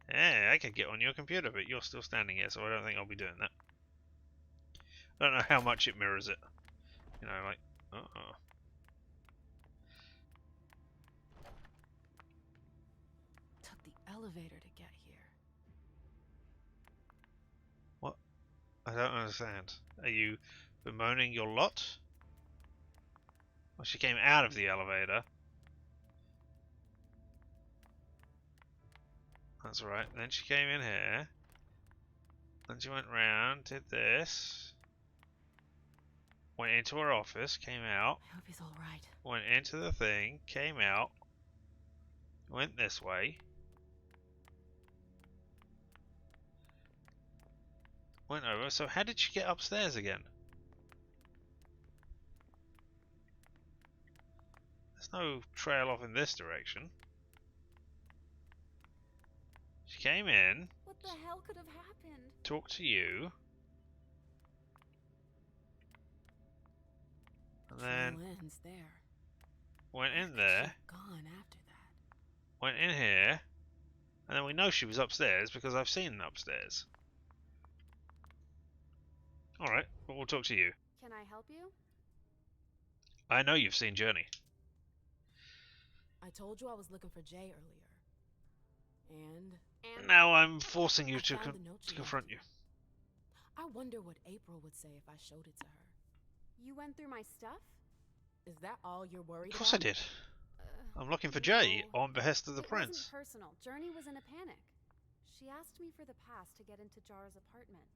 Hey, I could get on your computer, but you're still standing here, so I don't think I'll be doing that. I don't know how much it mirrors it. You know, like... Took the elevator to get here. What? I don't understand. Are you bemoaning your lot? Well, she came out of the elevator. That's right. Then she came in here. Then she went round, did this. Went into her office, came out. I hope he's alright. Went into the thing, came out. Went this way. Went over. So how did she get upstairs again? There's no trail off in this direction. She came in. What the hell could have happened? Talked to you. And then ends there. Went in there. Gone after that. Went in here. And then we know she was upstairs because I've seen upstairs. Alright, but we'll talk to you. Can I help you? I know you've seen Journey. I told you I was looking for Jay earlier. And now I'm forcing you to confront you. I wonder what April would say if I showed it to her. You went through my stuff? Is that all you're worried about? Of course I did. I'm looking for Jay on behest of the prince. It wasn't personal. Journey was in a panic. She asked me for the pass to get into Jara's apartment.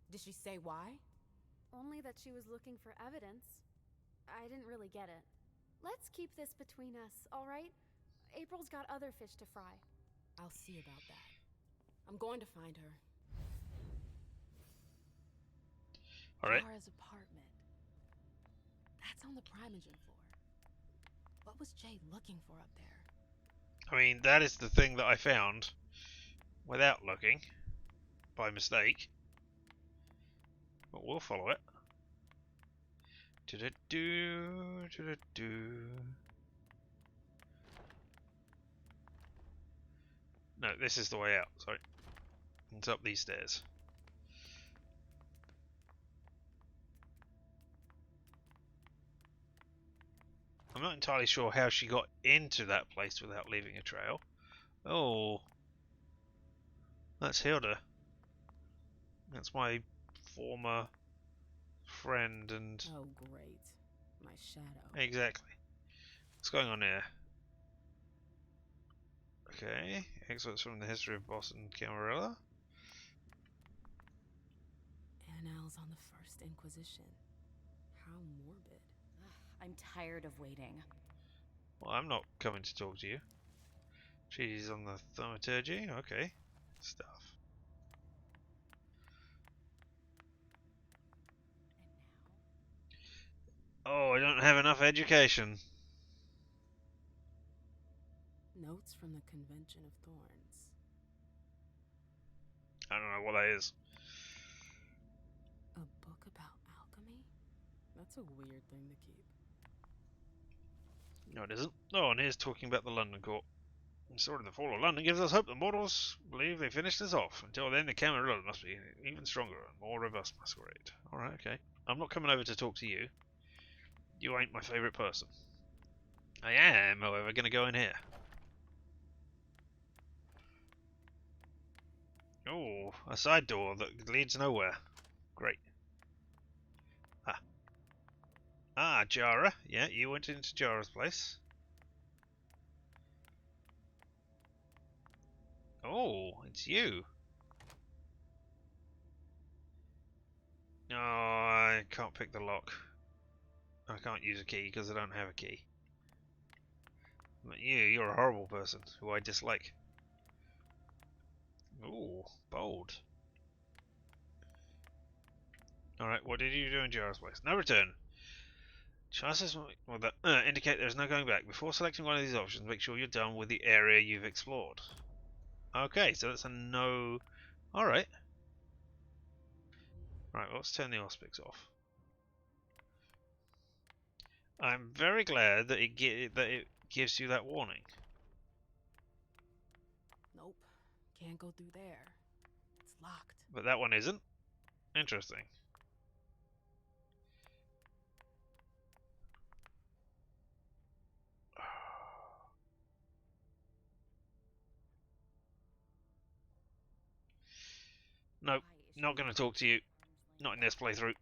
Did she say why? Only that she was looking for evidence. I didn't really get it. Let's keep this between us, alright? April's got other fish to fry. I'll see about that. I'm going to find her. Alright. Jara's apartment. That's on the Primogen floor. What was Jay looking for up there? I mean, that is the thing that I found without looking, by mistake. But we'll follow it. Do-do-do, do-do-do. No, this is the way out, sorry. It's up these stairs. I'm not entirely sure how she got into that place without leaving a trail. Oh. That's Hilda. That's my former friend and... Oh, great. My shadow. Exactly. What's going on here? Okay. Excerpts from the history of Boston Camarilla. Annals on the First Inquisition. How morbid. I'm tired of waiting. Well, I'm not coming to talk to you. She's on the thaumaturgy. Okay. Stuff. Oh, I don't have enough education. Notes from the Convention of Thorns. I don't know what that is. A book about alchemy? That's a weird thing to keep. No, it isn't. Oh, and here's talking about the London court. The story of the fall of London gives us hope the mortals believe they finished us off. Until then, the Camarilla must be even stronger and more robust masquerade. Alright, okay. I'm not coming over to talk to you. You ain't my favourite person. I am, however, going to go in here. Oh, a side door that leads nowhere. Great. Ah, Jara. Yeah, you went into Jara's place. Oh, it's you. No, I can't pick the lock. I can't use a key because I don't have a key. But you're a horrible person who I dislike. Ooh, bold. Alright, what did you do in Jara's place? No return. Chances indicate there's no going back. Before selecting one of these options, make sure you're done with the area you've explored. Okay, so that's a no. Alright. Right, well, let's turn the auspics off. I'm very glad that it gives you that warning. Nope. Can't go through there. It's locked. But that one isn't? Interesting. Nope, not going to talk to you. Not in this playthrough.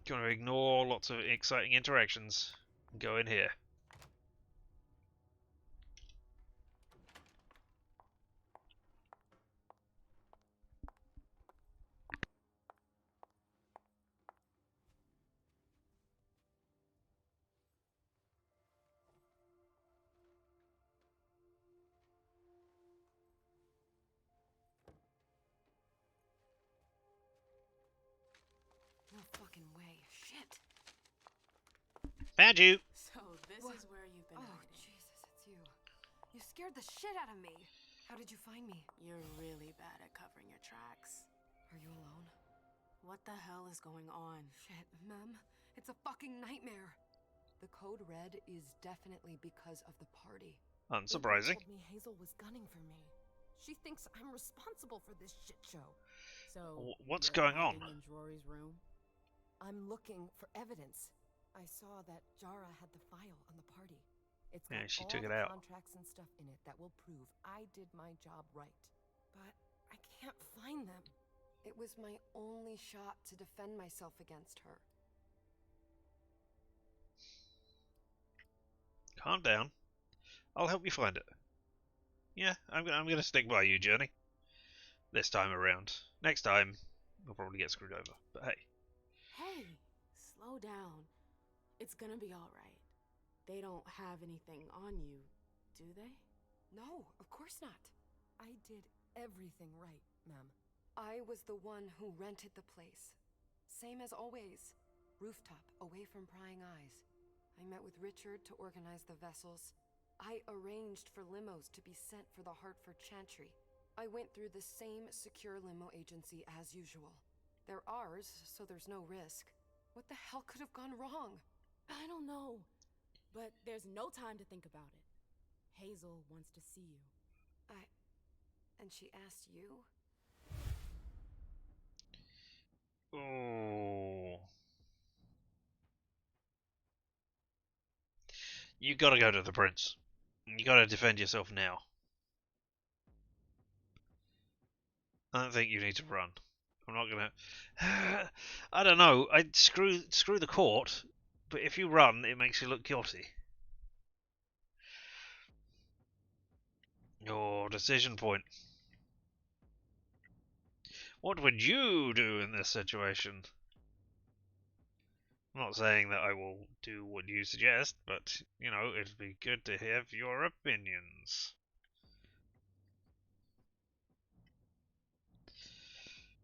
Going to ignore lots of exciting interactions. Go in here. No fucking way. Shit. Found you. So this is where you've been hiding. Jesus, it's you. You scared the shit out of me. How did you find me? You're really bad at covering your tracks. Are you alone? What the hell is going on? Shit, Mem. It's a fucking nightmare. The code red is definitely because of the party. Unsurprising. April told me Hazel was gunning for me. She thinks I'm responsible for this shit show. So what's you're going on? hiding in Rory's room? I'm looking for evidence. I saw that Jara had the file on the party. It's got Yeah, she all took it the out. contracts and stuff in it that will prove I did my job right. But I can't find them. It was my only shot to defend myself against her. Calm down. I'll help you find it. Yeah, I'm gonna stick by you, Journey. This time around. Next time, we'll probably get screwed over. But hey. Hey, slow down. It's gonna be alright. They don't have anything on you, do they? No, of course not. I did everything right, Mem. I was the one who rented the place. Same as always. Rooftop, away from prying eyes. I met with Richard to organize the vessels. I arranged for limos to be sent for the Hartford Chantry. I went through the same secure limo agency as usual. They're ours, so there's no risk. What the hell could have gone wrong? I don't know. But there's no time to think about it. Hazel wants to see you. And she asked you? Oh. You gotta go to the prince. You gotta defend yourself now. I don't think you need to run. I'm not gonna. I don't know. I'd screw the court, but if you run, it makes you look guilty. Your decision point. What would you do in this situation? I'm not saying that I will do what you suggest, but, you know, it'd be good to have your opinions.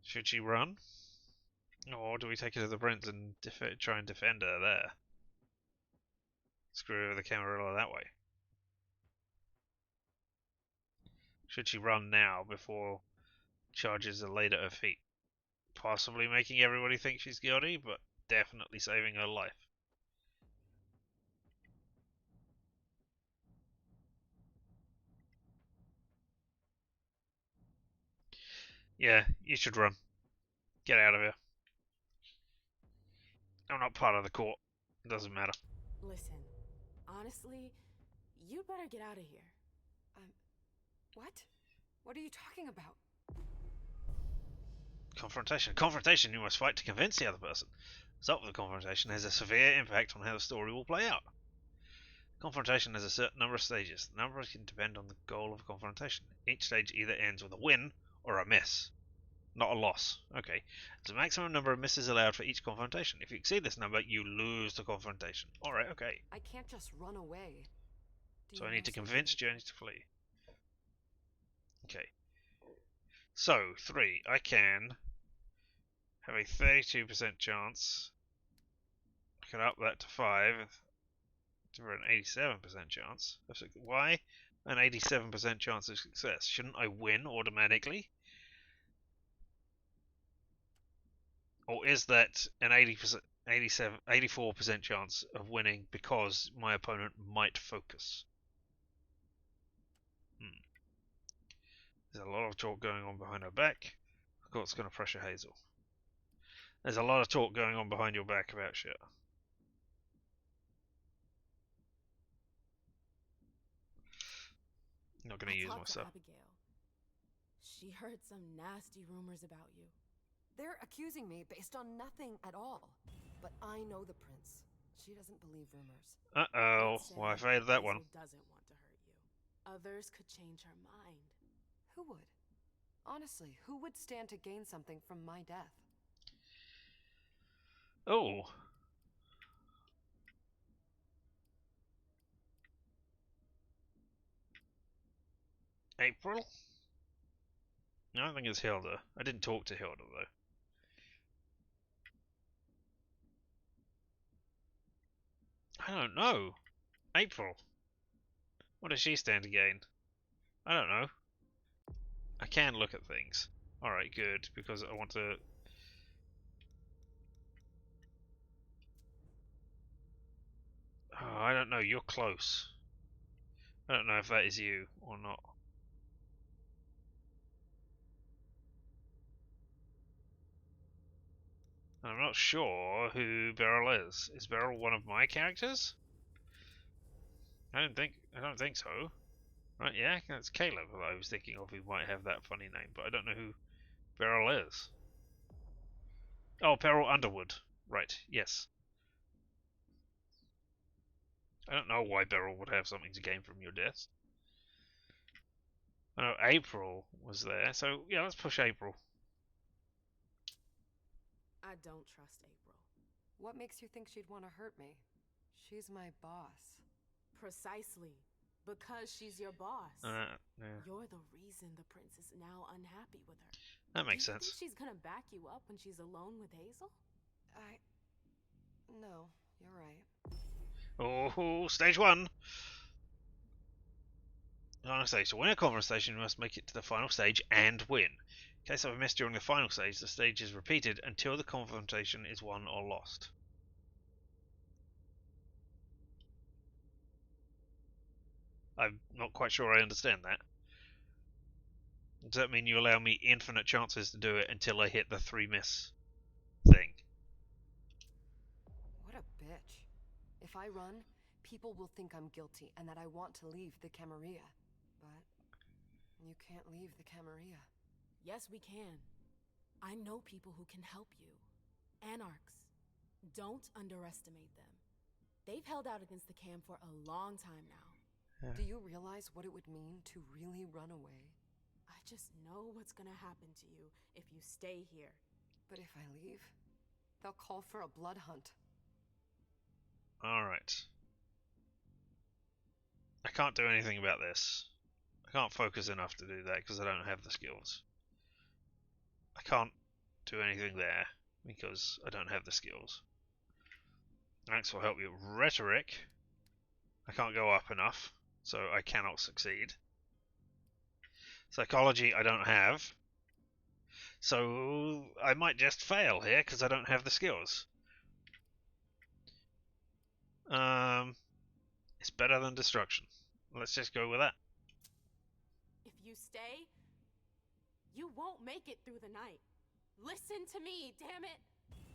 Should she run? Or do we take her to the prince and try and defend her there? Screw over the Camarilla that way. Should she run now before charges are laid at her feet? Possibly making everybody think she's guilty, but definitely saving her life. Yeah, you should run. Get out of here. I'm not part of the court. It doesn't matter. Listen, honestly, you better get out of here. What? What are you talking about? Confrontation. Confrontation, you must fight to convince the other person. The result of the confrontation has a severe impact on how the story will play out. Confrontation has a certain number of stages. The number can depend on the goal of a confrontation. Each stage either ends with a win or a miss. Not a loss. Okay. There's a maximum number of misses allowed for each confrontation. If you exceed this number, you lose the confrontation. Alright, okay. I can't just run away. So I need to convince Journey to flee. Okay. So, 3. I can have a 32% chance. I can up that to 5 for an 87% chance. Why an 87% chance of success? Shouldn't I win automatically? Or is that an 84% chance of winning because my opponent might focus? There's a lot of talk going on behind her back. The court's going to pressure Hazel. There's a lot of talk going on behind your back about shit. I'm not going to use talk myself. to Abigail. She heard some nasty rumors about you. They're accusing me based on nothing at all. But I know the prince. She doesn't believe rumors. Uh-oh. Well, I failed that one. Hazel doesn't want to hurt you. Others could change her mind. Who would? Honestly, who would stand to gain something from my death? Oh. April? No, I think it's Hilda. I didn't talk to Hilda, though. I don't know. April. What does she stand to gain? I don't know. I can look at things. Alright, good, because I want to... Oh, I don't know, you're close. I don't know if that is you or not. I'm not sure who Beryl is. Is Beryl one of my characters? I don't think so. Right, yeah, that's Caleb who I was thinking of who might have that funny name, but I don't know who Beryl is. Oh, Beryl Underwood. Right, yes. I don't know why Beryl would have something to gain from your death. I know April was there, so yeah, let's push April. I don't trust April. What makes you think she'd want to hurt me? She's my boss. Precisely. Because she's your boss. Yeah. You're the reason the prince is now unhappy with her. That makes Do you sense. think she's gonna back you up when she's alone with Hazel? No, you're right. Oh, stage 1! Final stage. To win a conversation, you must make it to the final stage and win. In case of a miss during the final stage, the stage is repeated until the confrontation is won or lost. I'm not quite sure I understand that. Does that mean you allow me infinite chances to do it until I hit the 3 miss thing? What a bitch. If I run, people will think I'm guilty and that I want to leave the Camarilla. But you can't leave the Camarilla. Yes, we can. I know people who can help you. Anarchs. Don't underestimate them. They've held out against the Cam for a long time now. Yeah. Do you realize what it would mean to really run away? I just know what's gonna happen to you if you stay here. But if I leave, they'll call for a blood hunt. Alright. I can't do anything about this. I can't focus enough to do that because I don't have the skills. I can't do anything there because I don't have the skills. Thanks will help you. Rhetoric. I can't go up enough, so I cannot succeed. Psychology I don't have. So I might just fail here because I don't have the skills. It's better than destruction. Let's just go with that. If you stay, you won't make it through the night. Listen to me, damn it!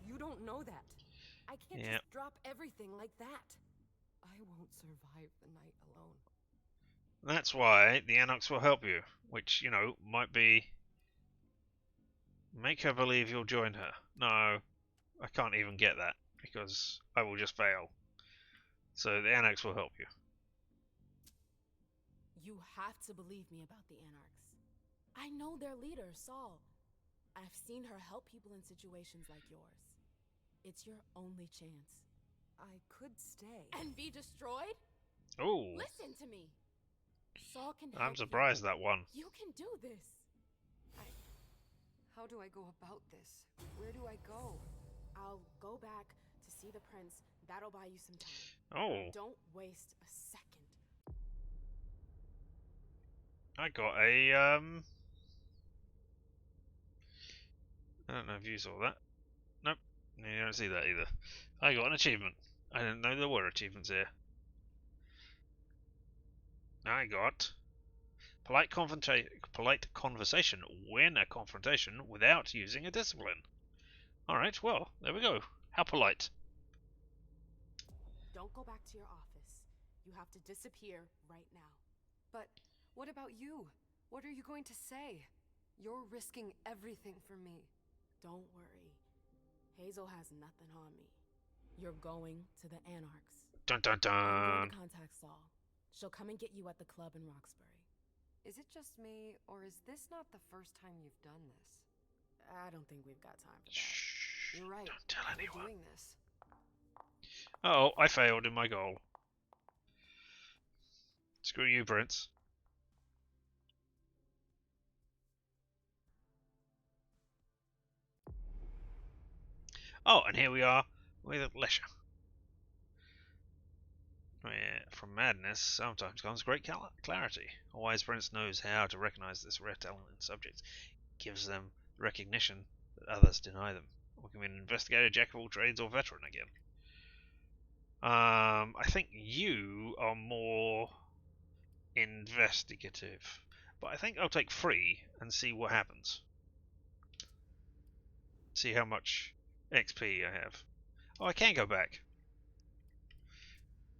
You don't know that. I can't just drop everything like that. I won't survive the night alone. That's why the Anarchs will help you, which, you know, might be... Make her believe you'll join her. No, I can't even get that, because I will just fail. So the Anarchs will help you. You have to believe me about the Anarchs. I know their leader, Saul. I've seen her help people in situations like yours. It's your only chance. I could stay. And be destroyed? Oh. Listen to me. Saul can help I'm surprised you. that one. You can do this. How do I go about this? Where do I go? I'll go back to see the prince. That'll buy you some time. Oh. Don't waste a second. I got a, I don't know if you saw that. Nope. You don't see that either. I got an achievement. I didn't know there were achievements here. I got polite conversation. Win a confrontation without using a discipline. Alright, well, there we go. How polite. Don't go back to your office. You have to disappear right now. But what about you? What are you going to say? You're risking everything for me. Don't worry. Hazel has nothing on me. You're going to the Anarchs. Dun dun dun. I'm going to contact Saul. She'll come and get you at the club in Roxbury. Is it just me, or is this not the first time you've done this? I don't think we've got time for that. You're right. Don't tell anyone. We're doing this. Oh, I failed in my goal. Screw you, Prince. Oh, and here we are with leisure. Where from madness sometimes comes great clarity. A wise prince knows how to recognize this rare talent in subjects. Gives them recognition that others deny them. We can be an investigator, jack of all trades, or veteran again. I think you are more investigative, but I think I'll take free and see what happens. See how much XP I have. Oh, I can go back.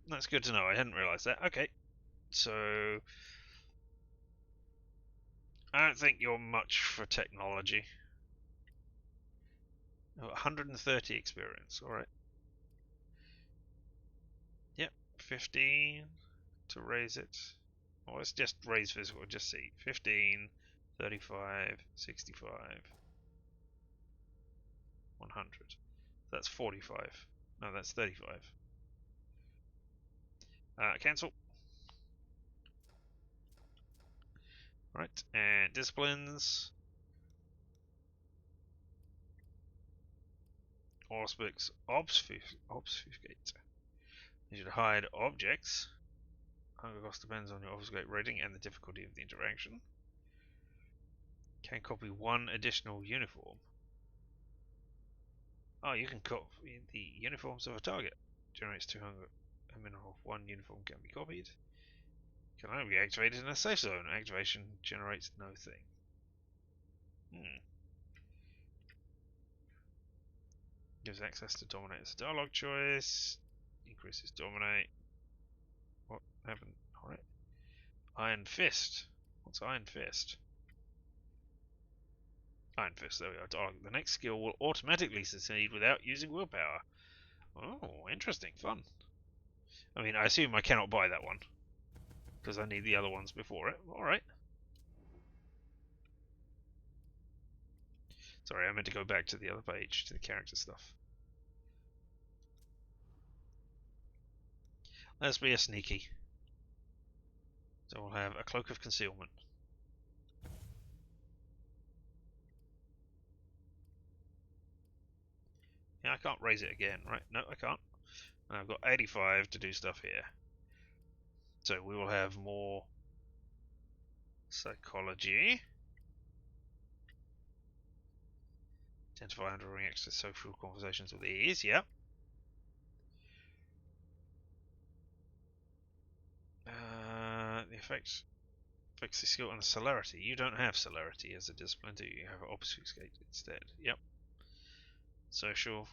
That's good to know. I hadn't realised that. Okay, so I don't think you're much for technology. 130 experience. All right. Yep, 15 to raise it. Well, let's just raise physical. Just see. 15, 35, 65, 100. That's 45. No, that's 35. Cancel. Right, and disciplines. Obfuscate. You should hide objects. Hunger cost depends on your obfuscate rating and the difficulty of the interaction. Can copy one additional uniform. Oh, you can copy the uniforms of a target. Generates 2 hunger. A minimum of 1 uniform can be copied. Can only be activated in a safe zone. Activation generates no thing. Gives access to dominate as a dialogue choice. Increases dominate. What happened? Alright. Iron Fist. What's Iron Fist? Iron Fist, there we are. Dialogue. The next skill will automatically succeed without using willpower. Oh, interesting. Fun. I mean, I assume I cannot buy that one. Because I need the other ones before it. Alright. Sorry, I meant to go back to the other page, to the character stuff. Let's be a sneaky. So we'll have a cloak of concealment. Yeah, I can't raise it again, right? No, I can't. And I've got 85 to do stuff here. So we will have more psychology. Identify and react to social conversations with ease, yep. The effects affects the skill and celerity. You don't have celerity as a discipline, do you? You have obfuscate instead. Yep. Social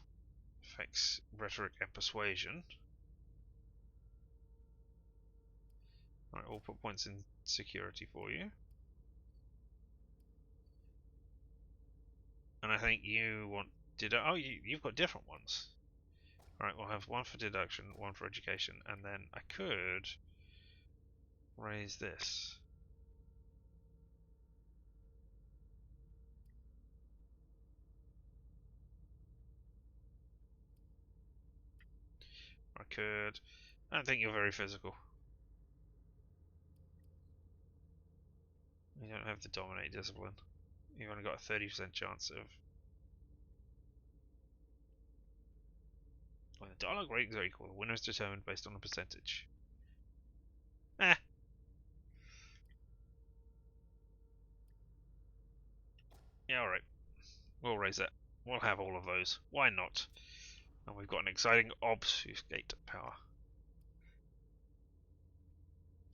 affects rhetoric and persuasion. Alright, we'll put points in security for you. And I think you want oh, you've got different ones. Alright, we'll have one for deduction, one for education, and then I could raise this. I could. I don't think you're very physical. You don't have the dominate discipline. You've only got a 30% chance of. When the dialogue ratings are equal, the winner is determined based on a percentage. Eh. Yeah, alright. We'll raise that. We'll have all of those. Why not? And we've got an exciting obfuscate power.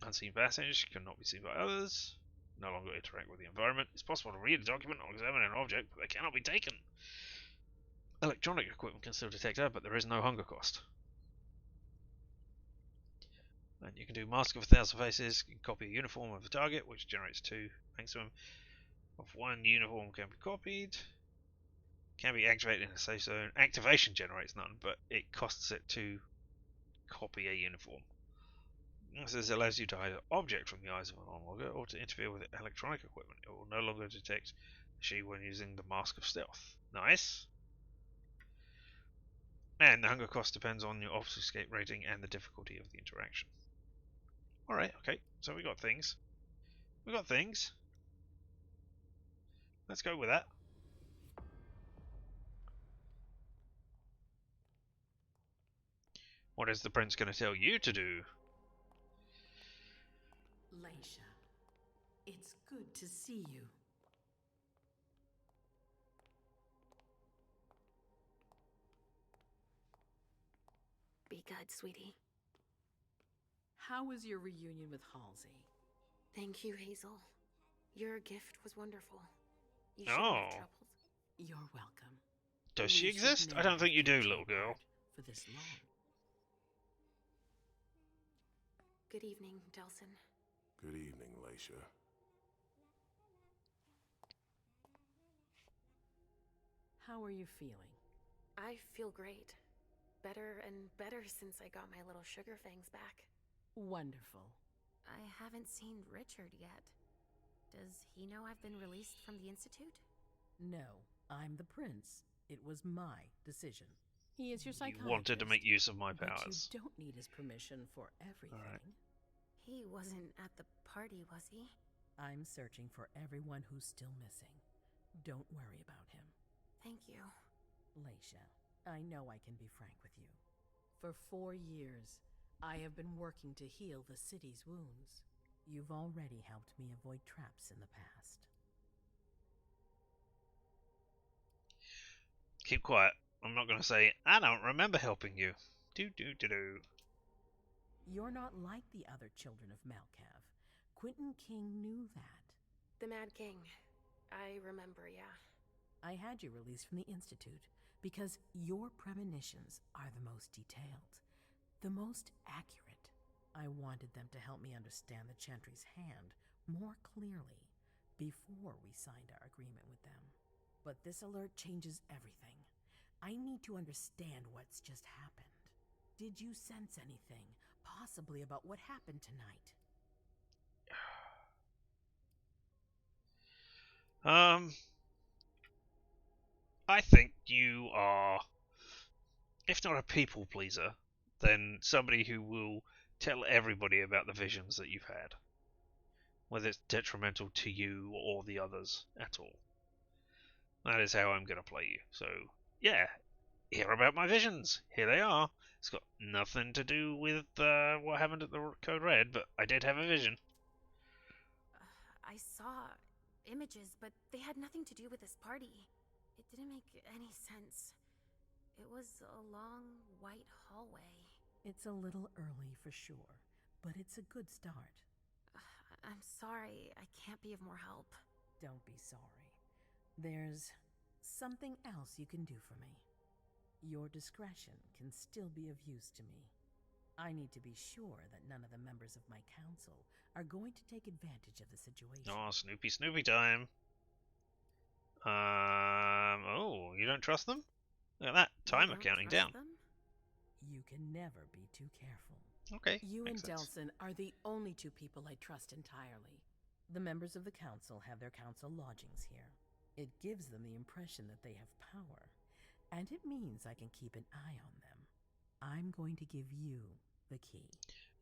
Unseen passage cannot be seen by others. No longer interact with the environment. It's possible to read a document or examine an object, but they cannot be taken. Electronic equipment can still detect her, but there is no hunger cost. And you can do Mask of 1,000 Faces, you can copy a uniform of a target, which generates 2 maximum. of one uniform can be copied. Can be activated in a safe zone. Activation generates none, but it costs it to copy a uniform. This allows you to hide an object from the eyes of an onlogger or to interfere with electronic equipment. It will no longer detect she when using the Mask of Stealth. Nice. And the hunger cost depends on your obfuscate rating and the difficulty of the interaction. Alright, okay, so we got things. Let's go with that. What is the prince going to tell you to do? Leisha, it's good to see you. Be good, sweetie. How was your reunion with Halsey? Thank you, Hazel. Your gift was wonderful. You shouldn't have troubled. You're welcome. Does she exist? I don't think you do, little girl. For this long. Good evening, Delsin. Good evening, Leisha. How are you feeling? I feel great. Better and better since I got my little sugar fangs back. Wonderful. I haven't seen Richard yet. Does he know I've been released from the Institute? No, I'm the prince. It was my decision. He is your psychiatrist. You wanted to make use of my powers. But you don't need his permission for everything. Right. He wasn't at the party, was he? I'm searching for everyone who's still missing. Don't worry about him. Thank you. Leisha, I know I can be frank with you. For 4 years, I have been working to heal the city's wounds. You've already helped me avoid traps in the past. Keep quiet. I'm not going to say, I don't remember helping you. Do. You're not like the other children of Malkav. Quentin King knew that. The Mad King. I remember, yeah. I had you released from the Institute because your premonitions are the most detailed, the most accurate. I wanted them to help me understand the Chantry's hand more clearly before we signed our agreement with them. But this alert changes everything. I need to understand what's just happened. Did you sense anything, possibly about what happened tonight? I think you are, if not a people pleaser, then somebody who will tell everybody about the visions that you've had, whether it's detrimental to you or the others at all. That is how I'm going to play you. So, yeah, hear about my visions. Here they are. It's got nothing to do with what happened at the Code Red, but I did have a vision. I saw images, but they had nothing to do with this party. It didn't make any sense. It was a long, white hallway. It's a little early for sure, but it's a good start. I'm sorry, I can't be of more help. Don't be sorry. There's something else you can do for me. Your discretion can still be of use to me. I need to be sure that none of the members of my council are going to take advantage of the situation. Oh, Snoopy time. Oh, you don't trust them? Look at that, timer counting down. Them? You can never be too careful. Okay, you and sense. Delsin are the only two people I trust entirely. The members of the council have their council lodgings here. It gives them the impression that they have power, and it means I can keep an eye on them. I'm going to give you the key.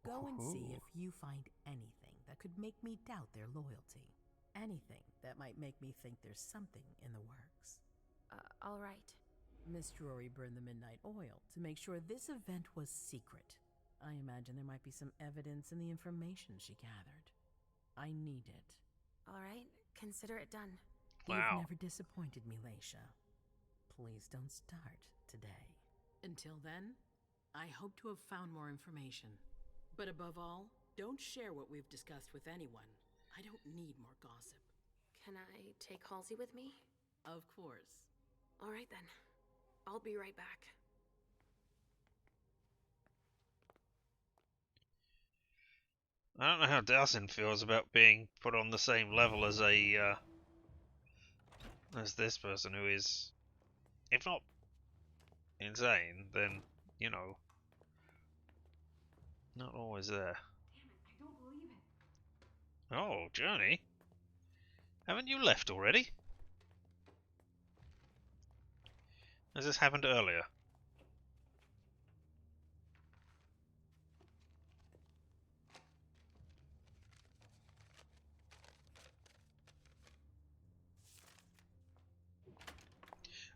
Go and see if you find anything that could make me doubt their loyalty. Anything that might make me think there's something in the works. All right. Miss Drury burned the midnight oil to make sure this event was secret. I imagine there might be some evidence in the information she gathered. I need it. All right, consider it done. Wow. You've never disappointed me, Leisha. Please don't start today. Until then, I hope to have found more information. But above all, don't share what we've discussed with anyone. I don't need more gossip. Can I take Halsey with me? Of course. All right then. I'll be right back. I don't know how Dowson feels about being put on the same level as a as this person who is, if not insane, then, you know, not always there. Damn it, I don't believe it. Oh, Journey? Haven't you left already? Has this happened earlier?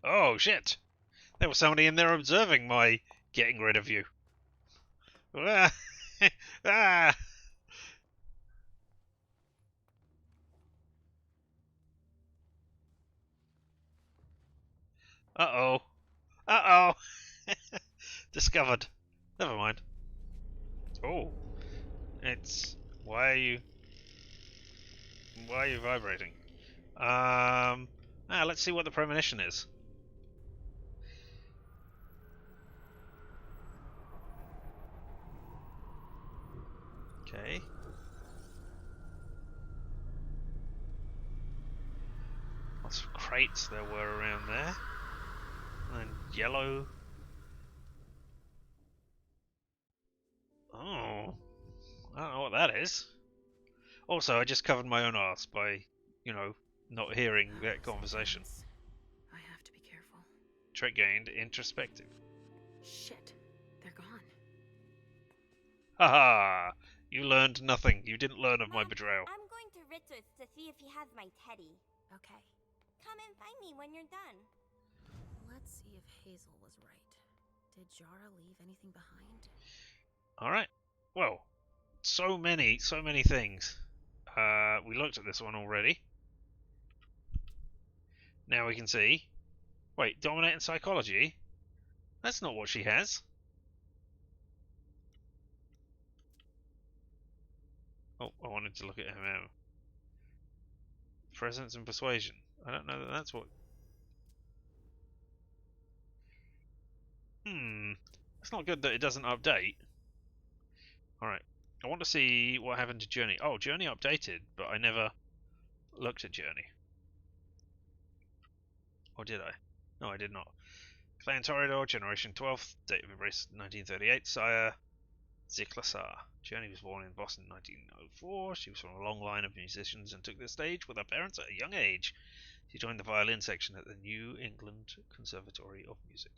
Oh, shit! There was somebody in there observing my getting rid of you. Ah! Ah! Uh-oh. Uh-oh. Discovered. Never mind. Oh. It's... Why are you vibrating? Let's see what the premonition is. Okay. Lots of crates there were around there. And yellow. Oh. I don't know what that is. Also, I just covered my own arse by, you know, not hearing that conversation. I have to be careful. Trick gained introspective. Shit, they're gone. Haha! You learned nothing. You didn't learn of my betrayal. I'm going to Richard's to see if he has my teddy. Okay. Come and find me when you're done. Let's see if Hazel was right. Did Jara leave anything behind? Alright. Well, so many things. We looked at this one already. Now we can see. Wait, dominating psychology? That's not what she has. Oh, I wanted to look at MM. Presence and persuasion. I don't know that that's what... It's not good that it doesn't update. Alright. I want to see what happened to Journey. Oh, Journey updated, but I never looked at Journey. Or did I? No, I did not. Clan Toreador, Generation 12, date of embrace 1938, sire Ziklasar. Journey was born in Boston in 1904. She was from a long line of musicians and took the stage with her parents at a young age. She joined the violin section at the New England Conservatory of Music.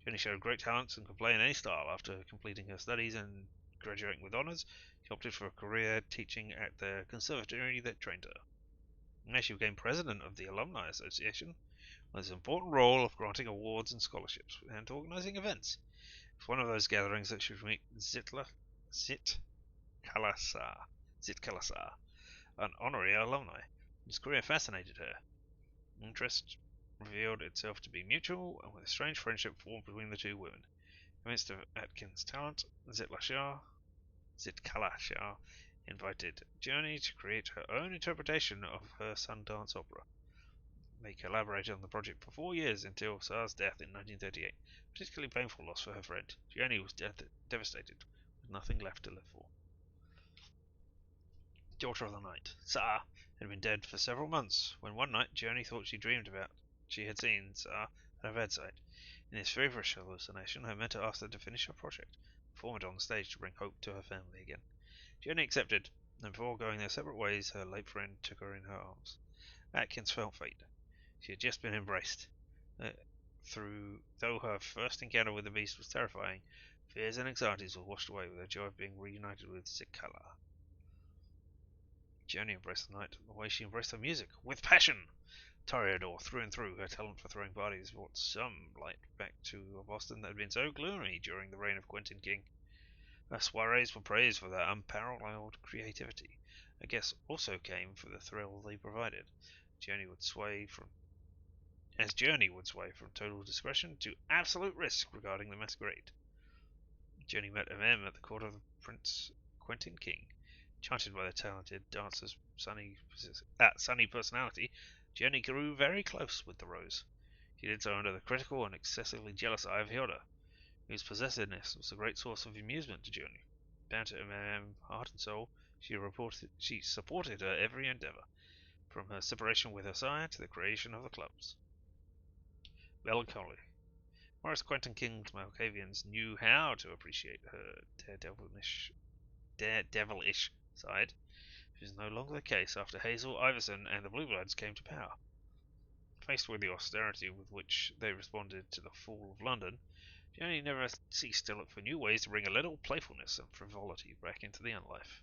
Journey showed great talents and could play in any style. After completing her studies and graduating with honours, she opted for a career teaching at the conservatory that trained her. Now she became president of the Alumni Association, with an important role of granting awards and scholarships and organising events. It's one of those gatherings that she would meet Zitkalasar, an honorary alumni. His career fascinated her. Interest revealed itself to be mutual, and with a strange friendship formed between the two women. Convinced of Atkins' talent, Zitkalasar invited Journey to create her own interpretation of her Sundance opera. They collaborated on the project for 4 years until Sar's death in 1938. Particularly painful loss for her friend. Journey was devastated, with nothing left to live for. Daughter of the Night. Sar had been dead for several months, when one night Journey thought she had seen Sar at her bedside. In this feverish hallucination, her mentor asked her to finish her project, perform it on the stage to bring hope to her family again. Journey accepted, and before going their separate ways, her late friend took her in her arms. Atkins felt fate. She had just been embraced. Though her first encounter with the beast was terrifying, fears and anxieties were washed away with the joy of being reunited with Zikala. Journey embraced the night the way she embraced her music, with passion. Toreador, through and through, her talent for throwing parties brought some light back to a Boston that had been so gloomy during the reign of Quentin King. Her soirees were praised for their unparalleled creativity. A guess also came for the thrill they provided. Journey would sway from total discretion to absolute risk regarding the masquerade. Journey met MM at the court of Prince Quentin King. Enchanted by the talented dancer's sunny personality, Journey grew very close with the Rose. She did so under the critical and excessively jealous eye of Hilda, whose possessiveness was a great source of amusement to Journey. Bound to MM heart and soul, she supported her every endeavour. from her separation with her sire to the creation of the clubs. Melancholy. Whereas Quentin King's Malkavians knew how to appreciate her daredevilish side, which is no longer the case after Hazel, Iverson, and the Bloodlines came to power. Faced with the austerity with which they responded to the fall of London, Journey never ceased to look for new ways to bring a little playfulness and frivolity back into the Unlife.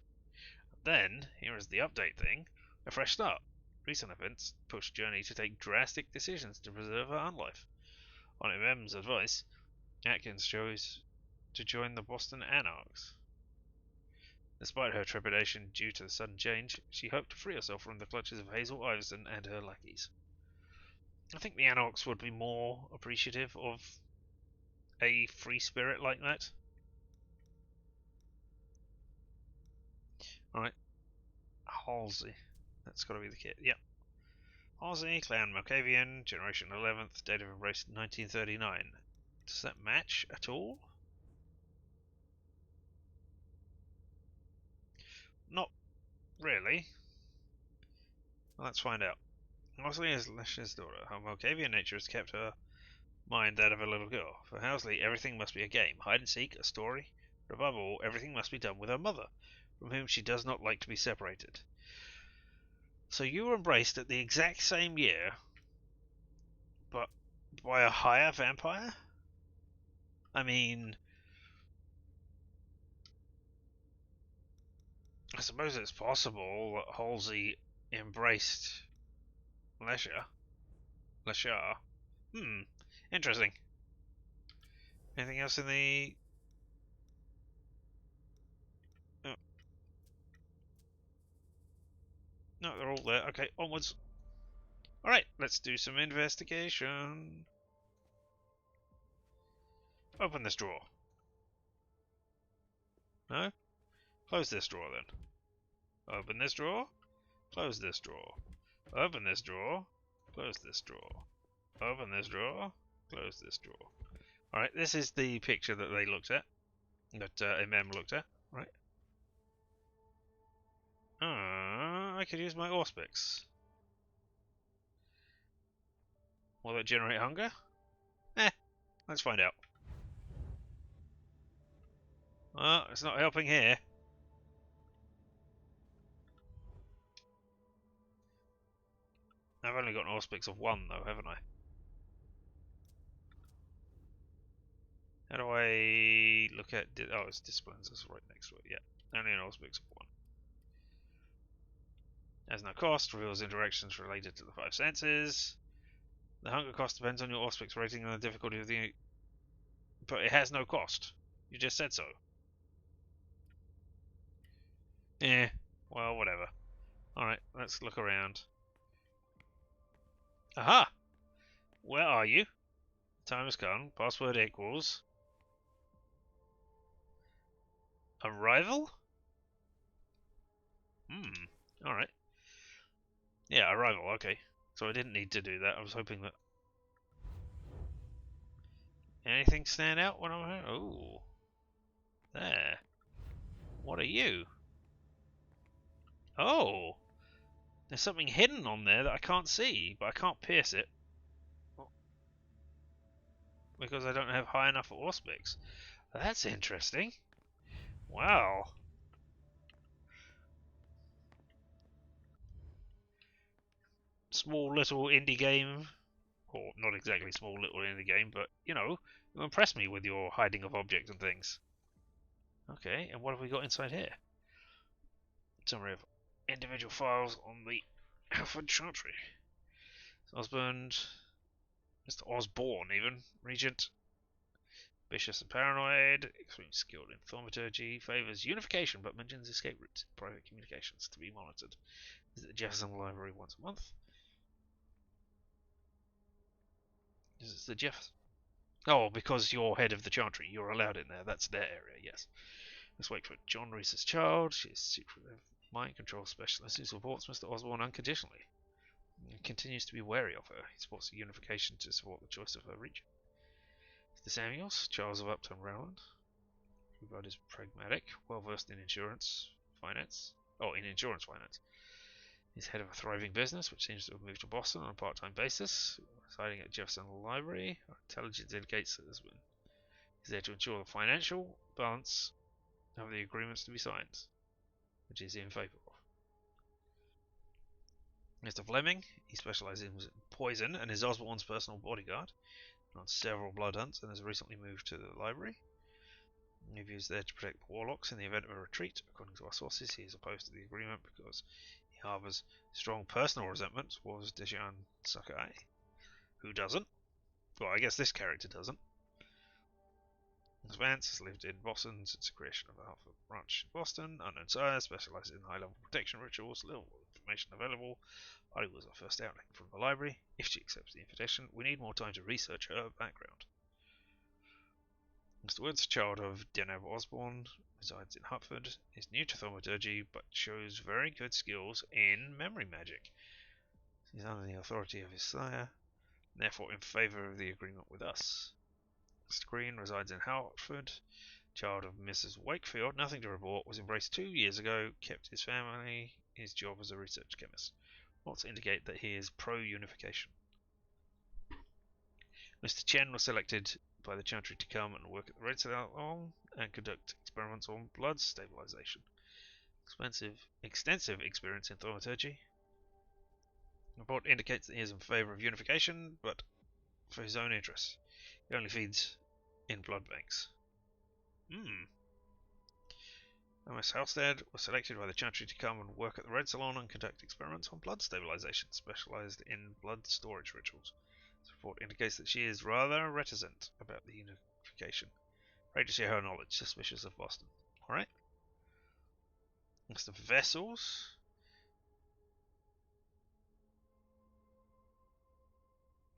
Then, here is the update thing, a fresh start. Recent events pushed Journey to take drastic decisions to preserve her Unlife. On MM's advice, Atkins chose to join the Boston Anarchs. Despite her trepidation due to the sudden change, she hoped to free herself from the clutches of Hazel Iverson and her lackeys. I think the Anarchs would be more appreciative of a free spirit like that. Alright. Halsey. That's gotta be the kid. Yep. Halsey, Clan Malkavian, Generation 11th, date of embrace 1939. Does that match at all? Not really. Well, let's find out. Halsey is Lesh's daughter. Her Malkavian nature has kept her mind that of a little girl. For Halsey, everything must be a game, hide and seek, a story. But above all, everything must be done with her mother, from whom she does not like to be separated. So you were embraced at the exact same year, but by a higher vampire? I mean, I suppose it's possible that Halsey embraced Lesha. Interesting. Anything else in the... Oh. No, they're all there. Okay, onwards. Alright, let's do some investigation. Open this drawer. No? Close this drawer then. Open this drawer. Close this drawer. Open this drawer. Close this drawer. Open this drawer. Close this drawer. Alright, this is the picture that they looked at. That MM looked at. Right. I could use my Auspex. Will it generate hunger? Let's find out. Well, it's not helping here. I've only got an Auspex of 1 though, haven't I? How do I look at... Oh, it's disciplines, it's right next to it, yeah. Only an Auspex of 1. Has no cost, reveals interactions related to the 5 senses. The hunger cost depends on your Auspex rating and the difficulty of the... But it has no cost. You just said so. Well, whatever. Alright, let's look around. Aha! Where are you? Time has come. Password equals... Arrival? Alright. Yeah, arrival, okay. So I didn't need to do that. I was hoping that... Anything stand out when I'm here? Oh. There. What are you? Oh! There's something hidden on there that I can't see, but I can't pierce it. Because I don't have high enough Auspex. That's interesting. Wow. Small little indie game. Or not exactly small little indie game, but, you know, you impressed me with your hiding of objects and things. Okay, and what have we got inside here? Summary of individual files on the Alfred Chantry. Osborne, Mr. Osborne even, Regent, vicious and paranoid, extremely skilled in thaumaturgy, favours unification but mentions escape routes, private communications to be monitored. Visit the Jefferson Library once a month. This is the Jefferson. Oh, because you're head of the Chantry, you're allowed in there. That's their area, yes. Let's wait for John Reese's child. She is secret mind control specialist who supports Mr. Osborne unconditionally. He continues to be wary of her. He supports the unification to support the choice of her region. Mr. Samuels, Charles of Upton Rowland. Everybody is pragmatic, well versed in insurance finance. Oh, in insurance finance. He's head of a thriving business, which seems to have moved to Boston on a part-time basis, residing at Jefferson Library. Our intelligence indicates that he's there to ensure the financial balance of the agreements to be signed, which he's in favour of. Mr. Fleming, he specialises in poison and is Osborne's personal bodyguard. On several blood hunts and has recently moved to the library. He is there to protect the warlocks in the event of a retreat. According to our sources, he is opposed to the agreement because he harbours strong personal resentment towards Swansong A. Who doesn't? Well, I guess this character doesn't. Vance has lived in Boston since the creation of the Hartford branch in Boston. Unknown sire, specialises in high-level protection rituals. Little information available. Holly was our first outing from the library. If she accepts the invitation, we need more time to research her background. Mr. Woods, child of Deneb Osborne, resides in Hartford, is new to thaumaturgy, but shows very good skills in memory magic. He is under the authority of his sire, and therefore in favour of the agreement with us. Mr. Green resides in Hartford, child of Mrs. Wakefield, nothing to report, was embraced 2 years ago, kept his family, his job as a research chemist. Lots indicate that he is pro-unification. Mr. Chen was selected by the Chantry to come and work at the Red Salon and conduct experiments on blood stabilization. Extensive experience in thaumaturgy. The report indicates that he is in favour of unification, but for his own interests. He only feeds in blood banks. Thomas Halstead was selected by the Chantry to come and work at the Red Salon and conduct experiments on blood stabilization, specialized in blood storage rituals. This report indicates that she is rather reticent about the unification. Ready to share her knowledge, suspicious of Boston. Alright. Mr. Vessels.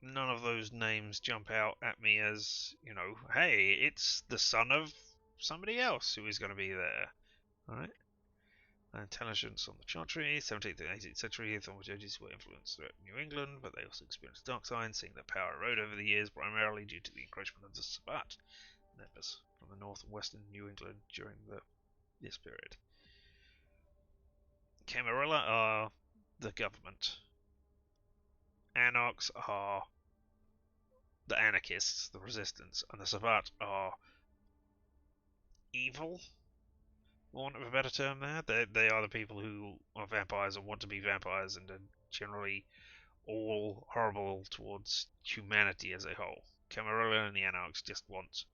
None of those names jump out at me as, you know, hey, it's the son of somebody else who is going to be there. Alright. Intelligence on the Chantry. 17th and 18th century, thaumaturgies were influenced throughout New England, but they also experienced dark signs, seeing their power erode over the years, primarily due to the encroachment of the Sabbat members from the north and western New England during this period. Camarilla are the government. Anarchs are the anarchists, the resistance, and the Sabbat are evil, for want of a better term there. They are the people who are vampires or want to be vampires and are generally all horrible towards humanity as a whole. Camarilla and the Anarchs just want,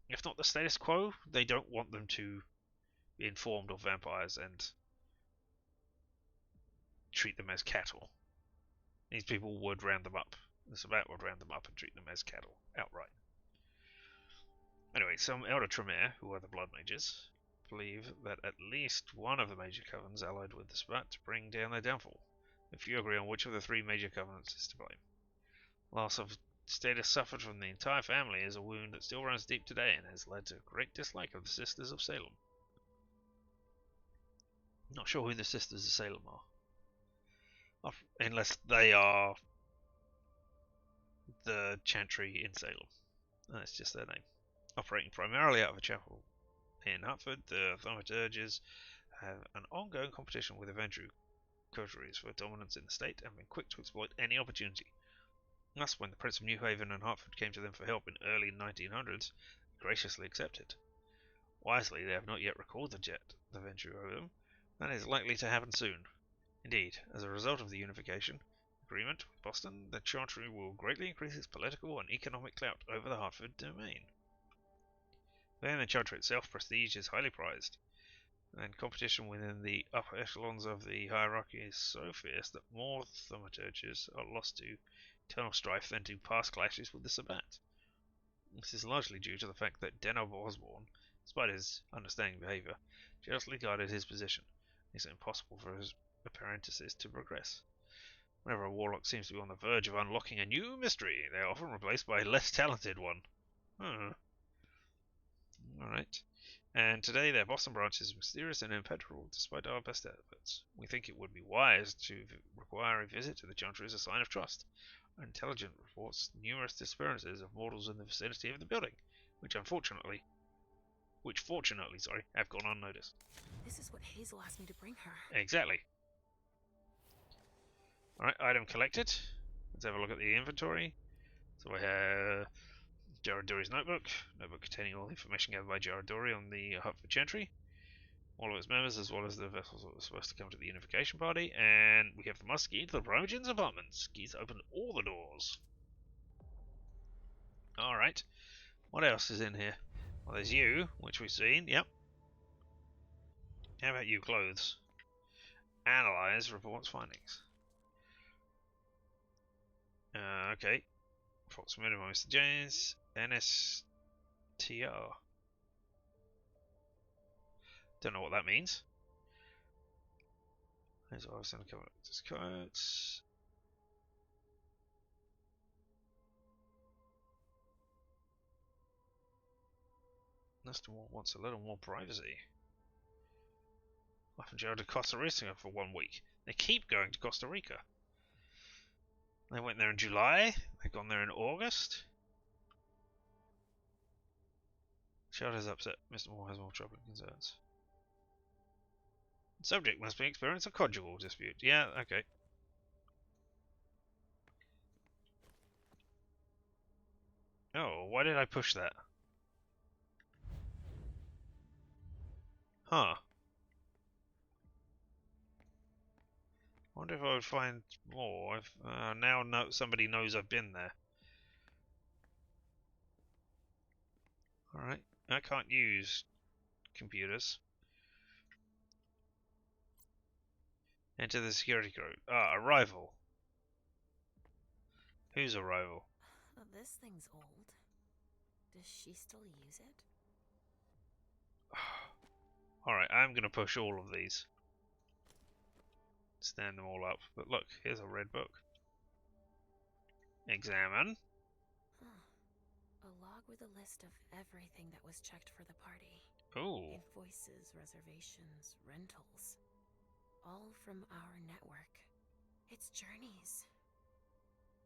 if not the status quo, they don't want them to be informed of vampires and treat them as cattle. These people would round them up. The Sabbat would round them up and treat them as cattle, outright. Anyway, some Elder Tremere, who are the Blood Mages, believe that at least one of the major covens allied with the Sabbat to bring down their downfall. A few agree on which of the three major covenants is to blame. Loss of status suffered from the entire family is a wound that still runs deep today and has led to a great dislike of the Sisters of Salem. Not sure who the Sisters of Salem are. Unless they are the Chantry in Salem. That's just their name. Operating primarily out of a chapel in Hartford, the thaumaturges have an ongoing competition with Avengers coteries for dominance in the state and been quick to exploit any opportunity. Thus, when the Prince of New Haven and Hartford came to them for help in early 1900s, they graciously accepted. Wisely, they have not yet recalled the venture over them. That is likely to happen soon. Indeed, as a result of the unification agreement with Boston, the Chantry will greatly increase its political and economic clout over the Hartford domain. Within the Chantry itself, prestige is highly prized, and competition within the upper echelons of the hierarchy is so fierce that more thaumaturges are lost to internal strife than to past clashes with the Sabbat. This is largely due to the fact that Deneb Osborne, despite his understanding behaviour, jealously guarded his position. It is impossible for his apprentices to progress. Whenever a warlock seems to be on the verge of unlocking a new mystery, they are often replaced by a less talented one. Alright. And today their Boston branch is mysterious and impenetrable despite our best efforts. We think it would be wise to require a visit to the Chantry as a sign of trust. Our intelligence reports numerous disappearances of mortals in the vicinity of the building, which fortunately, have gone unnoticed. This is what Hazel asked me to bring her. Exactly. Alright, item collected. Let's have a look at the inventory. So I have Jared Dory's notebook containing all the information gathered by Jared Dory on the Hertford Chantry, all of its members, as well as the vessels that were supposed to come to the unification party. And we have the muskie to the Primogen's apartments. Keys opened all the doors. Alright, what else is in here? Well, there's you, which we've seen, yep. How about you, clothes? Analyze, reports findings. Okay. Fox submitted by Mr. James. NSTR. Don't know what that means. Here's what I was going to cover. Just quotes. Mr. Moore wants a little more privacy. Life and Jared to Costa Rica for 1 week. They keep going to Costa Rica. They went there in July. They've gone there in August. Jared is upset. Mr. Moore has more troubling concerns. The subject must be experience a conjugal dispute. Yeah, okay. Oh, why did I push that? Huh. I wonder if I would find more. If now somebody knows I've been there. Alright, I can't use computers. Enter the security code. Ah, arrival. Whose arrival? Oh, this thing's old. Does she still use it? Alright, I'm going to push all of these. Stand them all up. But look, here's a red book. Examine. Huh. A log with a list of everything that was checked for the party. Ooh. Invoices, reservations, rentals. All from our network. It's journeys.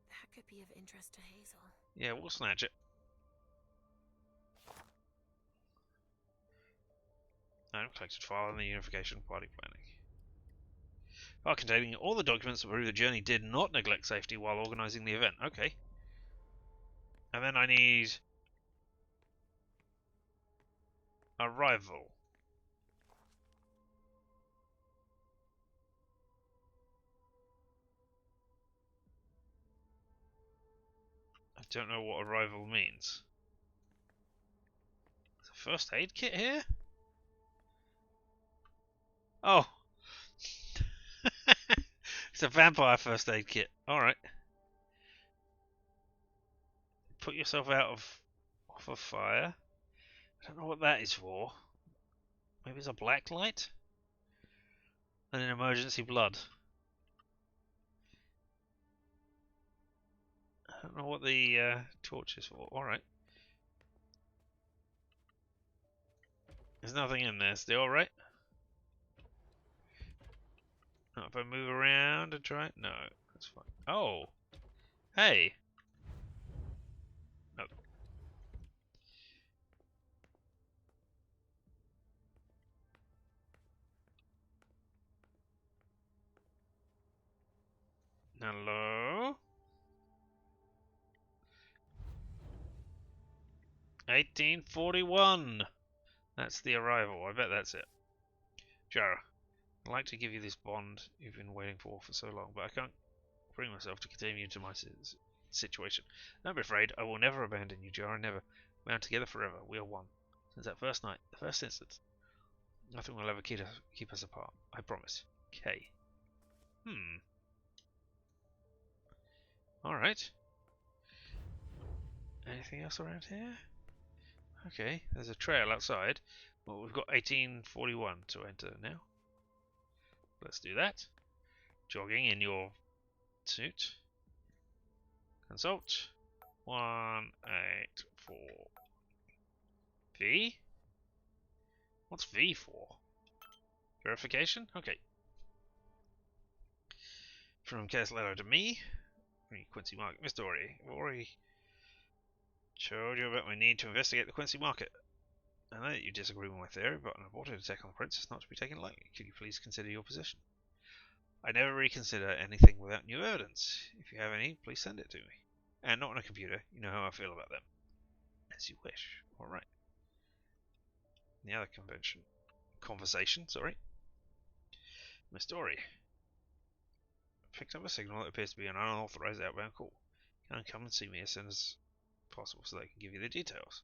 That could be of interest to Hazel. Yeah, we'll snatch it. Item collected file in the unification party planning. File containing all the documents that prove the journey did not neglect safety while organising the event. Okay. And then I need arrival. I don't know what arrival means. Is a first aid kit here? Oh. It's a vampire first aid kit. Alright. Put yourself off of fire. I don't know what that is for. Maybe it's a black light? And an emergency blood. I don't know what the torch is for. Alright. There's nothing in there still, right? Not if I move around and try it? No, that's fine. Oh! Hey! No. Hello? 1841! That's the arrival. I bet that's it. Jara, I'd like to give you this bond you've been waiting for so long, but I can't bring myself to continue to my situation. Don't be afraid. I will never abandon you, Jara. Never. We are together forever. We are one. Since that first night, the first instant. Nothing will ever keep us apart. I promise. K. Alright. Anything else around here? Okay, there's a trail outside. Well, we've got 1841 to enter now. Let's do that. Jogging in your suit. Consult. 184. V? What's V for? Verification? Okay. From Cass letter to me. Quincy Market. Miss Dory, I've already told you about my need to investigate the Quincy Market. I know that you disagree with my theory, but an aborted attack on the prince is not to be taken lightly. Could you please consider your position? I never reconsider anything without new evidence. If you have any, please send it to me. And not on a computer. You know how I feel about them. As you wish. Alright. The other conversation, sorry. My story. Picked up a signal that appears to be an unauthorized outbound call. Can you come and see me as soon as possible so that I can give you the details?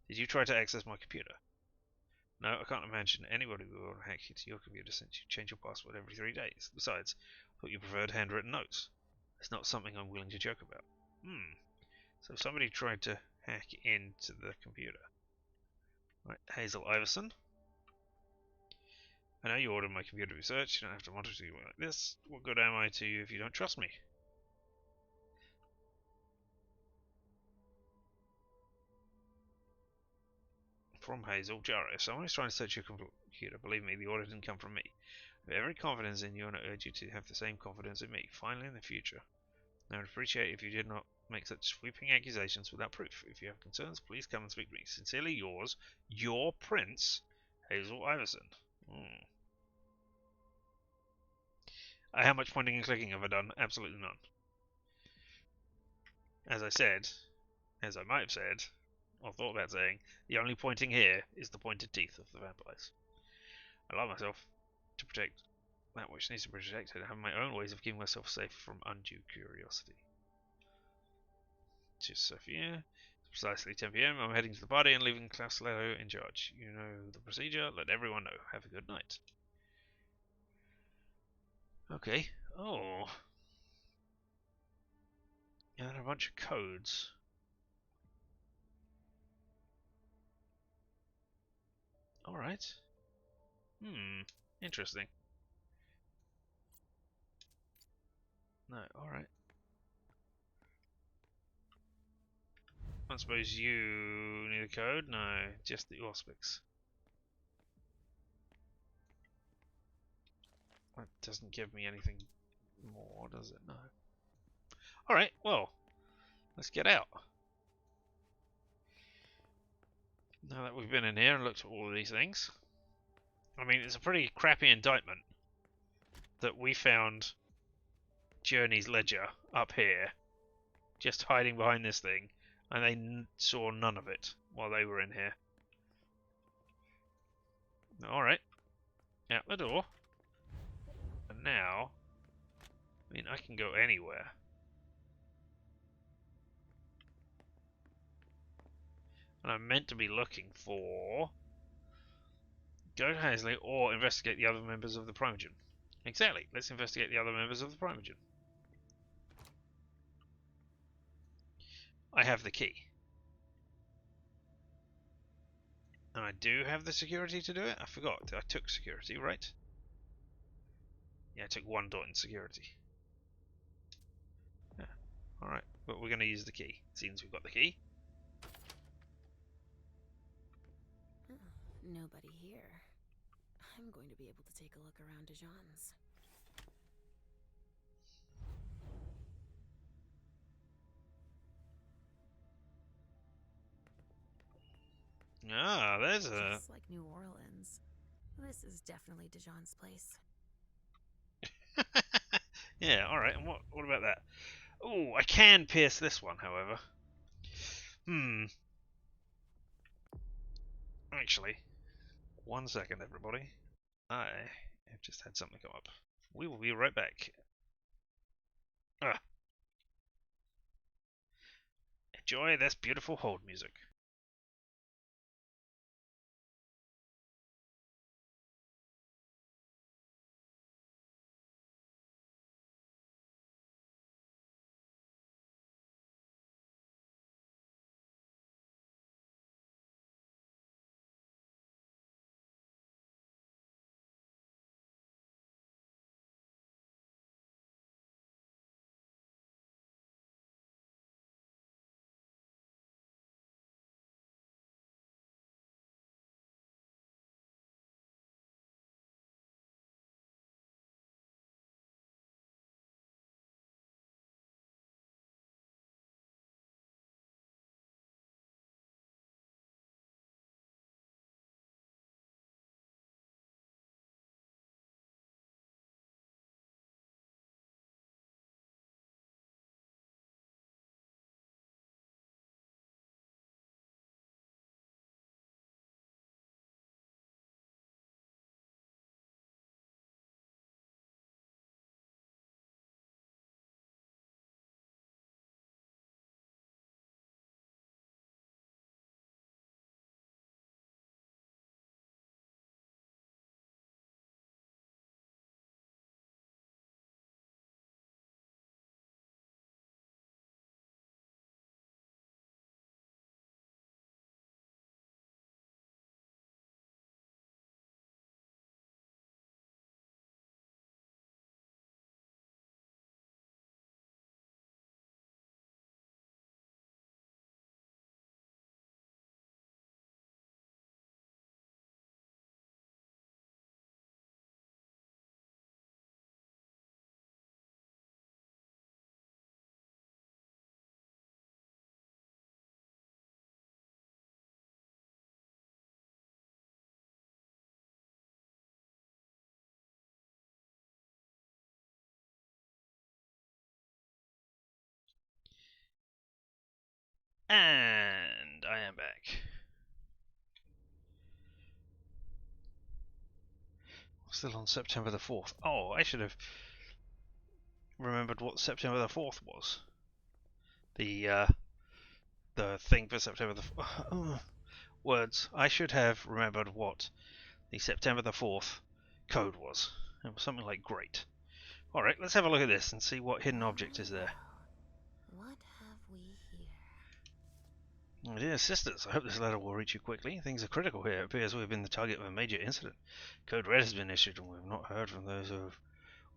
Did you try to access my computer? No, I can't imagine anybody will hack into your computer since you change your password every 3 days. Besides, I thought you preferred handwritten notes. It's not something I'm willing to joke about. So somebody tried to hack into the computer. Right, Hazel Iverson. I know you ordered my computer research. You don't have to monitor you like this. What good am I to you if you don't trust me? From Hazel, Jara. If someone is trying to search your computer, believe me, the order didn't come from me. I have every confidence in you, and I urge you to have the same confidence in me. Finally, in the future, I would appreciate if you did not make such sweeping accusations without proof. If you have concerns, please come and speak to me. Sincerely yours, your Prince, Hazel Iverson. How much pointing and clicking have I done? Absolutely none. As I said, as I might have said, or thought about saying, the only pointing here is the pointed teeth of the vampires. I allow myself to protect that which needs to be protected. I have my own ways of keeping myself safe from undue curiosity. To Sophia. It's precisely 10 PM. I'm heading to the party and leaving Klaus Leto in charge. You know the procedure. Let everyone know. Have a good night. Okay. Oh. And a bunch of codes. Alright. Interesting. No, alright. I suppose you need a code? No, just the auspics. That doesn't give me anything more, does it? No. Alright, well, let's get out. Now that we've been in here and looked at all of these things. I mean, it's a pretty crappy indictment that we found Journey's ledger up here, just hiding behind this thing, and they saw none of it while they were in here. Alright. Out the door. And now, I mean, I can go anywhere. And I'm meant to be looking for... Go to Hazley or investigate the other members of the Primogen. Exactly. Let's investigate the other members of the Primogen. I have the key. And I do have the security to do it? I forgot. I took security, right? Yeah, I took 1 dot in security. Yeah. Alright, but we're going to use the key, since we've got the key. Nobody here. I'm going to be able to take a look around Dijon's. Ah, there's a... Just like New Orleans. This is definitely Dijon's place. Yeah, alright, and what about that? Oh, I can pierce this one, however. Actually, 1 second, everybody. I have just had something come up. We will be right back. Enjoy this beautiful hold music. And I am back. Still on September the 4th. Oh, I should have remembered what September the 4th was. The thing for September the 4th. Words. I should have remembered what the September the 4th code was. It was something like great. Alright, let's have a look at this and see what hidden object is there. What have we here? My dear sisters, I hope this letter will reach you quickly. Things are critical here. It appears we've been the target of a major incident. Code Red has been issued and we've not heard from those who have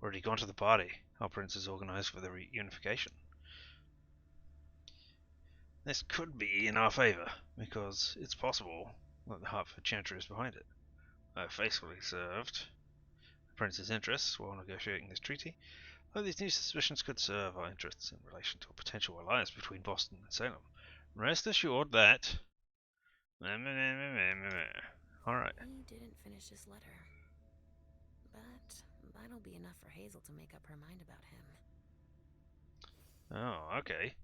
already gone to the party. Our prince is organized for the reunification. This could be in our favor, because it's possible that the Hartford Chantry is behind it. I have faithfully served the prince's interests while negotiating this treaty, though these new suspicions could serve our interests in relation to a potential alliance between Boston and Salem. Rest assured that... Alright. He didn't finish his letter. But that'll be enough for Hazel to make up her mind about him. Oh, okay.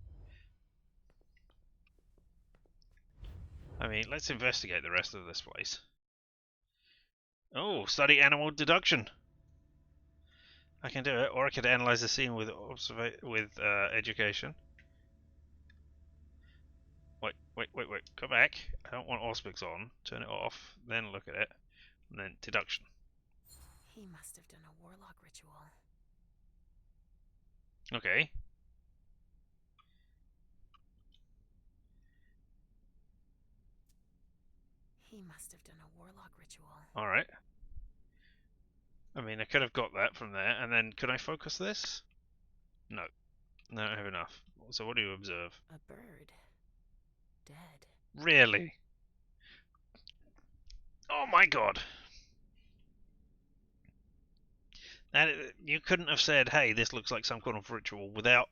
I mean, let's investigate the rest of this place. Oh, study animal deduction. I can do it, or I could analyze the scene with education. Wait. Go back. I don't want auspics on. Turn it off. Then look at it. And then deduction. He must have done a warlock ritual. Okay. He must have done a warlock ritual. Alright. I mean, I could have got that from there, and then could I focus this? No. No, I don't have enough. So what do you observe? A bird. Dead. Really? Oh my god! That, you couldn't have said, hey, this looks like some kind of ritual without...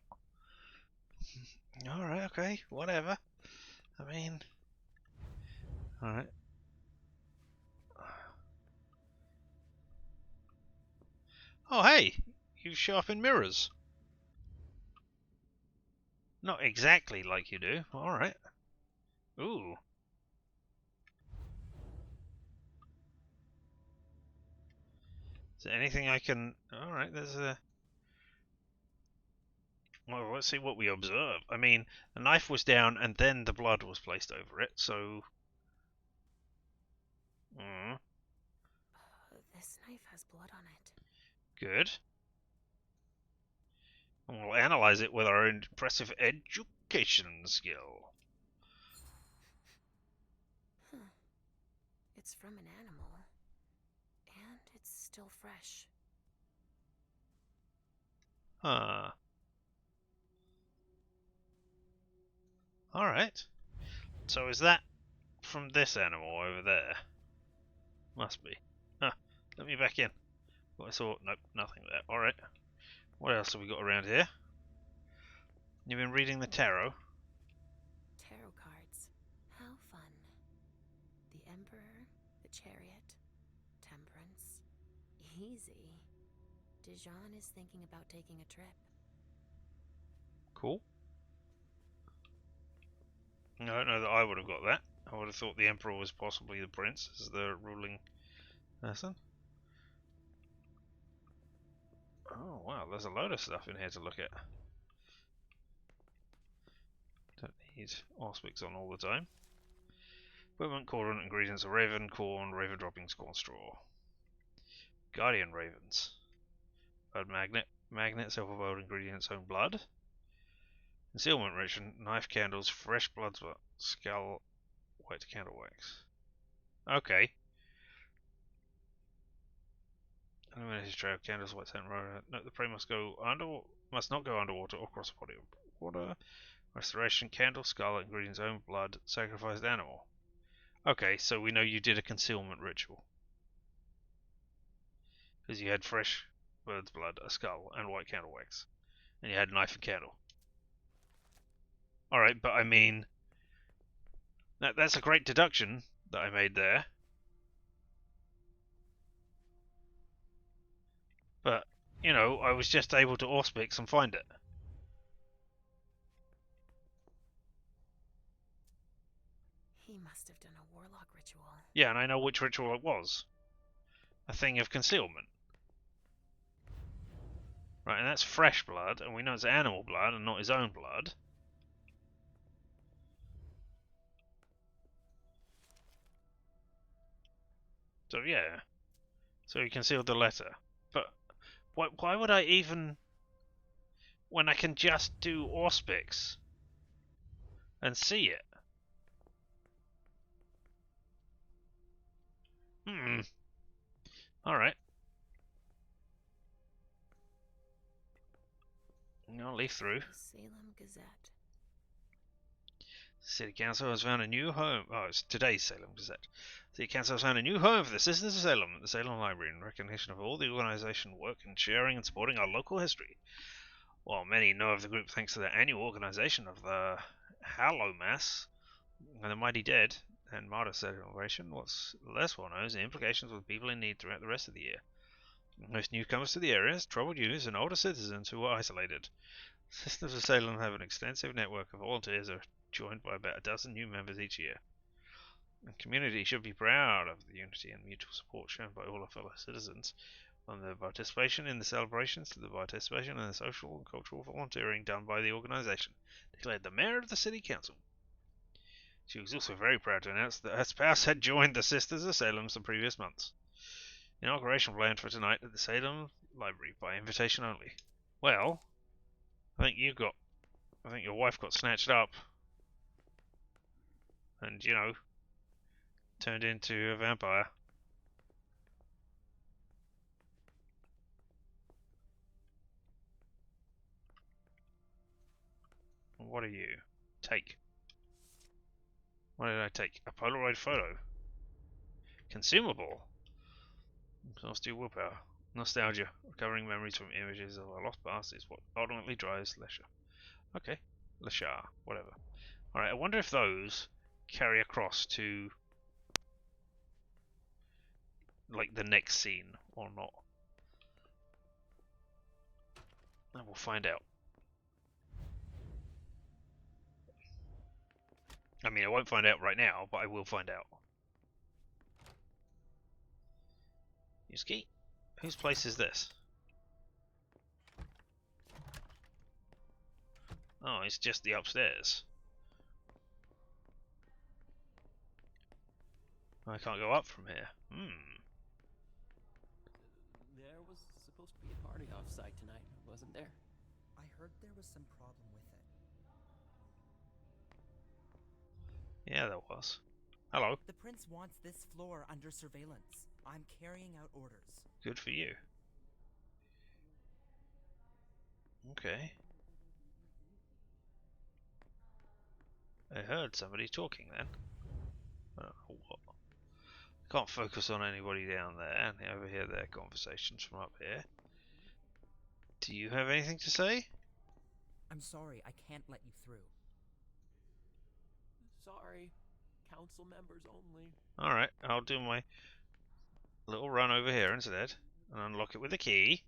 Alright, okay, whatever. I mean... Alright. Oh, hey! You show up in mirrors. Not exactly like you do. Alright. Ooh. Is there anything I can... Alright, there's a... Well, let's see what we observe. I mean, the knife was down and then the blood was placed over it, so... This knife has blood on it. Good. And we'll analyze it with our impressive education skill. Huh. It's from an animal. And it's still fresh. Huh. Alright. So is that from this animal over there? Must be. Huh. Let me back in. What I saw. Nope, nothing there. Alright. What else have we got around here? You've been reading the tarot? Tarot cards. How fun. The Emperor, the Chariot, Temperance. Easy. Dijon is thinking about taking a trip. Cool. I don't know that I would have got that. I would have thought the Emperor was possibly the Prince as the ruling person. Oh wow, there's a load of stuff in here to look at. Don't need auspics on all the time. Equipment, corn, ingredients are raven, corn, raven droppings, corn straw. Guardian ravens. Bird magnet, magnet, silver boiled ingredients, own blood. Concealment ration, knife candles, fresh blood, skull, white candle wax. Okay. Illuminated trail, candles, white scent, no, the prey must not go underwater or cross a body of water. Restoration, candle, scarlet, ingredients, own blood, sacrificed animal. Okay, so we know you did a concealment ritual. Because you had fresh bird's blood, a skull, and white candle wax. And you had knife and candle. Alright, but I mean... That's a great deduction that I made there. But, you know, I was just able to auspics and find it. must have done a warlock ritual. Yeah, and I know which ritual it was. A thing of concealment. Right, and that's fresh blood, and we know it's animal blood and not his own blood. So yeah. So he concealed the letter. But why would I even... when I can just do Auspics and see it? Alright. I'll leaf through. The Salem Gazette. City Council has found a new home. Oh, it's today's Salem Gazette. City Council has found a new home for the Sisters of Salem at the Salem Library in recognition of all the organization work in sharing and supporting our local history. While many know of the group thanks to the annual organization of the Hallow Mass and the Mighty Dead and Martyr Celebration, what's less well known is the implications with people in need throughout the rest of the year. Most newcomers to the area, troubled youths, and older citizens who are isolated. Sisters of Salem have an extensive network of volunteers that are joined by about a dozen new members each year. The community should be proud of the unity and mutual support shown by all our fellow citizens, from their participation in the celebrations to the participation in the social and cultural volunteering done by the organization, declared the mayor of the city council. She was also very proud to announce that her spouse had joined the Sisters of Salem the previous months. Inauguration planned for tonight at the Salem Library by invitation only. Well, I think your wife got snatched up and, turned into a vampire. What are you? Take. What did I take? A Polaroid photo. Consumable. Exhaustive willpower. Nostalgia. Recovering memories from images of our lost past is what ultimately drives leisure. Okay. Leisure. Whatever. Alright, I wonder if those carry across to like the next scene or not. And we'll find out. I mean, I won't find out right now, but I will find out. Use key. Whose place is this? Oh, it's just the upstairs. I can't go up from here. There was supposed to be a party off-site tonight, wasn't there? I heard there was some problem with it. Yeah, there was. Hello. The prince wants this floor under surveillance. I'm carrying out orders. Good for you. Okay. I heard somebody talking then. What? Can't focus on anybody down there and overhear their conversations from up here. Do you have anything to say? I'm sorry, I can't let you through. Sorry. Council members only. Alright, I'll do my little run over here instead and unlock it with a key.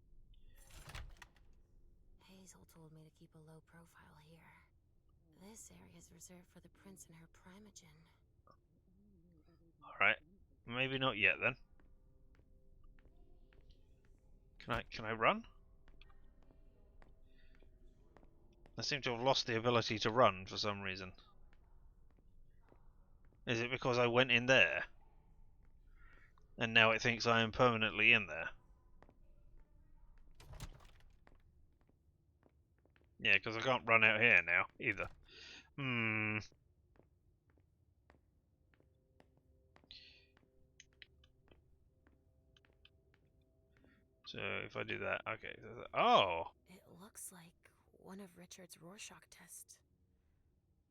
Hazel told me to keep a low profile here. This area is reserved for the prince and her primogen. Alright, maybe not yet then. Can I run? I seem to have lost the ability to run for some reason. Is it because I went in there? And now it thinks I am permanently in there? Yeah, because I can't run out here now, either. So, if I do that, okay. Oh! It looks like one of Richard's Rorschach tests.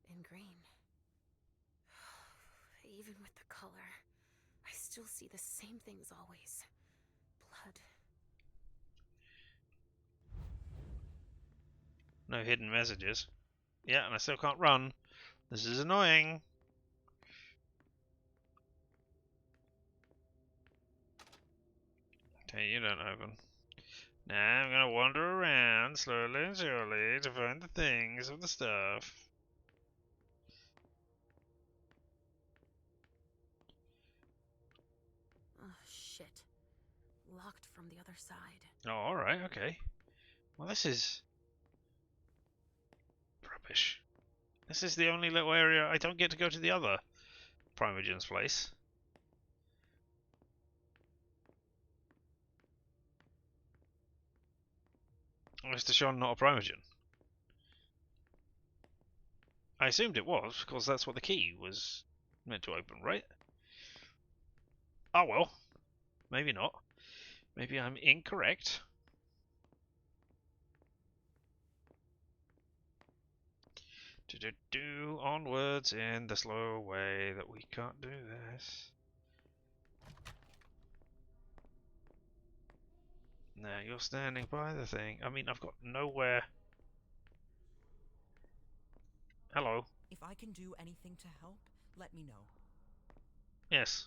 In green. Even with the color, I still see the same things always. Blood. No hidden messages. Yeah, and I still can't run. This is annoying. Okay, you don't open. Now I'm gonna wander around slowly and surely to find the things of the stuff. from the other side. Oh, alright, okay. Well, this is rubbish. This is the only little area I don't get to go to the other Primogen's place. Mr. Sean not a Primogen? I assumed it was, because that's what the key was meant to open, right? Oh well. Maybe not. Maybe I'm incorrect. Onwards in the slow way that we can't do this. Now you're standing by the thing. I mean, I've got nowhere. Hello. If I can do anything to help, let me know. Yes.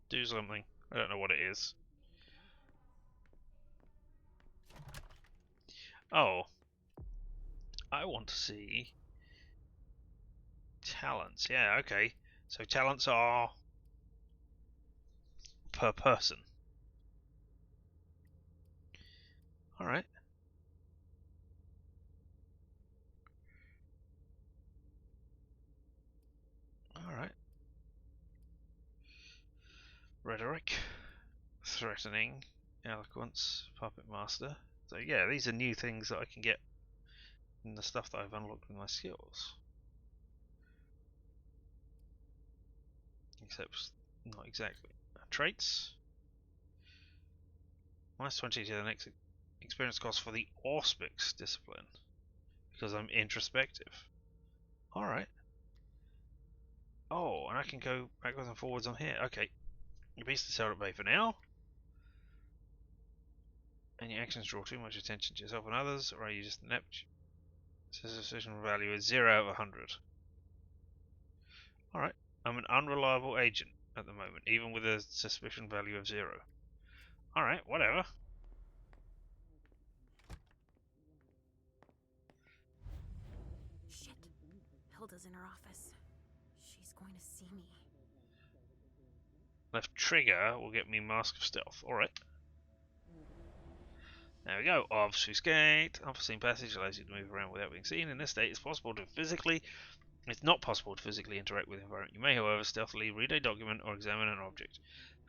Do something. I don't know what it is. Oh. I want to see talents. Yeah, okay. So talents are per person. Alright. Alright. Rhetoric. Threatening. Eloquence. Puppet master. So yeah, these are new things that I can get in the stuff that I've unlocked with my skills. Except not exactly. Traits. Minus 20 to the next experience cost for the Auspics discipline. Because I'm introspective. Alright. Oh, and I can go backwards and forwards on here. Okay. Your beast is held at bay for now. And your actions draw too much attention to yourself and others, or are you just inept? Suspicion value is 0 out of 100. Alright. I'm an unreliable agent at the moment, even with a suspicion value of 0. Alright, whatever. Shit. Hilda's in her office. She's going to see me. Left trigger will get me Mask of Stealth. Alright. There we go. Obfuscate. Unforeseen passage allows you to move around without being seen. In this state, it's not possible to physically interact with the environment. You may, however, stealthily read a document or examine an object.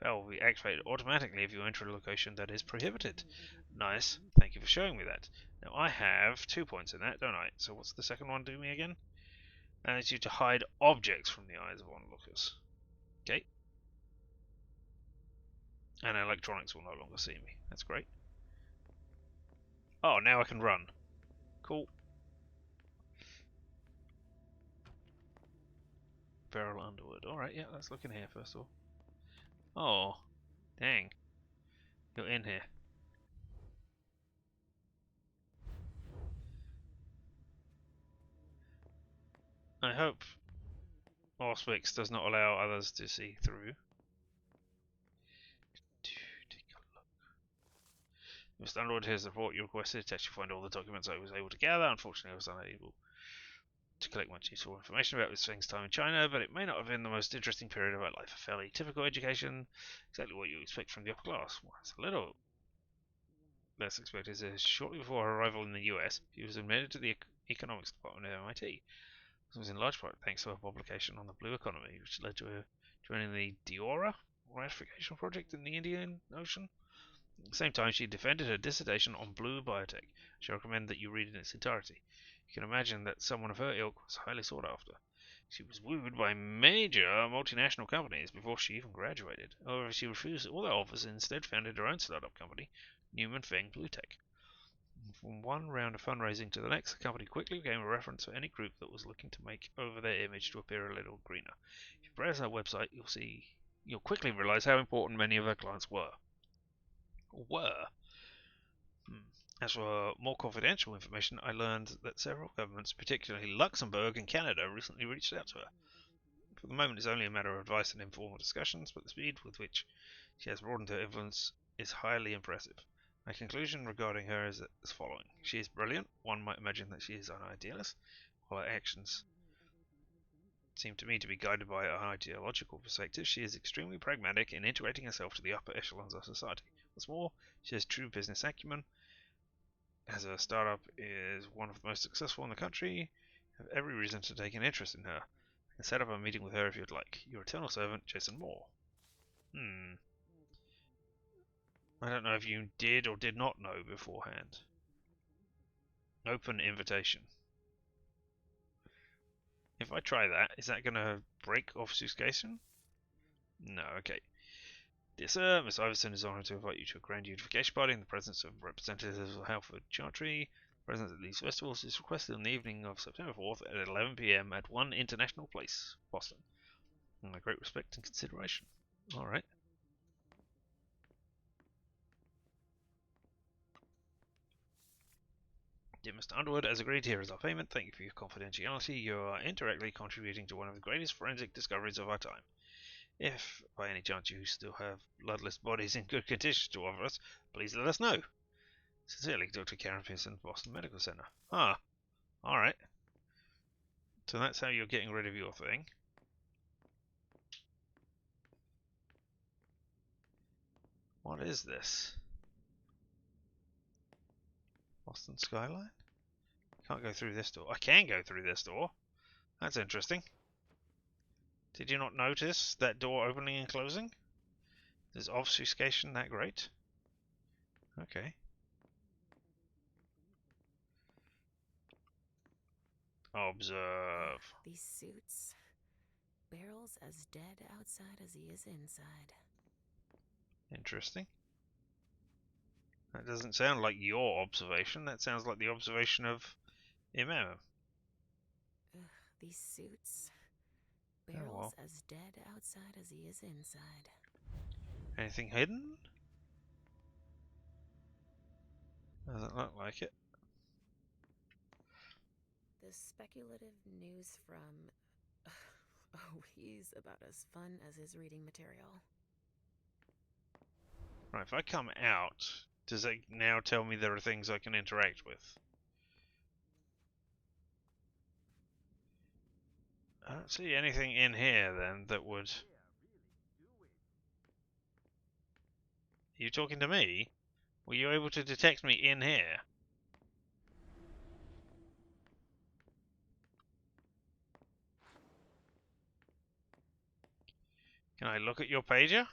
Vowel will be activated automatically if you enter a location that is prohibited. Nice. Thank you for showing me that. Now, I have 2 points in that, don't I? So what's the second one do me again? Allows you to hide objects from the eyes of onlookers. Okay. And electronics will no longer see me. That's great. Oh, now I can run. Cool. Barrel Underwood. Alright, yeah, let's look in here first of all. Oh, dang. You're in here. I hope Auspix does not allow others to see through. Take a look. Mr. Underwood, here's the report you requested to actually find all the documents I was able to gather. Unfortunately, I was unable to collect much useful information about this thing's time in China, but it may not have been the most interesting period of our life. A fairly typical education, exactly what you expect from the upper class. Well, it's a little less expected. Shortly before her arrival in the US, she was admitted to the economics department at MIT. This was in large part thanks to her publication on the blue economy, which led to her joining the Diora ratification project in the Indian Ocean. At the same time, she defended her dissertation on blue biotech. She recommended that you read it in its entirety. You can imagine that someone of her ilk was highly sought after. She was wooed by major multinational companies before she even graduated. However, she refused all their offers and instead founded her own startup company, Newman Feng Blue Tech. From one round of fundraising to the next, the company quickly became a reference for any group that was looking to make over their image to appear a little greener. If you browse her website, you'll quickly realize how important many of her clients were. As for more confidential information, I learned that several governments, particularly Luxembourg and Canada, recently reached out to her. For the moment, it's only a matter of advice and informal discussions, but the speed with which she has broadened her influence is highly impressive. My conclusion regarding her is as following. She is brilliant. One might imagine that she is an idealist, while her actions seem to me to be guided by an ideological perspective. She is extremely pragmatic in integrating herself to the upper echelons of society. What's more, she has true business acumen. As a startup is one of the most successful in the country, have every reason to take an interest in her. I can set up a meeting with her if you'd like. Your eternal servant, Jason Moore. I don't know if you did or did not know beforehand. Open invitation. If I try that, is that going to break obfuscation? No, okay. Dear sir, Miss Iverson is honoured to invite you to a grand unification party in the presence of representatives of Halford Chantry. Presence at these festivals is requested on the evening of September 4th at 11 PM at 1 International Place, Boston. My great respect and consideration. Alright. Dear Mr. Underwood, as agreed, here is our payment. Thank you for your confidentiality. You are indirectly contributing to one of the greatest forensic discoveries of our time. If, by any chance, you still have bloodless bodies in good condition to offer us, please let us know. Sincerely, Dr. Karen Pearson, Boston Medical Center. Ah, alright. So that's how you're getting rid of your thing. What is this? Boston skyline? Can't go through this door. I can go through this door. That's interesting. Did you not notice that door opening and closing? Is obfuscation that great? Okay. Observe. These suits. Barrel's as dead outside as he is inside. Interesting. That doesn't sound like your observation. That sounds like the observation of Imam. These suits. Barrel's as dead outside as he is inside. Anything hidden? Doesn't look like it. The speculative news from... Oh, he's about as fun as his reading material. Right, if I come out, does it now tell me there are things I can interact with? I don't see anything in here then that would... Are you talking to me? Were you able to detect me in here? Can I look at your pager?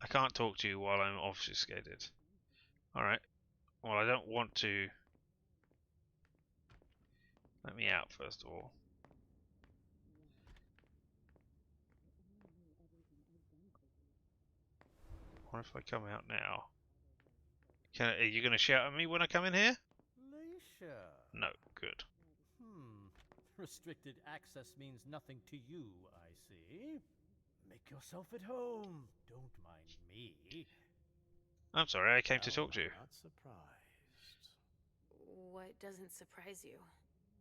I can't talk to you while I'm obfuscated. Alright. Well, I don't want to... Let me out, first of all. What if I come out now? Are you going to shout at me when I come in here? Leisha. No, good. Restricted access means nothing to you, I see. Make yourself at home. Don't mind me. I'm sorry, I came to talk to you. Not surprised. What doesn't surprise you?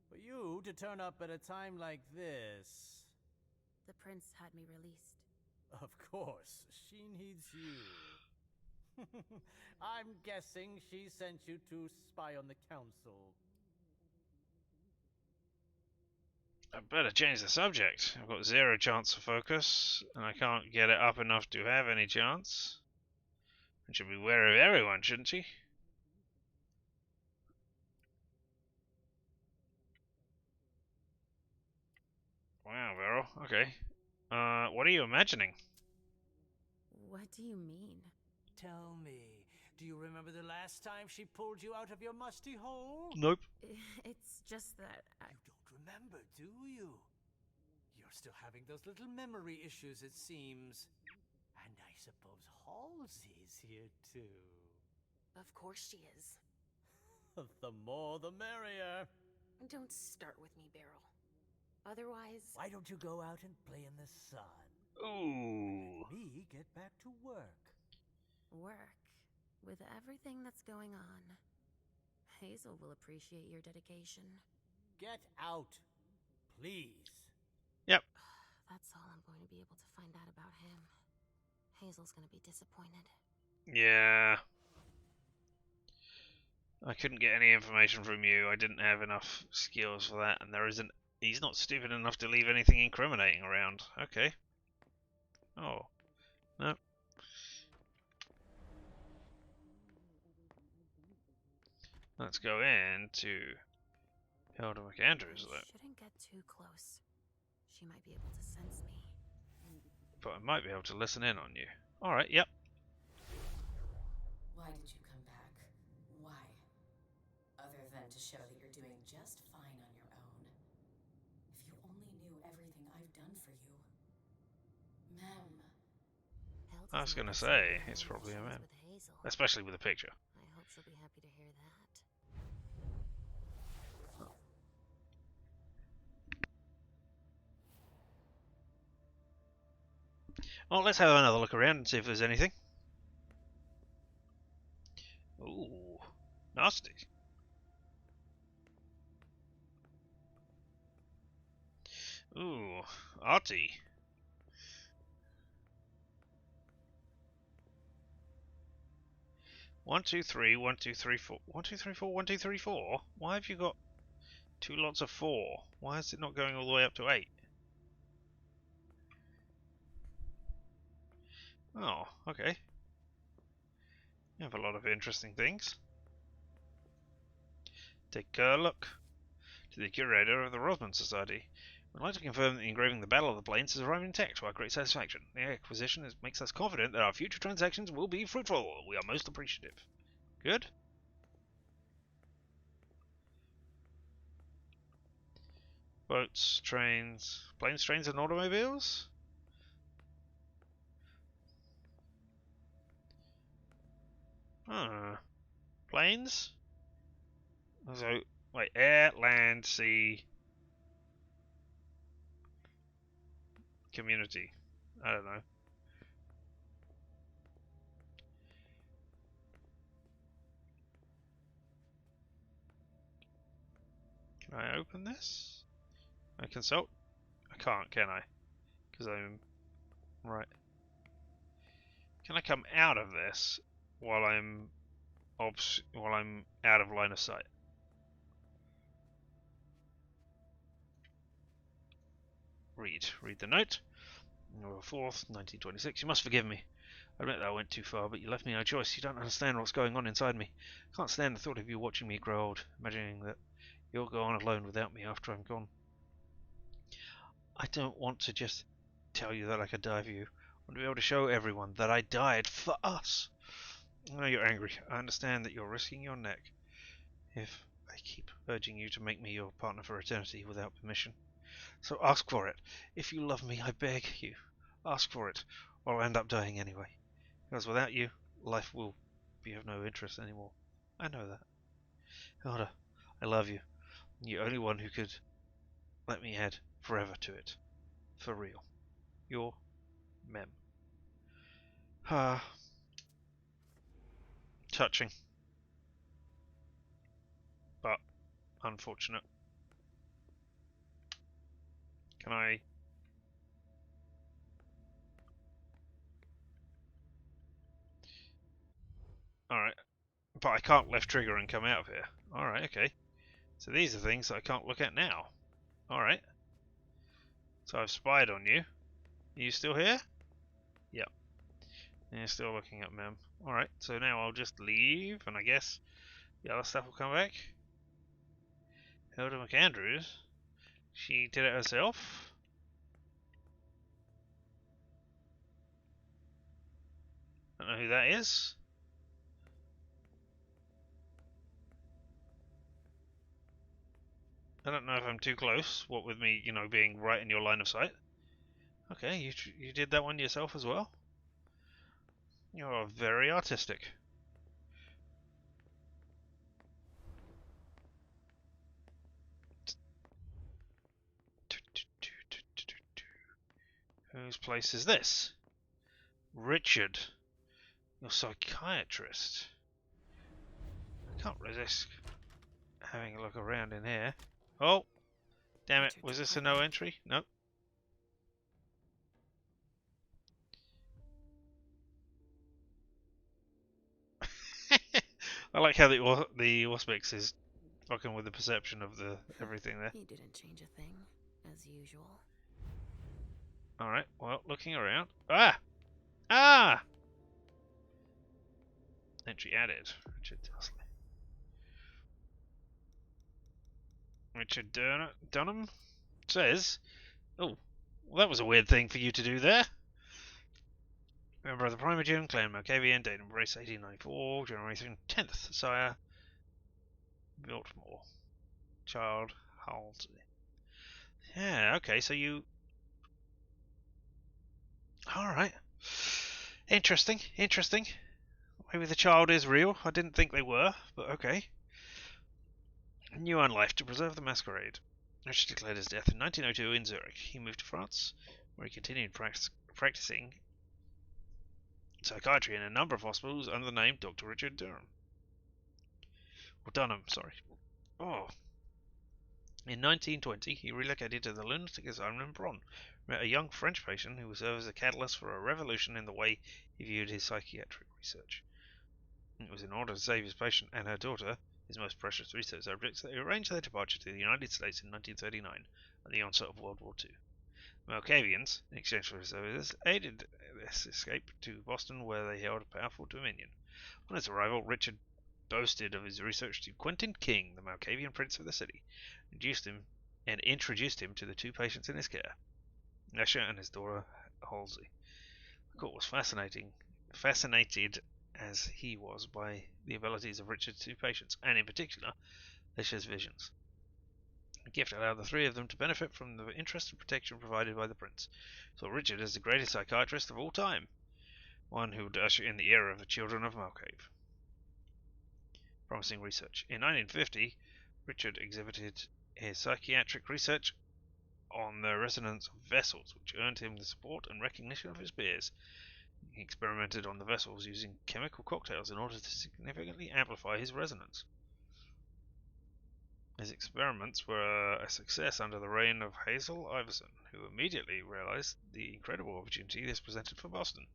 For you to turn up at a time like this. The prince had me released. Of course, she needs you. I'm guessing she sent you to spy on the council. I better change the subject. I've got 0 chance of focus, and I can't get it up enough to have any chance. I should be aware of everyone, shouldn't she? Wow, Vero. Okay. What are you imagining? What do you mean? Tell me, do you remember the last time she pulled you out of your musty hole? Nope. It's just that You don't remember, do you? You're still having those little memory issues, it seems. And I suppose Halsey's here, too. Of course she is. The more the merrier. Don't start with me, Beryl. Otherwise... Why don't you go out and play in the sun? Ooh. Let me get back to work. Work? With everything that's going on. Hazel will appreciate your dedication. Get out, please. Yep. That's all I'm going to be able to find out about him. Hazel's going to be disappointed. Yeah. I couldn't get any information from you. I didn't have enough skills for that, and there isn't... He's not stupid enough to leave anything incriminating around. Okay. Oh. No. Let's go into Hilda McAndrews, though. Shouldn't get too close. She might be able to sense me. But I might be able to listen in on you. Alright, yep. Why did you come back? Why? Other than to show that you're doing just fine on your own. If you only knew everything I've done for you. Mem. I was going to say, it's probably a man. Especially with a picture. I hope she'll be happy to hear that. Well, let's have another look around and see if there's anything. Ooh, nasty. Ooh, arty. One, two, three, 1, 2, 3, 4. 1, 2, 3, 4, 1, 2, 3, 4. Why have you got two lots of 4? Why is it not going all the way up to 8? Oh, okay. You have a lot of interesting things. Take a look. To the curator of the Rosman Society. We'd like to confirm that the engraving the Battle of the Plains has arrived intact to our great satisfaction. The acquisition makes us confident that our future transactions will be fruitful. We are most appreciative. Good. Boats, trains, planes, trains, and automobiles? Planes? So, wait, air, land, sea, community. I don't know. Can I open this? I consult? I can't, can I? Because I'm... Right. Can I come out of this while I'm out of line of sight? Read the note. November 4th, 1926. You must forgive me. I admit that I went too far, but you left me no choice. You don't understand what's going on inside me. I can't stand the thought of you watching me grow old, imagining that you'll go on alone without me after I'm gone. I don't want to just tell you that I could die for you. I want to be able to show everyone that I died for us. I know you're angry. I understand that you're risking your neck if I keep urging you to make me your partner for eternity without permission. So ask for it. If you love me, I beg you, ask for it, or I'll end up dying anyway. Because without you, life will be of no interest anymore. I know that. Hilda, I love you. You're the only one who could let me add forever to it. For real. Your Mem. Touching. But unfortunate. Can I... Alright. But I can't left trigger and come out of here. Alright, okay. So these are things that I can't look at now. Alright. So I've spied on you. Are you still here? Yep. And you're still looking at Mem. Alright, so now I'll just leave, and I guess the other stuff will come back. Hilda McAndrews. She did it herself. Don't know who that is. I don't know if I'm too close, what with me, being right in your line of sight. Okay, you did that one yourself as well? You're very artistic. Whose place is this? Richard. Your psychiatrist. I can't resist having a look around in here. Oh! Damn it, was this a no entry? Nope. I like how the Auspex is fucking with the perception of the everything there. He didn't change a thing, as usual. Alright, well, looking around. Ah! Ah! Entry added. Richard Dursley. Richard Dunham says, oh, well, that was a weird thing for you to do there. Member of the Primogen, Clan Machiavellian, date of race 1894, generation 10th, sire Biltmore, child Halsey. Yeah, okay, so you... Alright. Interesting, interesting. Maybe the child is real. I didn't think they were, but okay. New on life to preserve the Masquerade. Richard declared his death in 1902 in Zurich. He moved to France, where he continued practicing psychiatry in a number of hospitals under the name Dr. Richard Durham. Or Dunham, sorry. Oh. In 1920, he relocated to the lunatic asylum in Bronn, met a young French patient who would serve as a catalyst for a revolution in the way he viewed his psychiatric research. It was in order to save his patient and her daughter, his most precious research subjects, that he arranged their departure to the United States in 1939 at the onset of World War II. The Malkavians, in exchange for his services, aided this escape to Boston, where they held a powerful dominion. On his arrival, Richard boasted of his research to Quentin King, the Malkavian prince of the city, and introduced him to the two patients in his care, Escher and his daughter Halsey. The court was fascinated as he was by the abilities of Richard's two patients, and in particular, Escher's visions. The gift allowed the three of them to benefit from the interest and protection provided by the prince. Saw Richard as the greatest psychiatrist of all time, one who would usher in the era of the children of Malcave. Promising research. In 1950, Richard exhibited his psychiatric research on the resonance of vessels, which earned him the support and recognition of his peers. He experimented on the vessels using chemical cocktails in order to significantly amplify his resonance. His experiments were a success under the reign of Hazel Iverson, who immediately realized the incredible opportunity this presented for Boston.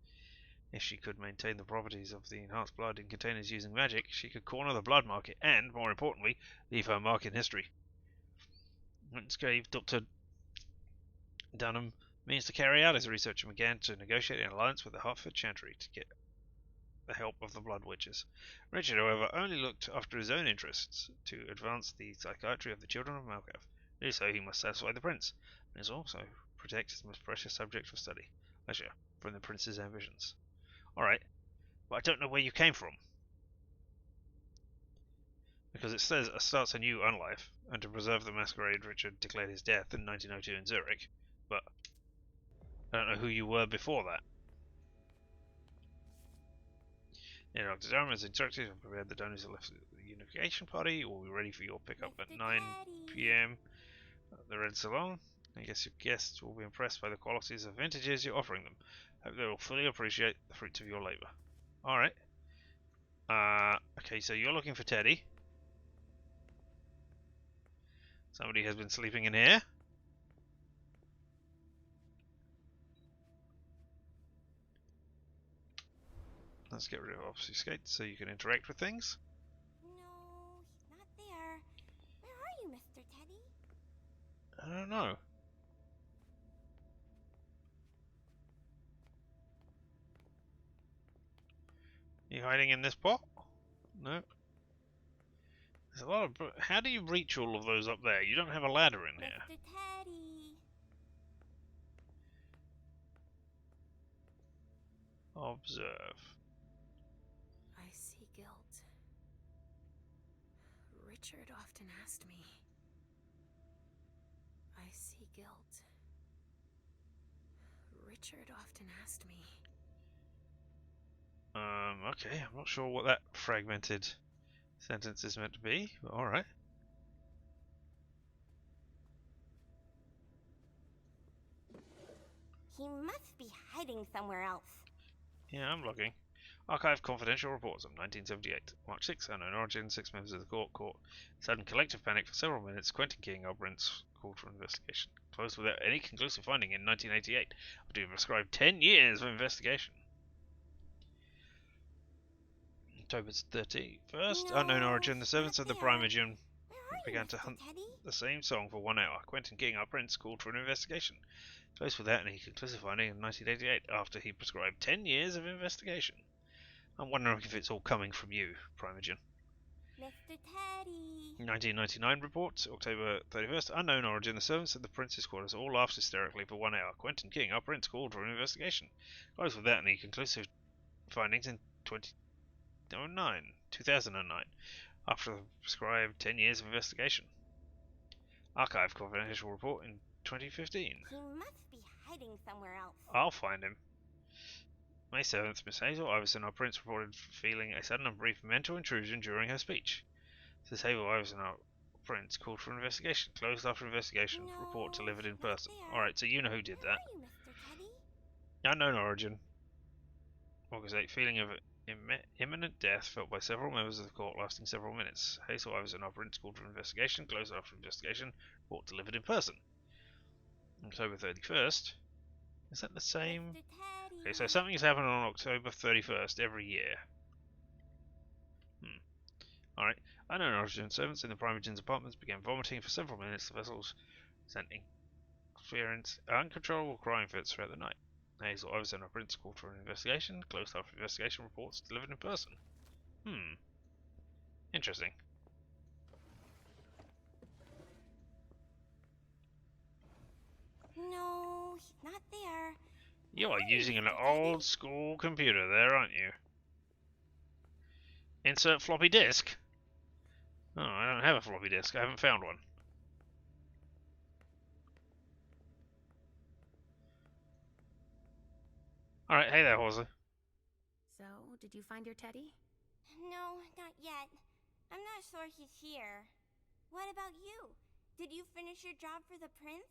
If she could maintain the properties of the enhanced blood in containers using magic, she could corner the blood market and, more importantly, leave her mark in history. This gave Dr. Dunham means to carry out his research and began to negotiate an alliance with the Hertford Chantry to get the help of the Blood Witches. Richard, however, only looked after his own interests to advance the psychiatry of the children of Malkav. To do so, he must satisfy the prince, and also protect his most precious subject for study, Escher, from the prince's ambitions. Alright, but I don't know where you came from. Because it says it starts a new unlife, and to preserve the Masquerade, Richard declared his death in 1902 in Zurich, but I don't know who you were before that. Yeah, Dr. Durham has instructed and prepared the donors that left the unification party. Will be ready for your pickup at 9 p.m. at the Red Salon. I guess your guests will be impressed by the qualities of vintages you're offering them. Hope they will fully appreciate the fruits of your labor. Alright. Okay, so you're looking for Teddy. Somebody has been sleeping in here. Let's get rid of obfuscate so you can interact with things. No, he's not there. Where are you, Mr. Teddy? I don't know. You hiding in this pot? No. There's a lot of... How do you reach all of those up there? You don't have a ladder in here. Mr. Teddy. Observe. I see guilt. Richard often asked me. I see guilt. Richard often asked me. Okay, I'm not sure what that fragmented sentence is meant to be, but alright. He must be hiding somewhere else. Yeah, I'm looking. Archive confidential reports of 1978. March 6, unknown origin, 6 members of the court. Sudden collective panic for several minutes. Quentin King, our Brent's called for investigation. Closed without any conclusive finding in 1988. After being prescribed 10 years of investigation. October 31st, unknown origin. The servants of the Primogen began to hunt the same song for 1 hour. Quentin King, our prince, called for an investigation. Close with that, and he conclusive finding in 1988 after he prescribed 10 years of investigation. I'm wondering if it's all coming from you, Primogen. Mr. Teddy. 1999 report, October 31st. Unknown origin. The servants at the prince's quarters all laughed hysterically for 1 hour. Quentin King, our prince, called for an investigation. Close with that, and he conclusive findings in 2009, after the prescribed 10 years of investigation. Archive confidential report in 2015. He must be hiding somewhere else. I'll find him. May 7th, Miss Hazel Iverson, our prince, reported feeling a sudden and brief mental intrusion during her speech. Mrs. Hazel Iverson, our prince, called for an investigation. Closed after investigation. No, report delivered in not person. there. Alright, so you know who did Where that. are you, Mr. Teddy? Unknown origin. August 8th, feeling of imminent death felt by several members of the court lasting several minutes. Hazel Iverson, our prince, called for investigation. Closed after investigation. Report delivered in person. October 31st. Is that the same? Okay, so something is happening on October 31st every year. Alright. Unknown origin. Servants in the Primogen's apartments began vomiting for several minutes. The vessels sent interference, uncontrollable crying fits throughout the night. Hazel Iverson, our prince, called for an investigation. Closed after investigation. Reports delivered in person. Interesting. No, he's not there. You are using an old school computer there, aren't you? Insert floppy disk? Oh, I don't have a floppy disk. I haven't found one. Alright, hey there, Horsey. So, did you find your teddy? No, not yet. I'm not sure he's here. What about you? Did you finish your job for the prince?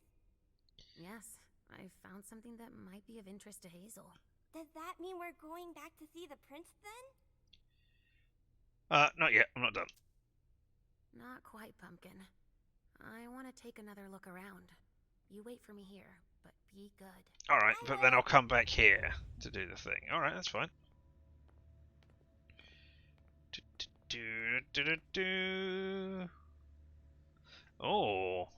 Yes, I found something that might be of interest to Hazel. Does that mean we're going back to see the prince then? Not yet. I'm not done. Not quite, Pumpkin. I want to take another look around. You wait for me here, but be good. Alright, but then I'll come back here to do the thing. Alright, that's fine. Oh.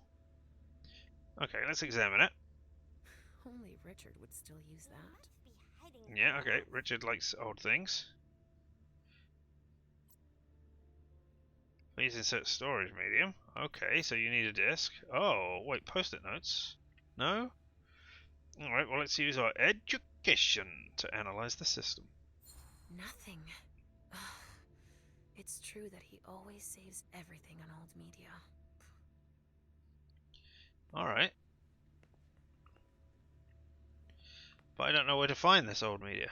Okay, let's examine it. Only Richard would still use that. Yeah, okay. Richard likes old things. Please insert storage medium. Okay, so you need a disk. Oh, wait, post-it notes? No? Alright, well, let's use our education to analyze the system. Nothing. It's true that he always saves everything on old media. Alright. But I don't know where to find this old media.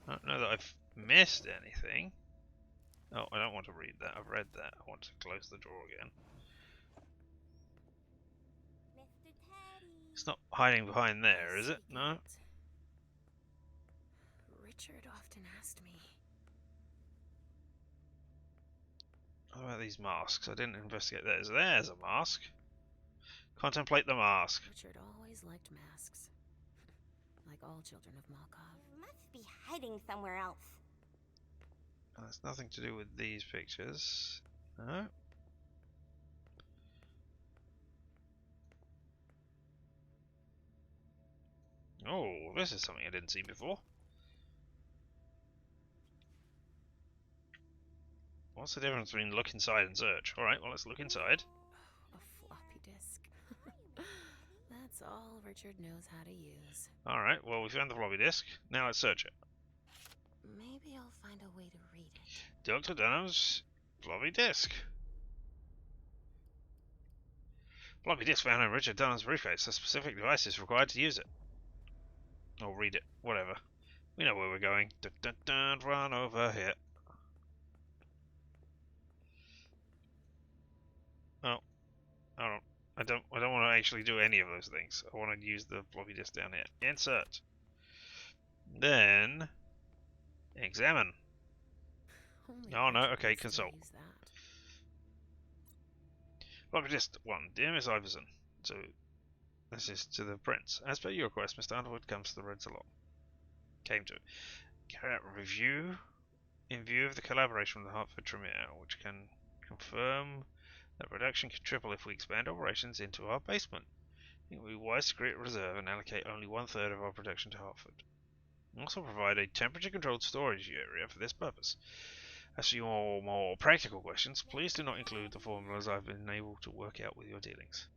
I don't know that I've missed anything. Oh, I don't want to read that. I've read that. I want to close the door again. Mr. Teddy. It's not hiding behind there, is it? No? Richard often asked me. What about these masks? I didn't investigate that. There's a mask. Contemplate the mask. Richard always liked masks. Like all children of Malkov. He must be hiding somewhere else. And it's nothing to do with these pictures. No? Oh, this is something I didn't see before. What's the difference between look inside and search? Alright, well, let's look inside. A floppy disk. That's all Richard knows how to use. Alright, well, we found the floppy disk. Now let's search it. Maybe I'll find a way to read it. Dr. Dunham's floppy disk. Floppy disk found in Richard Dunham's briefcase. A specific device is required to use it. Or read it. Whatever. We know where we're going. Dun, dun, dun, run over here. Oh. I don't want to actually do any of those things. I want to use the floppy disk down here. Insert. Then examine. Oh no, okay, consult. Floppy disk 1. Dear Miss Iverson. So this is to the prince. As per your request, Mr. Underwood comes to the Red Salon. Came to it. Carry out a review in view of the collaboration with the Hartford Tremere, which can confirm that production can triple if we expand operations into our basement. It would be wise to create a reserve and allocate only 1/3 of our production to Hartford. We also provide a temperature-controlled storage area for this purpose. As for your more practical questions, please do not include the formulas I've been able to work out with your dealings.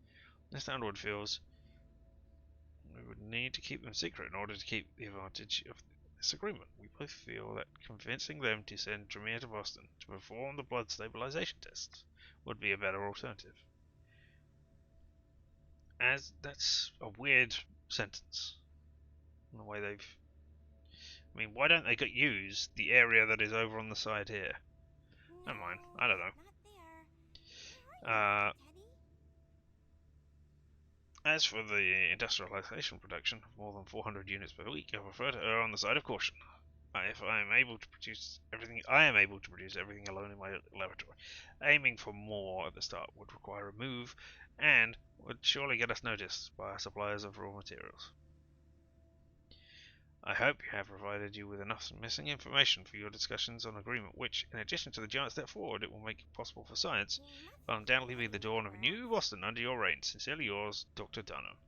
This landlord feels we would need to keep them secret in order to keep the advantage of this agreement. We both feel that convincing them to send Tremere to Boston to perform the blood stabilization tests would be a better alternative. As that's a weird sentence. In the way they've... I mean, why don't they use the area that is over on the side here? Never mind, I don't know. As for the industrialization production of more than 400 units per week, I prefer to err on the side of caution. If I am able to produce everything alone in my laboratory. Aiming for more at the start would require a move, and would surely get us noticed by our suppliers of raw materials. I hope you have provided you with enough missing information for your discussions on agreement, which, in addition to the giant step forward it will make possible for science, will undoubtedly be the dawn of a new Boston under your reign. Sincerely yours, Dr. Dunham.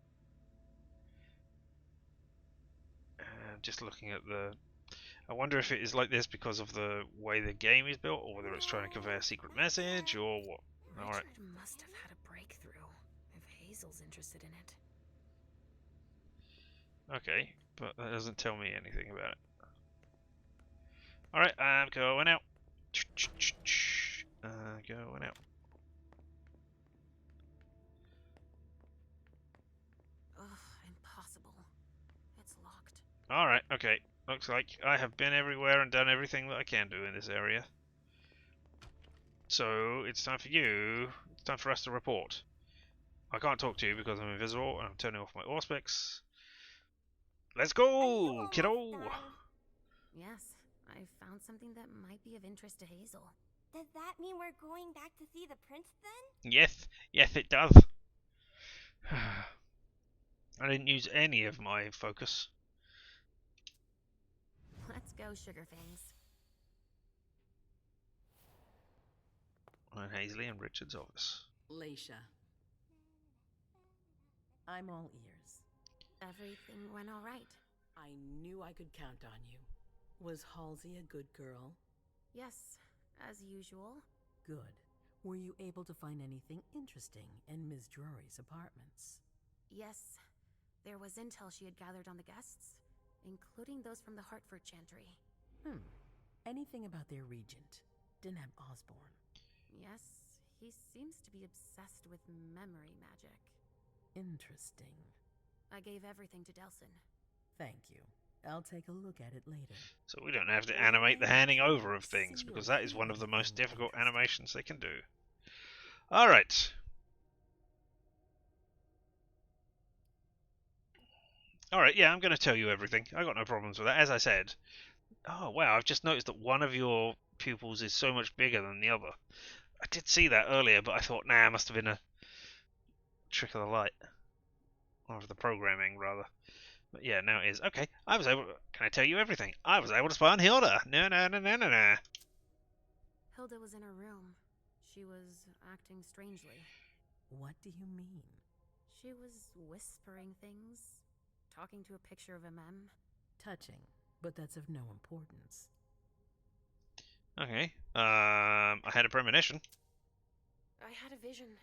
Just looking at the... I wonder if it is like this because of the way the game is built, or whether it's trying to convey a secret message, or what. Alright. Richard must have had a breakthrough, if Hazel's interested in it. Okay, but that doesn't tell me anything about it. Alright, I'm going out. Going out. Ugh, impossible. It's locked. Alright, okay. Looks like I have been everywhere and done everything that I can do in this area. So, it's time for you. It's time for us to report. I can't talk to you because I'm invisible and I'm turning off my auspex. Let's go, kiddo! Yes, I found something that might be of interest to Hazel. Does that mean we're going back to see the prince then? Yes, it does. I didn't use any of my focus. Let's go, Sugarfangs. And Hazley and Richard's office. Leisha. I'm all ears. Everything went all right. I knew I could count on you. Was Halsey a good girl? Yes, as usual. Good. Were you able to find anything interesting in Ms. Drury's apartments? Yes. There was intel she had gathered on the guests, including those from the Hartford Chantry. Anything about their regent? Deneb Osborne? Yes, he seems to be obsessed with memory magic. Interesting. I gave everything to Delson. Thank you. I'll take a look at it later. So we don't have to animate the handing over of things, because that is one of the most difficult animations they can do. Alright. Alright, yeah, I'm going to tell you everything. I got no problems with that. As I said, oh wow, I've just noticed that one of your pupils is so much bigger than the other. I did see that earlier, but I thought, nah, it must have been a trick of the light. Or of the programming, rather. But yeah, now it is. Okay, I was able to... Can I tell you everything? I was able to spy on Hilda. No. Hilda was in her room. She was acting strangely. What do you mean? She was whispering things, talking to a picture of a mem. Touching, but that's of no importance. Okay, I had a premonition. I had a vision.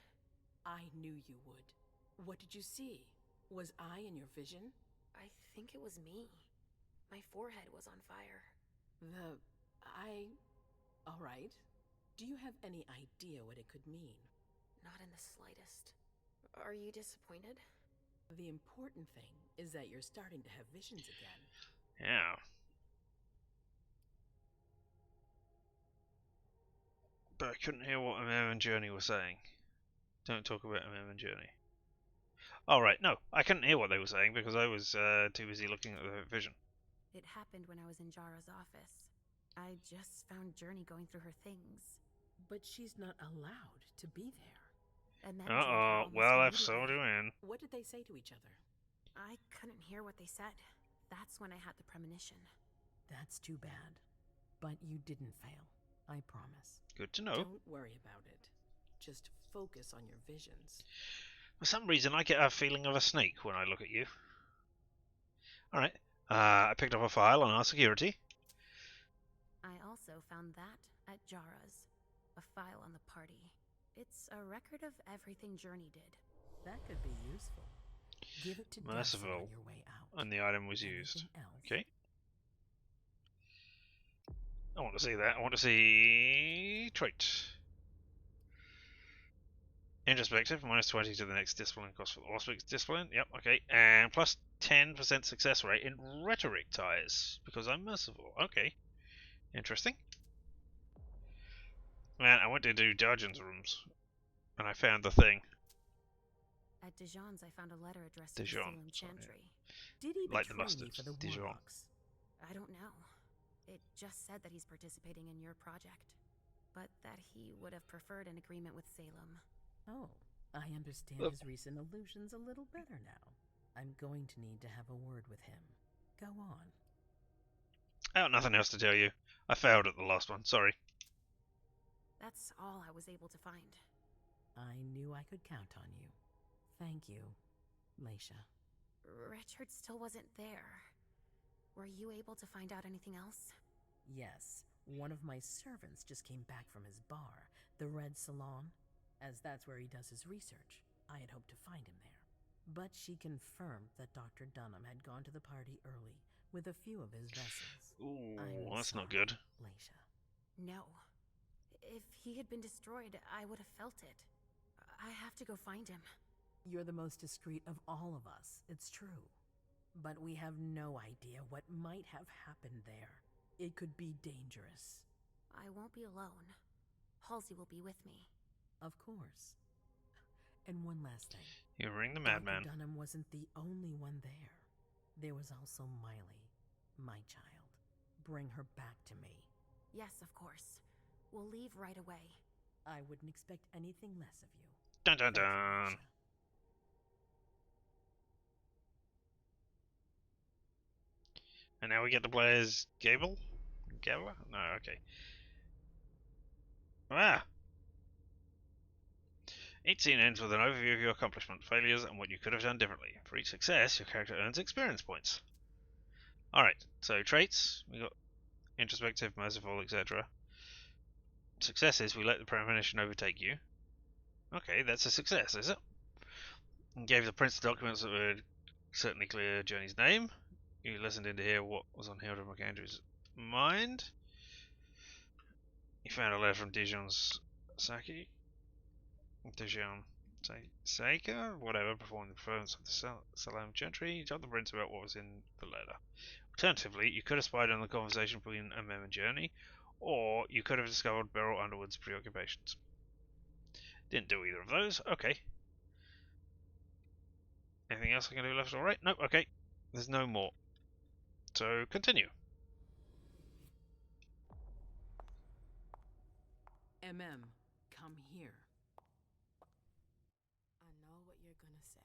I knew you would. What did you see? Was I in your vision? I think it was me. My forehead was on fire. All right. Do you have any idea what it could mean? Not in the slightest. Are you disappointed? The important thing is that you're starting to have visions again. Yeah. But I couldn't hear what Mem and Journey were saying. Don't talk about Mem and Journey. Alright, no, I couldn't hear what they were saying because I was too busy looking at the vision. It happened when I was in Jara's office. I just found Journey going through her things. But she's not allowed to be there. Uh-oh, well, I've sold you in. What did they say to each other? I couldn't hear what they said. That's when I had the premonition. That's too bad. But you didn't fail, I promise. Good to know. Don't worry about it. Just focus on your visions. For some reason, I get a feeling of a snake when I look at you. Alright. I picked up a file on our security. I also found that at Jara's. A file on the party. It's a record of everything Journey did. That could be useful. Give it to Merciful. Dustin on your way out. And the item was used. Anything else? Okay. I want to see that. I want to see trait. Introspective, minus 20 to the next discipline cost for the last week's discipline. Yep, okay. And plus 10% success rate in rhetoric ties, because I'm merciful. Okay. Interesting. Man, I went to do Darjan's rooms, and I found the thing. At Dijon's, I found a letter addressed to Dijon, Salem Chantry. Did he like the betray mustard. me for the Dijon. warlocks? I don't know. It just said that he's participating in your project, but that he would have preferred an agreement with Salem. Oh, I understand his recent illusions a little better now. I'm going to need to have a word with him. Go on. I got nothing else to tell you. I failed at the last one, sorry. That's all I was able to find. I knew I could count on you. Thank you, Leisha. Richard still wasn't there. Were you able to find out anything else? Yes, one of my servants just came back from his bar, the Red Salon. As that's where he does his research, I had hoped to find him there. But she confirmed that Dr. Dunham had gone to the party early with a few of his vessels. Ooh, I'm that's not sorry, good. Leisha. No. If he had been destroyed, I would have felt it. I have to go find him. You're the most discreet of all of us, it's true. But we have no idea what might have happened there. It could be dangerous. I won't be alone. Halsey will be with me. Of course. And one last thing. You ring the madman. Dr. Dunham wasn't the only one there. There was also Miley, my child. Bring her back to me. Yes, of course. We'll leave right away. I wouldn't expect anything less of you. Dun dun dun. And now we get to play as Gable? Gabler? No, okay. Ah! Each scene ends with an overview of your accomplishment, failures, and what you could have done differently. For each success, your character earns experience points. Alright, so traits, we got introspective, merciful, etc. Successes, we let the premonition overtake you. Okay, that's a success, is it? And gave the prince the documents that would certainly clear Journey's name. You listened in to hear what was on Hilda McAndrew's mind. You found a letter from Dijon's Saki. Dijon Saker, whatever, performing the performance of the Salem Chantry. You told the prince about what was in the letter. Alternatively, you could have spied on the conversation between Mem and Journey, or you could have discovered Beryl Underwood's preoccupations. Didn't do either of those. Okay. Anything else I can do left or right? Nope, okay. There's no more. So, continue. MM, come here. I know what you're gonna say.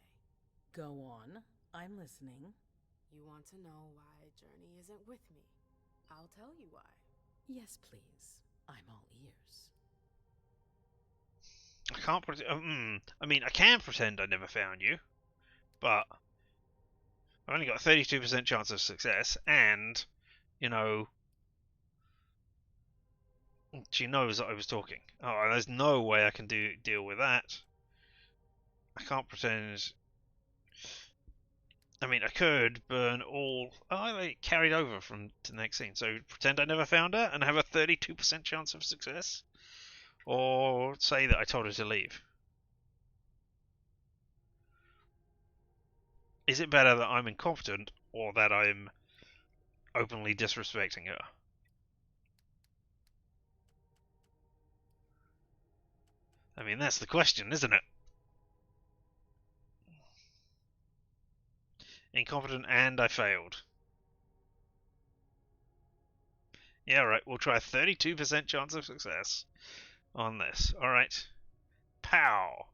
Go on. I'm listening. You want to know why Journey isn't with me. I'll tell you why. Yes, please. I'm all ears. I can't I mean, I can pretend I never found you, but I've only got a 32% chance of success, and, you know, she knows that I was talking. Oh, there's no way I can deal with that. I can't pretend. I mean, I could burn all. Oh, I carried over from to the next scene. So pretend I never found her and have a 32% chance of success, or say that I told her to leave. Is it better that I'm incompetent or that I'm openly disrespecting her? I mean, that's the question, isn't it? Incompetent and I failed. Yeah, right, we'll try a 32% chance of success on this. Alright. Pow!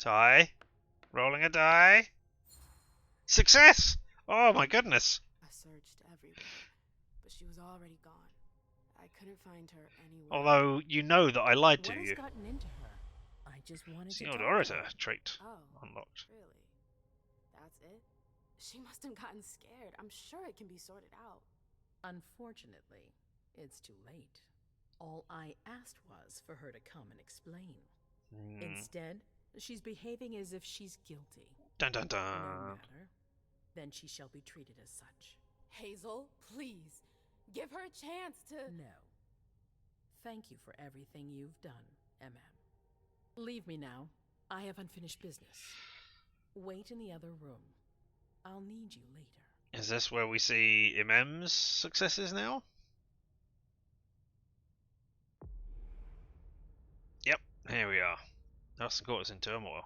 Die. Rolling a die. Success! Oh my goodness! I searched everywhere. already gone. I couldn't find her anywhere. Although, you know that I lied to What has you. gotten into her? I just wanted to Sealed talk orator to her. trait Oh, unlocked. really? That's it? She must have gotten scared. I'm sure it can be sorted out. Unfortunately, it's too late. All I asked was for her to come and explain. Instead, she's behaving as if she's guilty. Dun dun dun. No matter. Then she shall be treated as such. Hazel, please. Give her a chance to... No. Thank you for everything you've done, MM. Leave me now. I have unfinished business. Wait in the other room. I'll need you later. Is this where we see MM's successes now? Yep, here we are. Nelson Court is in turmoil.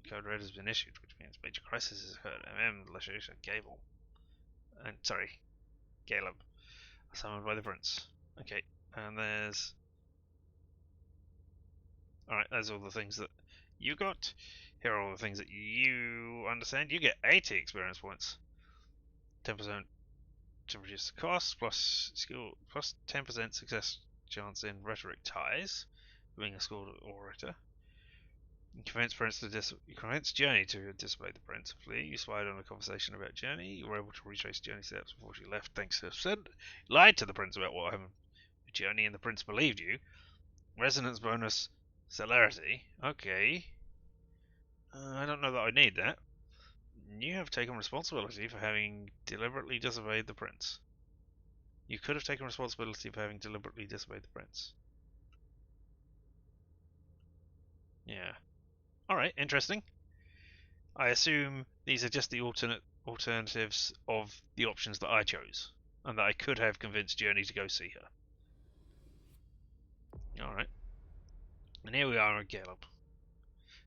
Code red has been issued, which means major crisis has occurred. MM, Lashusha, Gable. And, sorry, Caleb. Summoned by the prince. Okay, and there's... Alright, there's all the things that you got. Here are all the things that you understand. You get 80 experience points. 10% to reduce the cost, plus skill, plus 10% success chance in rhetoric ties, being a skilled orator. You convince Journey to disobey the prince. You spied on a conversation about Journey. You were able to retrace Journey's steps before she left, thanks to Sid. You lied to the prince about what happened with Journey, and the prince believed you. Resonance bonus, celerity. Okay. I don't know that I need that. You have taken responsibility for having deliberately disobeyed the prince. You could have taken responsibility for having deliberately disobeyed the prince. Yeah. Alright, interesting. I assume these are just the alternatives of the options that I chose, and that I could have convinced Journey to go see her. Alright. And here we are at Caleb.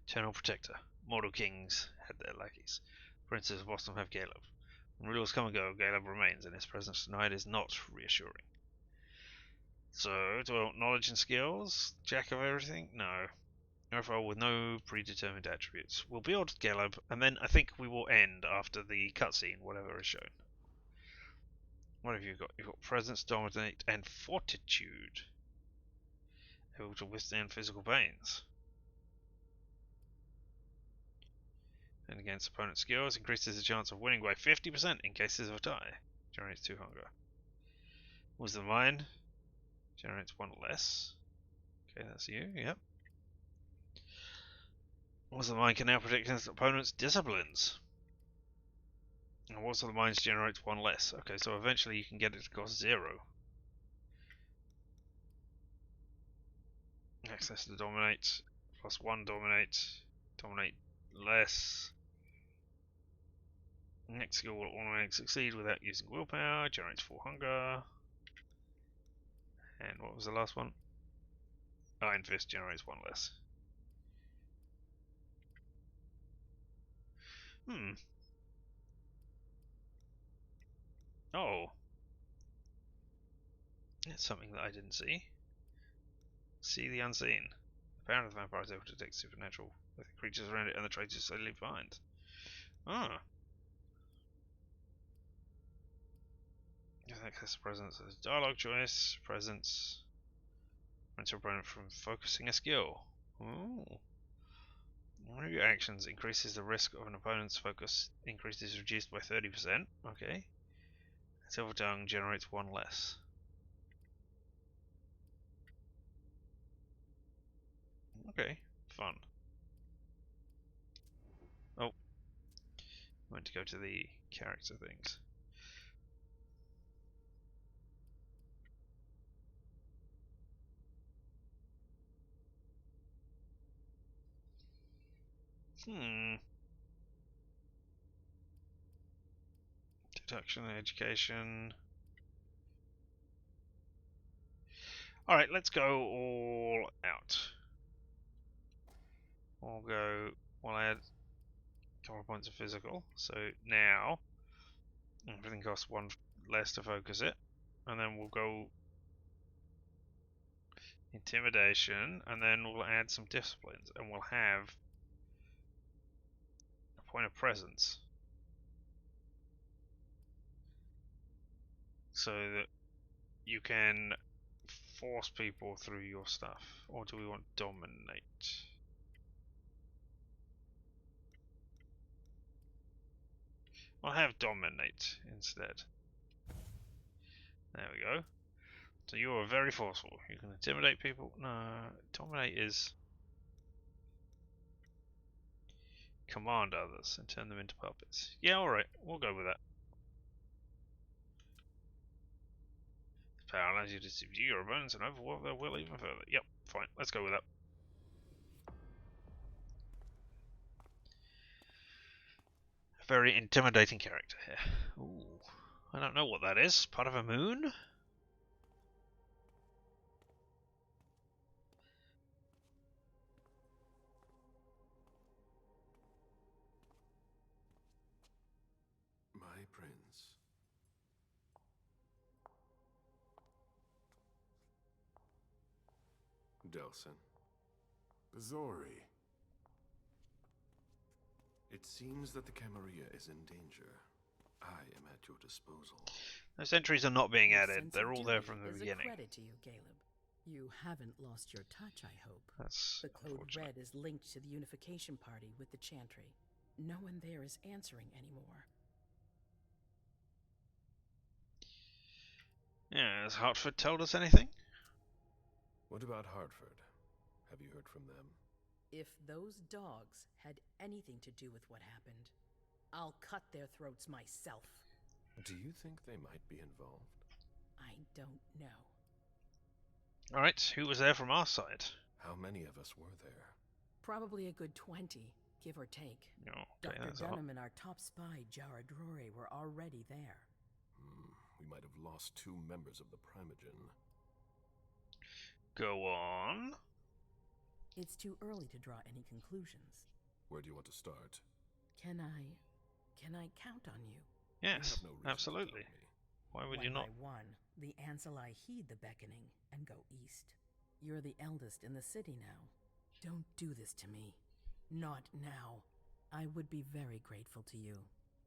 Eternal Protector. Mortal Kings had their lackeys. Princes of Boston have Caleb. When rulers come and go, Caleb remains, and his presence tonight is not reassuring. So, do I want knowledge and skills? Jack of everything? No. Profile with no predetermined attributes. We'll build Caleb, and then I think we will end after the cutscene, whatever is shown. What have you got? You've got Presence, Dominate, and Fortitude. Able to withstand physical pains. And against opponent skills, increases the chance of winning by 50% in cases of a tie. Generates 2 hunger. Wisdom Mind. Generates 1 less. Okay, that's you, yep. Wisdom Mind can now predict against opponent's disciplines. And Wisdom Mind generates 1 less. Okay, so eventually you can get it to cost 0. Access to Dominate. Plus 1 Dominate. Dominate less. Next skill will automatically succeed without using willpower. Generates 4 hunger. And what was the last one? Iron Fist generates 1 less. Oh. That's something that I didn't see. See the unseen. The power of the vampire is able to detect supernatural with the creatures around it and the traitors they leave behind. Ah. Access presence as dialogue choice. Presence. Prevents your opponent from focusing a skill. Ooh. One of your actions increases the risk of an opponent's focus. Increase is reduced by 30%. Okay. Silver Tongue generates 1 less. Okay, fun. Oh. I went to go to the character things. Deduction and education. Alright, let's go all out. We'll add a couple of points of physical. So now, everything costs 1 less to focus it. And then we'll go intimidation, and then we'll add some disciplines. And we'll have a point of presence. So that you can force people through your stuff, or do we want dominate? I'll have dominate instead. There we go. So you are very forceful. You can intimidate people. No, dominate is command others and turn them into puppets. Yeah, alright, we'll go with that. Power allows you to subdue your opponents and overwhelm their will even further. Yep, fine, let's go with that. Very intimidating character here. Ooh, I don't know what that is. Part of a moon? My prince. Delson. Bazori. It seems that the Camarilla is in danger. I am at your disposal. Those entries are not being Your added. sense They're of all there duty from the is beginning. a credit to you, Caleb. You haven't lost your touch, I hope. That's the Code Red is linked to the Unification Party with the Chantry. No one there is answering anymore. Yeah, has Hartford told us anything? What about Hartford? Have you heard from them? If those dogs had anything to do with what happened, I'll cut their throats myself. Do you think they might be involved? I don't know. Alright, who was there from our side? How many of us were there? Probably a good 20, give or take. Oh, okay, Dr. Dunham and our top spy, Jara Drury, were already there. We might have lost 2 members of the Primogen. Go on. It's too early to draw any conclusions. Where do you want to start? Can I count on you? Yes, you have no absolutely. Why would you not? One by one, the Ancilai heed the beckoning and go east. You're the eldest in the city now. Don't do this to me. Not now. I would be very grateful to you.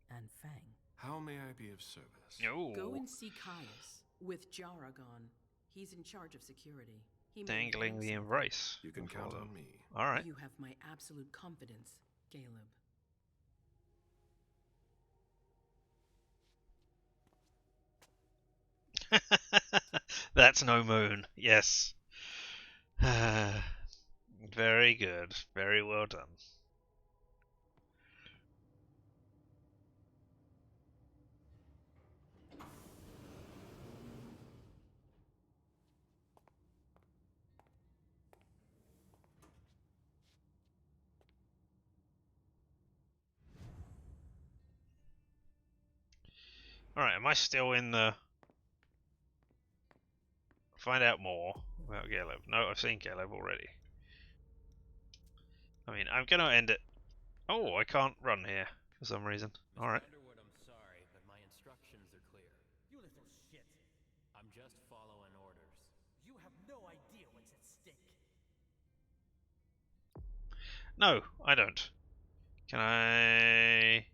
And Fang. How may I be of service? No. Go and see Caius. With Jara gone, he's in charge of security. He Dangling the embrace. You can count on me. Alright. You have my absolute confidence, Caleb. That's no moon. Yes. Very good. Very well done. Alright, am I still in the... Find out more about Caleb. No, I've seen Caleb already. I mean, I'm gonna end it... Oh, I can't run here for some reason. Alright. Underwood, I'm sorry, but my instructions are clear. You little shit. I'm just following orders. You have no idea what's at stake. No, I don't. Can I...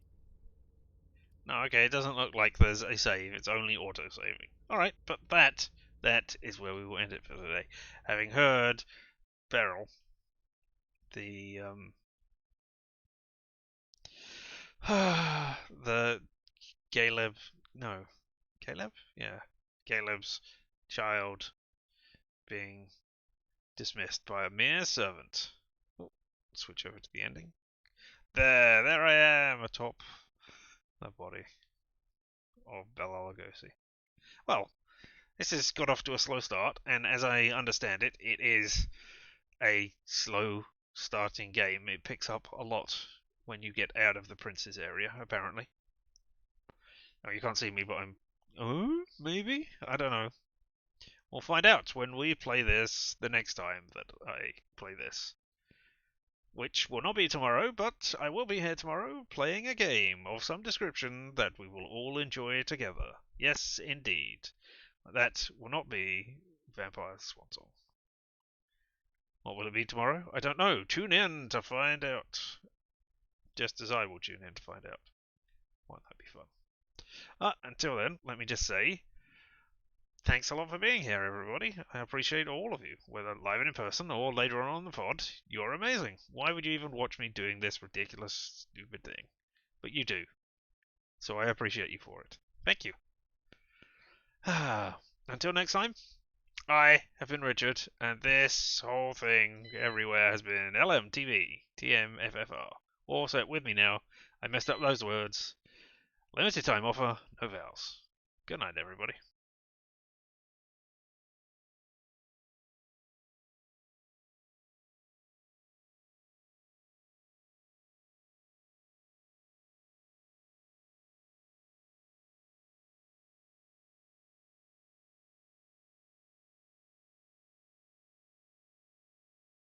No, okay, it doesn't look like there's a save. It's only auto-saving. Alright, but that is where we will end it for today. Having heard Beryl, the the Caleb, no, Caleb? Yeah, Caleb's child being dismissed by a mere servant. Oh, switch over to the ending. There I am atop the body of Bela Lugosi. Well, this has got off to a slow start, and as I understand it, it is a slow starting game. It picks up a lot when you get out of the prince's area, apparently. Oh, you can't see me, but I'm... Oh, maybe? I don't know. We'll find out when we play this the next time that I play this. Which will not be tomorrow, but I will be here tomorrow playing a game of some description that we will all enjoy together. Yes, indeed. That will not be Vampire Swansong. What will it be tomorrow? I don't know. Tune in to find out. Just as I will tune in to find out. Won't that be fun? Until then, let me just say, thanks a lot for being here, everybody. I appreciate all of you, whether live and in person or later on the pod. You're amazing. Why would you even watch me doing this ridiculous, stupid thing? But you do. So I appreciate you for it. Thank you. Until next time, I have been Richard, and this whole thing everywhere has been LMTV, TMFFR. All set with me now. I messed up those words. Limited time offer, no vowels. Good night, everybody.